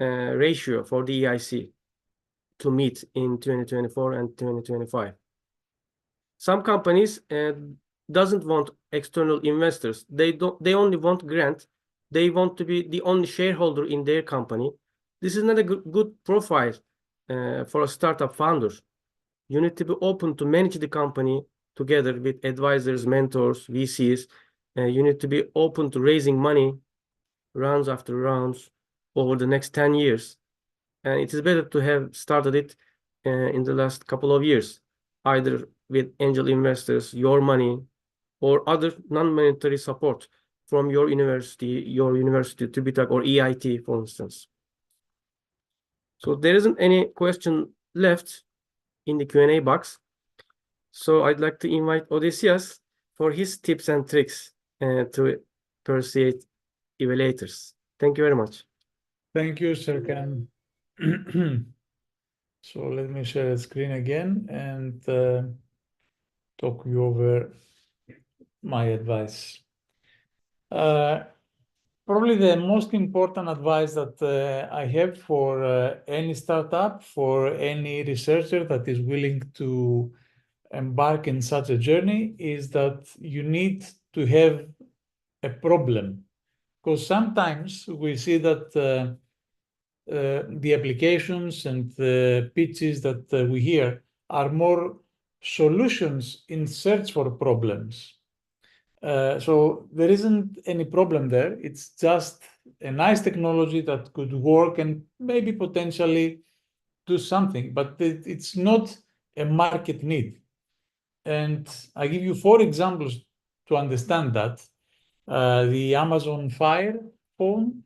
ratio for the EIC to meet in 2024 and 2025. Some companies doesn't want external investors. They only want grant. They want to be the only shareholder in their company. This is not a good profile for a startup founder. You need to be open to manage the company together with advisors, mentors, VCs. You need to be open to raising money, rounds after rounds, over the next 10 years. And it is better to have started it in the last couple of years, either with angel investors, your money, or other non-monetary support from your university, TÜBİTAK or EIT, for instance. So there isn't any question left in the Q&A box. So I'd like to invite Odysseus for his tips and tricks to persuade evaluators. Thank you very much. Thank you, Serkan. So let me share the screen again and talk you over my advice. Probably the most important advice that I have for any startup, for any researcher that is willing to embark in such a journey, is that you need to have a problem. Because sometimes we see that the applications and the pitches that we hear are more solutions in search for problems. So there isn't any problem there. It's just a nice technology that could work and maybe potentially do something, but it's not a market need. And I give you 4 examples to understand that. The Amazon Fire phone,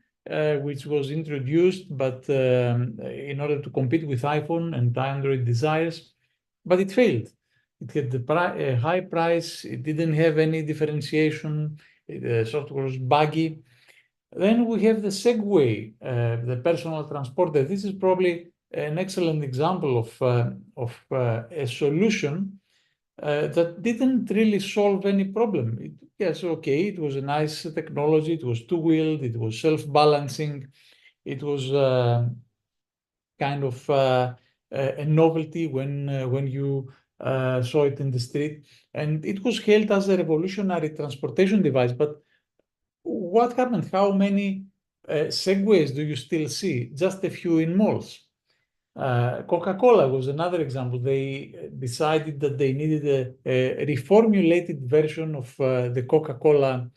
which was introduced, but in order to compete with iPhone and Android desires, but it failed. It had a high price. It didn't have any differentiation. The software was buggy. Then we have the Segway, the personal transporter. This is probably an excellent example of a solution that didn't really solve any problem. Yes, okay, it was a nice technology. It was two-wheeled. It was self-balancing. It was kind of a novelty when you saw it in the street. And it was hailed as a revolutionary transportation device. But what happened? How many Segways do you still see? Just a few in malls. Coca-Cola was another example. They decided that they needed a reformulated version of the Coca-Cola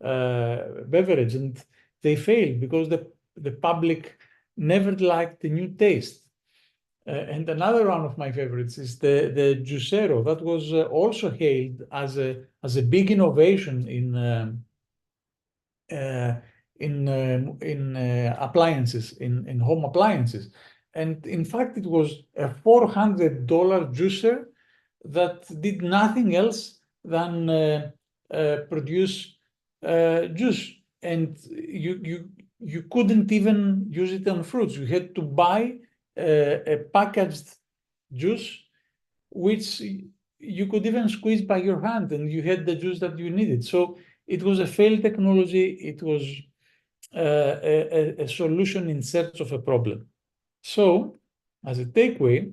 beverage, and they failed because the public never liked the new taste. And another one of my favorites is the Juicero. That was also hailed as a big innovation in appliances, in home appliances. And in fact, it was a $400 juicer that did nothing else than produce juice. And you couldn't even use it on fruits. You had to buy a packaged juice, which you could even squeeze by your hand, and you had the juice that you needed. So it was a failed technology. It was a solution in search of a problem. So, as a takeaway,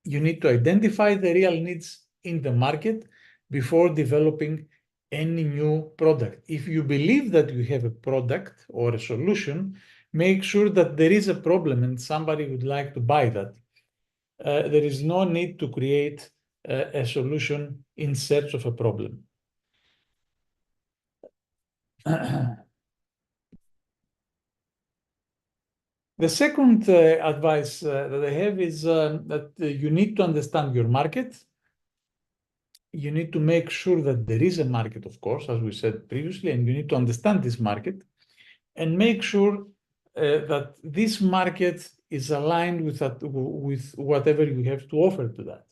you need to identify the real needs in the market before developing any new product. If you believe that you have a product or a solution, make sure that there is a problem and somebody would like to buy that. There is no need to create a solution in search of a problem. The second advice that I have is that you need to understand your market. You need to make sure that there is a market, of course, as we said previously, and you need to understand this market and make sure that this market is aligned with whatever you have to offer to that.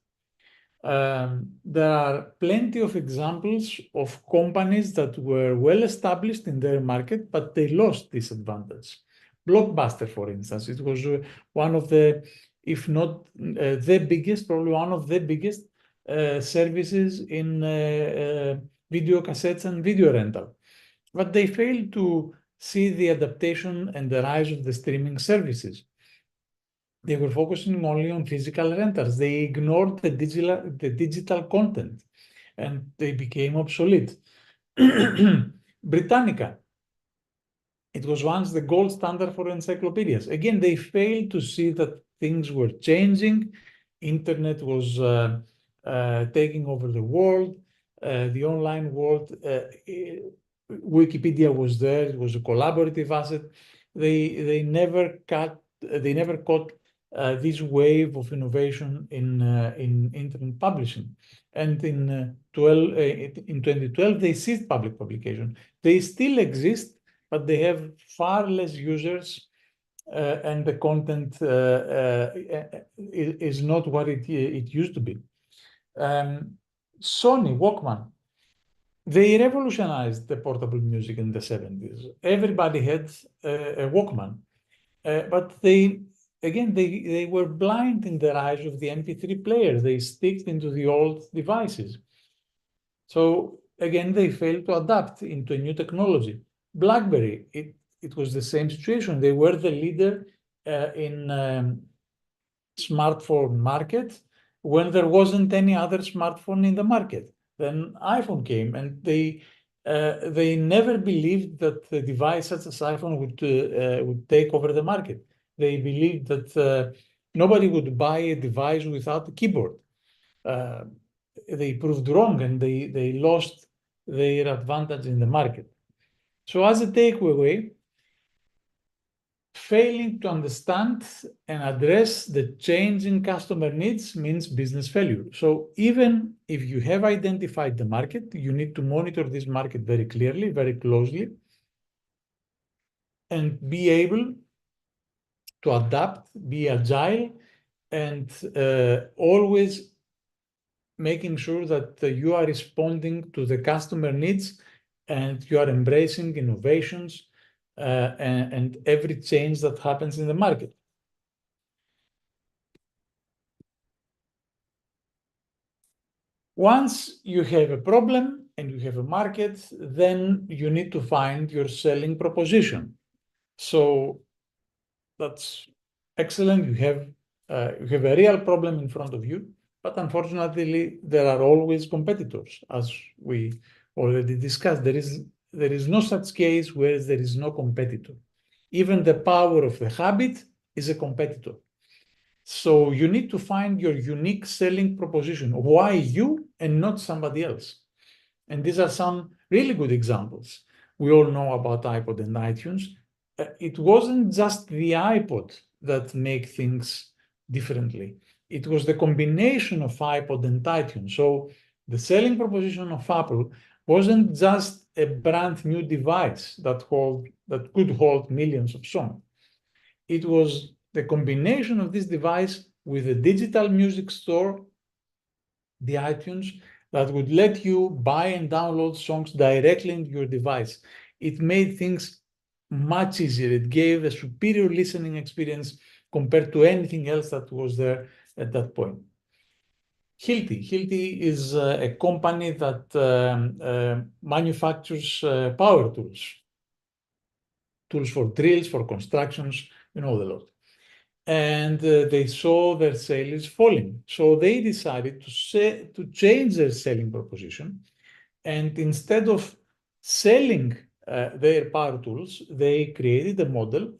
There are plenty of examples of companies that were well established in their market, but they lost this advantage. Blockbuster, for instance, it was one of the, if not the biggest, probably one of the biggest services in video cassettes and video rental. But they failed to see the adaptation and the rise of the streaming services. They were focusing only on physical rentals. They ignored the digital content, and they became obsolete. Britannica, it was once the gold standard for encyclopedias. Again, they failed to see that things were changing. Internet was taking over the world, the online world. Wikipedia was there. It was a collaborative asset. They never caught this wave of innovation in internet publishing. And in 2012, they ceased public publication. They still exist, but they have far less users, and the content is not what it used to be. Sony Walkman, they revolutionized the portable music in the 70s. Everybody had a Walkman, but they were blind in the rise of the MP3 player. They sticked into the old devices. So again, they failed to adapt into a new technology. BlackBerry, it was the same situation. They were the leader in smartphone market when there wasn't any other smartphone in the market. Then iPhone came, and they never believed that a device such as iPhone would take over the market. They believed that nobody would buy a device without a keyboard. They proved wrong, and they lost their advantage in the market. So as a takeaway, failing to understand and address the changing customer needs means business failure. So even if you have identified the market, you need to monitor this market very clearly, very closely, and be able to adapt, be agile, and always making sure that you are responding to the customer needs and you are embracing innovations and every change that happens in the market. Once you have a problem and you have a market, then you need to find your selling proposition. So that's excellent. You have a real problem in front of you, but unfortunately, there are always competitors, as we already discussed. There is no such case where there is no competitor. Even the power of the habit is a competitor. So you need to find your unique selling proposition. Why you and not somebody else? And these are some really good examples. We all know about iPod and iTunes. It wasn't just the iPod that made things differently. It was the combination of iPod and iTunes. So the selling proposition of Apple wasn't just a brand new device that could hold millions of songs. It was the combination of this device with a digital music store, the iTunes, that would let you buy and download songs directly into your device. It made things much easier. It gave a superior listening experience compared to anything else that was there at that point. Hilti is a company that manufactures power tools for drills, for constructions, you know the lot. And they saw their sales falling. So they decided to change their selling proposition. And instead of selling their power tools, they created a model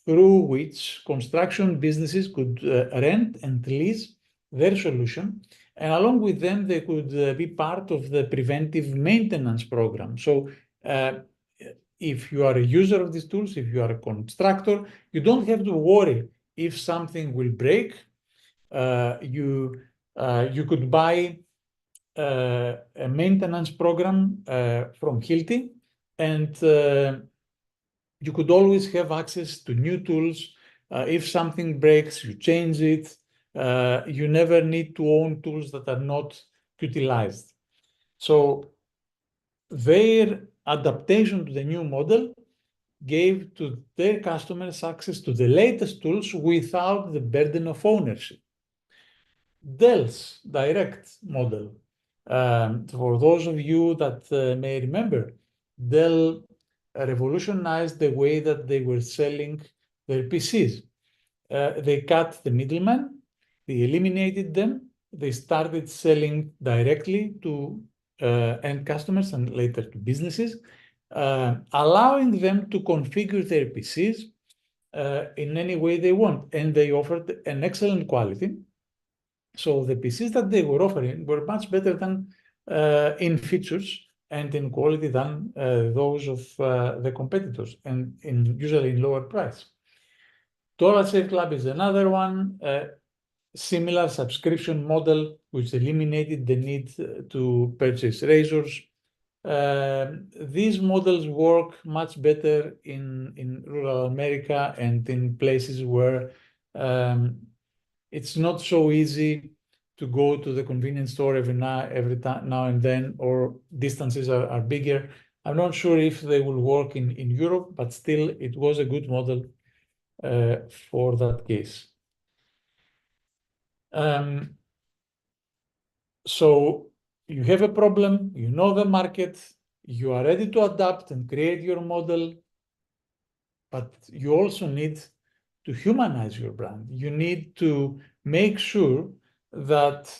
through which construction businesses could rent and lease their solution. And along with them, they could be part of the preventive maintenance program. So if you are a user of these tools, if you are a constructor, you don't have to worry if something will break. You could buy a maintenance program from Hilti, and you could always have access to new tools. If something breaks, you change it. You never need to own tools that are not utilized. So their adaptation to the new model gave to their customers access to the latest tools without the burden of ownership. Dell's direct model, for those of you that may remember, Dell revolutionized the way that they were selling their PCs. They cut the middleman, they eliminated them, they started selling directly to end customers and later to businesses, allowing them to configure their PCs in any way they want. And they offered an excellent quality. So the PCs that they were offering were much better than in features and in quality than those of the competitors, and usually in lower price. Total Save Club is another one, similar subscription model, which eliminated the need to purchase razors. These models work much better in rural America and in places where it's not so easy to go to the convenience store every now and then, or distances are bigger. I'm not sure if they will work in Europe, but still it was a good model for that case. So you have a problem, you know the market, you are ready to adapt and create your model, but you also need to humanize your brand. You need to make sure that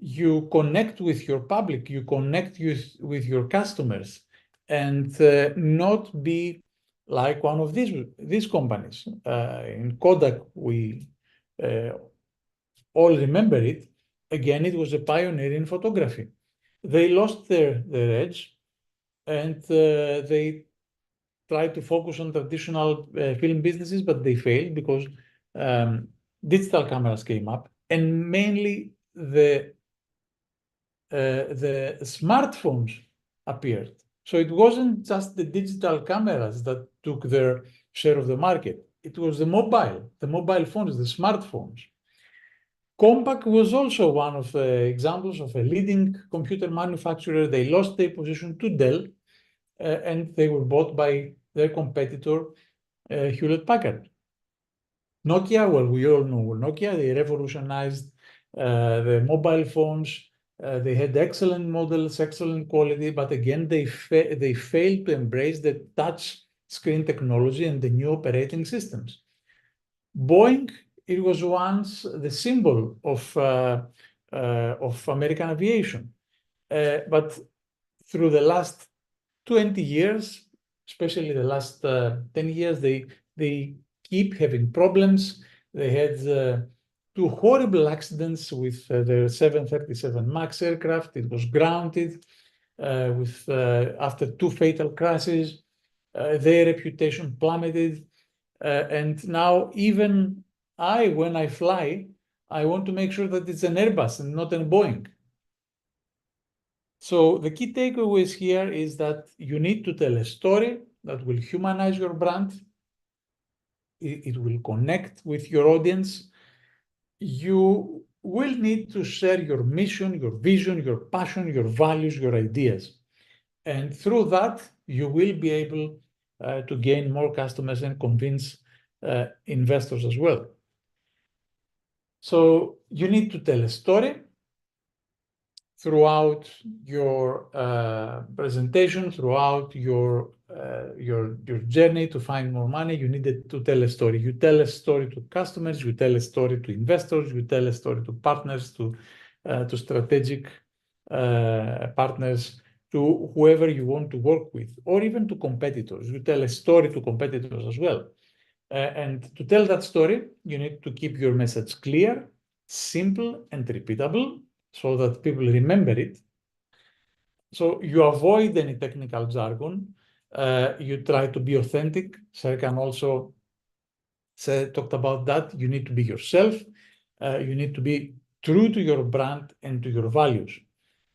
you connect with your public, you connect with your customers, and not be like one of these companies. In Kodak, we all remember it. Again, it was a pioneer in photography. They lost their edge, and they tried to focus on traditional film businesses, but they failed because digital cameras came up, and mainly the smartphones appeared. So it wasn't just the digital cameras that took their share of the market. It was the mobile phones, the smartphones. Compaq was also one of the examples of a leading computer manufacturer. They lost their position to Dell, and they were bought by their competitor, Hewlett-Packard. Nokia, well, we all know Nokia. They revolutionized the mobile phones. They had excellent models, excellent quality, but again, they failed to embrace the touch screen technology and the new operating systems. Boeing, it was once the symbol of American aviation, but through the last 20 years, especially the last 10 years, they keep having problems. They had 2 horrible accidents with their 737 MAX aircraft. It was grounded after 2 fatal crashes. Their reputation plummeted. And now even when I fly, I want to make sure that it's an Airbus and not a Boeing. So the key takeaways here is that you need to tell a story that will humanize your brand. it will connect with your audience. You will need to share your mission, your vision, your passion, your values, your ideas. And through that, you will be able to gain more customers and convince investors as well. So you need to tell a story throughout your presentation, throughout your journey to find more money. You needed to tell a story. You tell a story to customers, you tell a story to investors, you tell a story to partners, to strategic partners, to whoever you want to work with, or even to competitors. You tell a story to competitors as well. And to tell that story, you need to keep your message clear, simple, and repeatable, so that people remember it. So you avoid any technical jargon. You try to be authentic. Serkan also talked about that. You need to be yourself. You need to be true to your brand and to your values.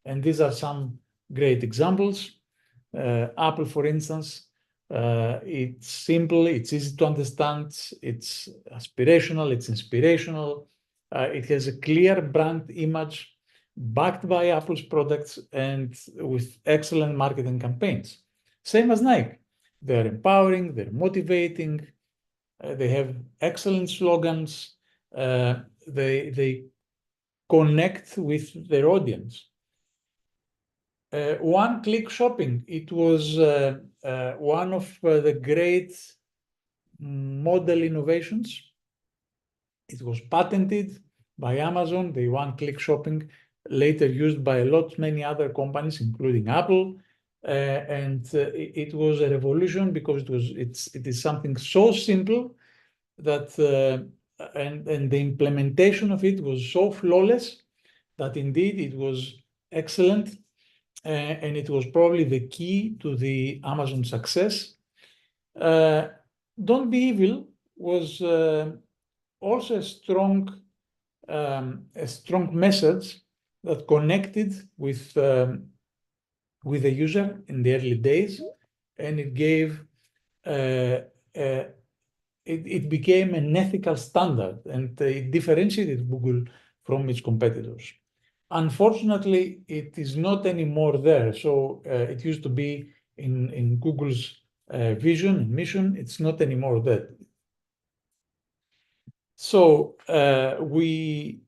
And these are some great examples. Apple, for instance, it's simple, it's easy to understand, it's aspirational, it's inspirational. It has a clear brand image backed by Apple's products and with excellent marketing campaigns. Same as Nike. They're empowering, they're motivating, they have excellent slogans, they connect with their audience. One-click shopping, it was one of the great model innovations. It was patented by Amazon, the one-click shopping, later used by many other companies, including Apple. And it was a revolution because it is something so simple that and the implementation of it was so flawless that indeed it was excellent. And it was probably the key to the Amazon success. Don't Be Evil was also a strong message that connected with the user in the early days, and it gave it became an ethical standard, and it differentiated Google from its competitors. Unfortunately, it is not anymore there. So it used to be in Google's vision and mission. It's not anymore there. So we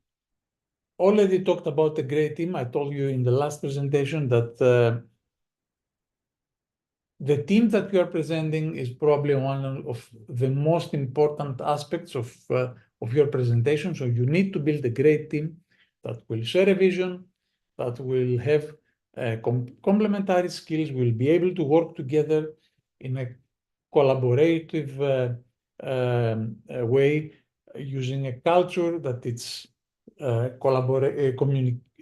already talked about the great team. I told you in the last presentation that the team that we are presenting is probably one of the most important aspects of your presentation. So you need to build a great team that will share a vision, that will have complementary skills, will be able to work together in a collaborative way, using a culture that it's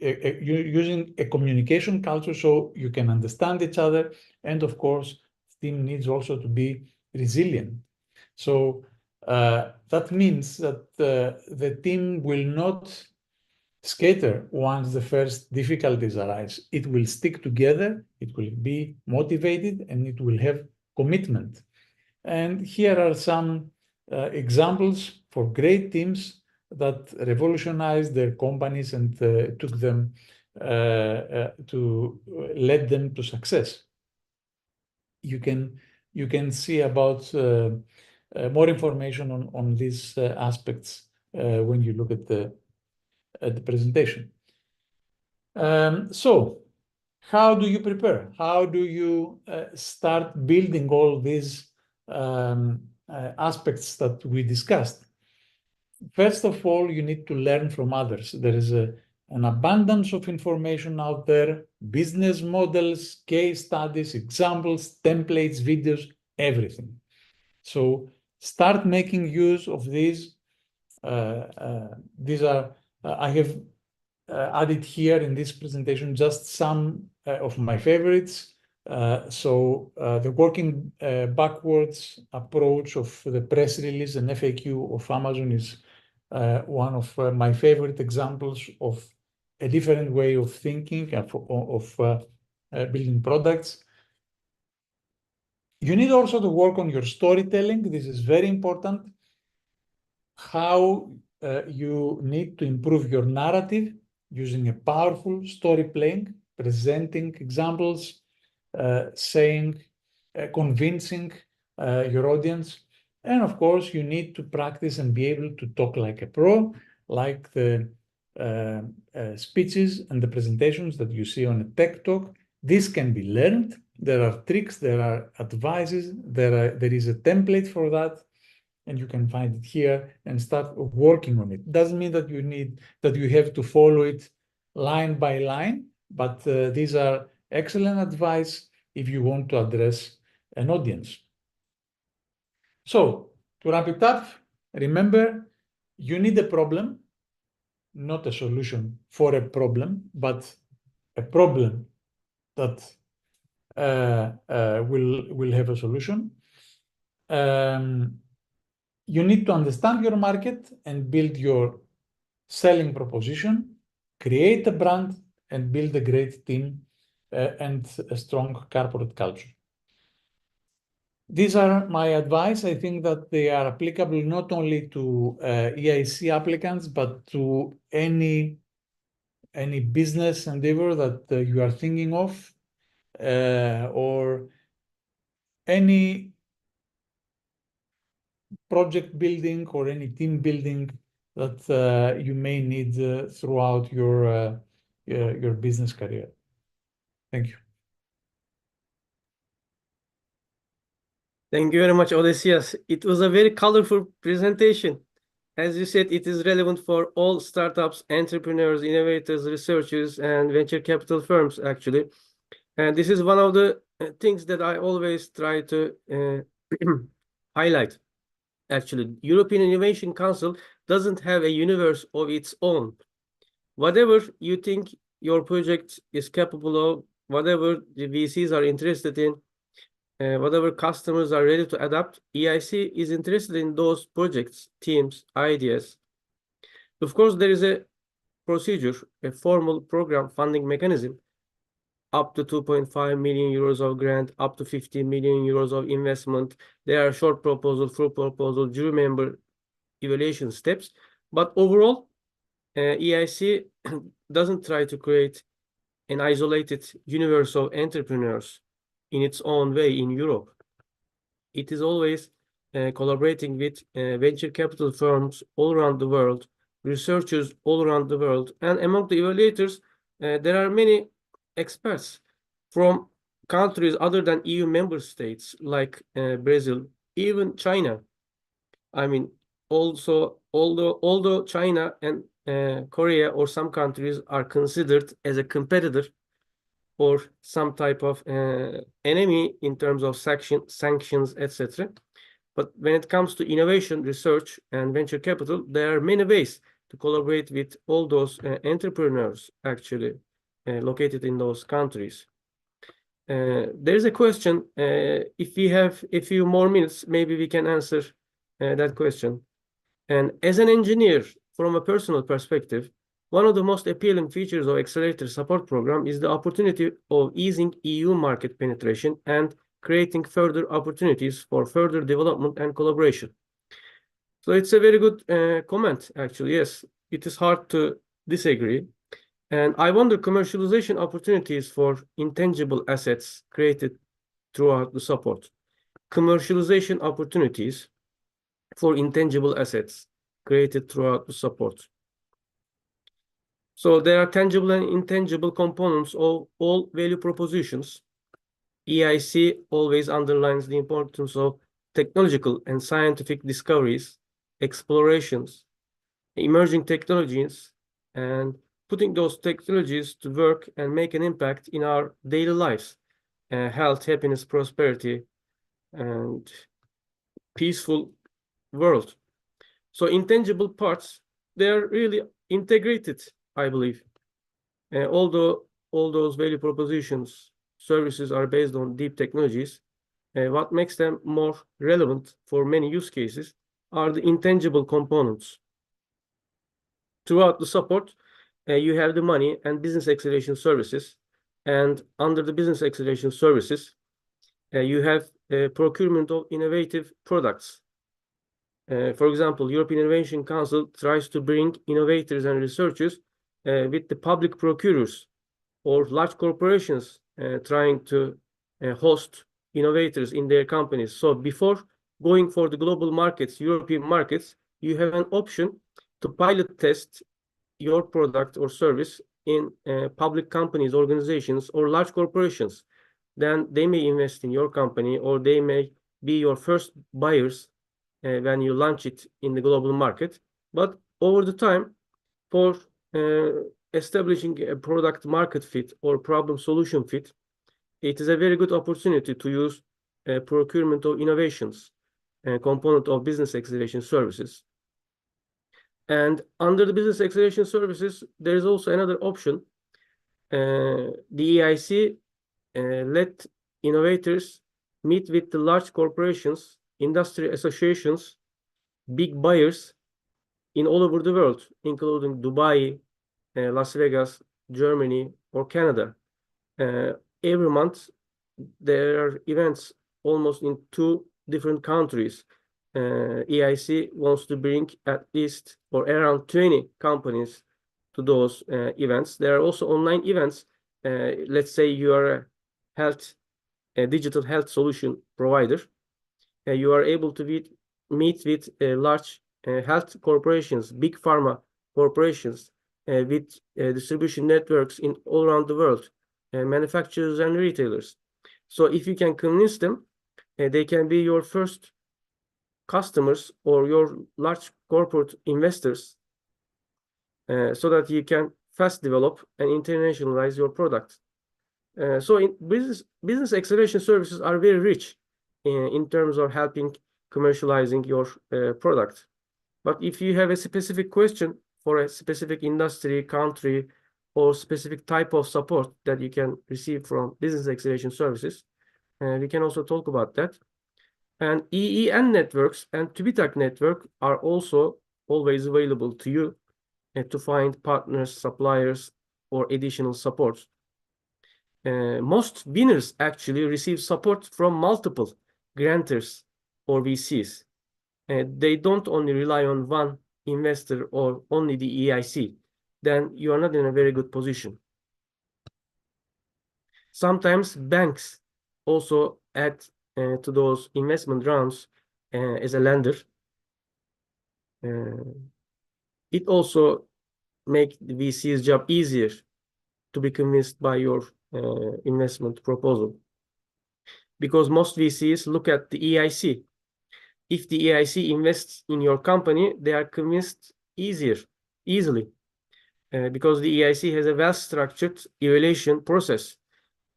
using a communication culture so you can understand each other. And of course, the team needs also to be resilient. So that means that the team will not scatter once the first difficulties arise. It will stick together, it will be motivated, and it will have commitment. And here are some examples for great teams that revolutionized their companies and took them to lead them to success. You can see about more information on these aspects when you look at the presentation. So how do you prepare? How do you start building all these aspects that we discussed? First of all, you need to learn from others. There is an abundance of information out there, business models, case studies, examples, templates, videos, everything. So start making use of these. These are, I have added here in this presentation just some of my favorites. The working backwards approach of the press release and FAQ of Amazon is one of my favorite examples of a different way of thinking of building products. You need also to work on your storytelling. This is very important. how you need to improve your narrative using a powerful story playing, presenting examples, convincing your audience. And of course, you need to practice and be able to talk like a pro, like the speeches and the presentations that you see on a tech talk. This can be learned. There are tricks, there are advices, there is a template for that, and you can find it here and start working on it. Doesn't mean that you have to follow it line by line, but these are excellent advice if you want to address an audience. So to wrap it up, remember, you need a problem, not a solution for a problem, but a problem that will have a solution. You need to understand your market and build your selling proposition, create a brand, and build a great team and a strong corporate culture. These are my advice. I think that they are applicable not only to EIC applicants, but to any business endeavor that you are thinking of, or any project building or any team building that you may need throughout your business career. Thank you. Thank you very much, Odysseus. It was a very colorful presentation. As you said, it is relevant for all startups, entrepreneurs, innovators, researchers, and venture capital firms, actually. And this is one of the things that I always try to highlight. Actually, European Innovation Council doesn't have a universe of its own. Whatever you think your project is capable of, whatever the VCs are interested in, whatever customers are ready to adapt, EIC is interested in those projects, teams, ideas. Of course, there is a procedure, a formal program funding mechanism, up to 2.5 million euros of grant, up to 15 million euros of investment. There are short proposal, full proposal, jury member evaluation steps. But overall, EIC doesn't try to create an isolated universe of entrepreneurs in its own way in Europe. It is always collaborating with venture capital firms all around the world, researchers all around the world. And among the evaluators, there are many experts from countries other than EU member states, like Brazil, even China. I mean, also, although China and Korea or some countries are considered as a competitor or some type of enemy in terms of sanctions, etc. But when it comes to innovation, research, and venture capital, there are many ways to collaborate with all those entrepreneurs actually located in those countries. There's a question. If we have a few more minutes, maybe we can answer that question. And as an engineer, from a personal perspective, one of the most appealing features of Accelerator Support Program is the opportunity of easing EU market penetration and creating further opportunities for further development and collaboration. So it's a very good comment, actually. Yes, it is hard to disagree. And I wonder commercialization opportunities for intangible assets created throughout the support. Commercialization opportunities for intangible assets created throughout the support. So there are tangible and intangible components of all value propositions. EIC always underlines the importance of technological and scientific discoveries, explorations, emerging technologies, and putting those technologies to work and make an impact in our daily lives, health, happiness, prosperity, and peaceful world. So intangible parts, they're really integrated, I believe. Although all those value propositions, services are based on deep technologies, what makes them more relevant for many use cases are the intangible components. Throughout the support, you have the money and business acceleration services. And under the business acceleration services, you have procurement of innovative products. For example, European Innovation Council tries to bring innovators and researchers with the public procurers or large corporations trying to host innovators in their companies. So before going for the global markets, European markets, you have an option to pilot test your product or service in public companies, organizations, or large corporations. Then they may invest in your company, or they may be your first buyers when you launch it in the global market. But over the time, for establishing a product market fit or problem solution fit, it is a very good opportunity to use procurement of innovations, component of business acceleration services. And under the business acceleration services, there is also another option. The EIC let innovators meet with the large corporations, industry associations, big buyers in all over the world, including Dubai, Las Vegas, Germany, or Canada. Every month, there are events almost in 2 different countries. EIC wants to bring at least or around 20 companies to those events. There are also online events. Let's say you are a digital health solution provider. You are able to meet with large health corporations, big pharma corporations, with distribution networks in all around the world, manufacturers and retailers. So if you can convince them, they can be your first customers or your large corporate investors, so that you can fast develop and internationalize your product. So in business acceleration services are very rich in terms of helping commercializing your product. But if you have a specific question for a specific industry, country, or specific type of support that you can receive from business acceleration services, we can also talk about that. And EEN networks and TÜBİTAK network are also always available to you to find partners, suppliers, or additional support. Most winners actually receive support from multiple grantors or VCs. They don't only rely on one investor or only the EIC. Then you are not in a very good position. Sometimes banks also add to those investment rounds as a lender. It also makes the VC's job easier to be convinced by your investment proposal, because most VCs look at the EIC. If the EIC invests in your company, they are convinced easily, because the EIC has a well-structured evaluation process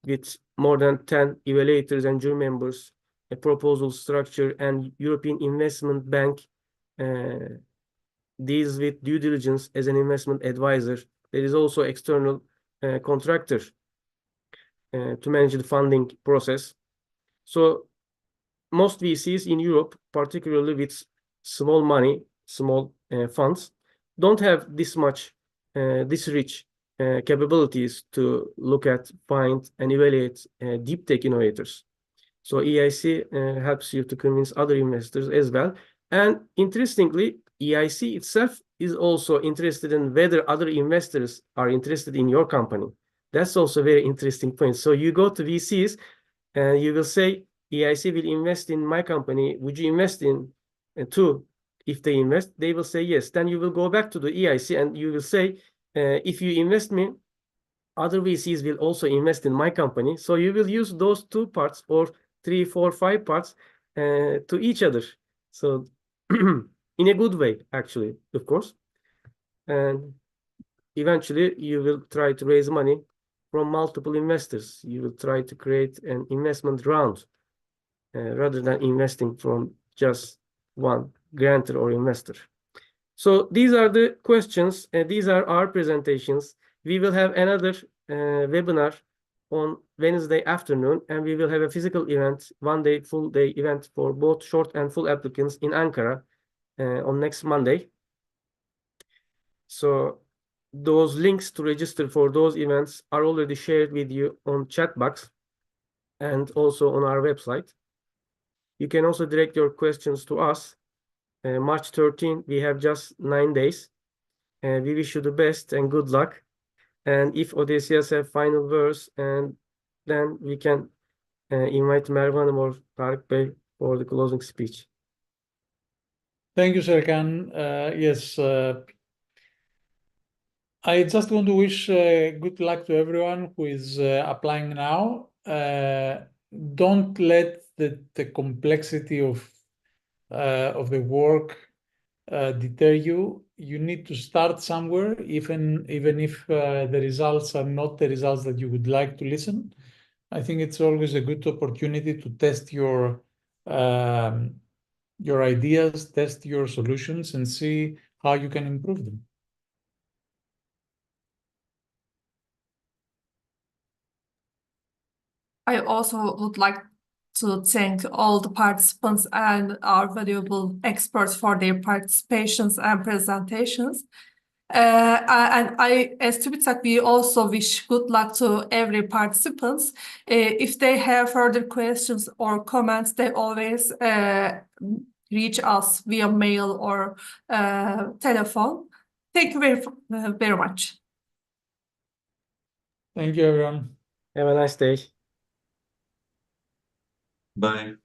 with more than 10 evaluators and jury members, a proposal structure, and European Investment Bank deals with due diligence as an investment advisor. There is also external contractor to manage the funding process. So most VCs in Europe, particularly with small money, small funds, don't have this rich capabilities to look at, find, and evaluate deep tech innovators. So EIC helps you to convince other investors as well. And interestingly, EIC itself is also interested in whether other investors are interested in your company. That's also a very interesting point. So you go to VCs and you will say, EIC will invest in my company. Would you invest in too? If they invest, they will say yes. Then you will go back to the EIC and you will say, if you invest me, other VCs will also invest in my company. So you will use those 2 parts or 3, 4, 5 parts to each other. So in a good way, actually, of course. And eventually you will try to raise money from multiple investors. You will try to create an investment round rather than investing from just one grantor or investor. So these are the questions. These are our presentations. We will have another webinar on Wednesday afternoon, and we will have a physical event, one-day, full-day event for both short and full applicants in Ankara on next Monday. So those links to register for those events are already shared with you on chat box and also on our website. You can also direct your questions to us March 13, we have just 9 days. We wish you the best and good luck. And if Odysseus have final words, and then we can invite Merve Hanım or Tarık Bey for the closing speech. Thank you, Serkan. Yes, I just want to wish good luck to everyone who is applying now. Don't let the complexity of the work deter you. You need to start somewhere, even if the results are not the results that you would like to listen. I think it's always a good opportunity to test your ideas, test your solutions, and see how you can improve them. I also would like to thank all the participants and our valuable experts for their participations and presentations. And as TÜBİTAK, we also wish good luck to every participants. If they have further questions or comments, they always reach us via mail or telephone. Thank you very much. Thank you, everyone. Have a nice day. Bye.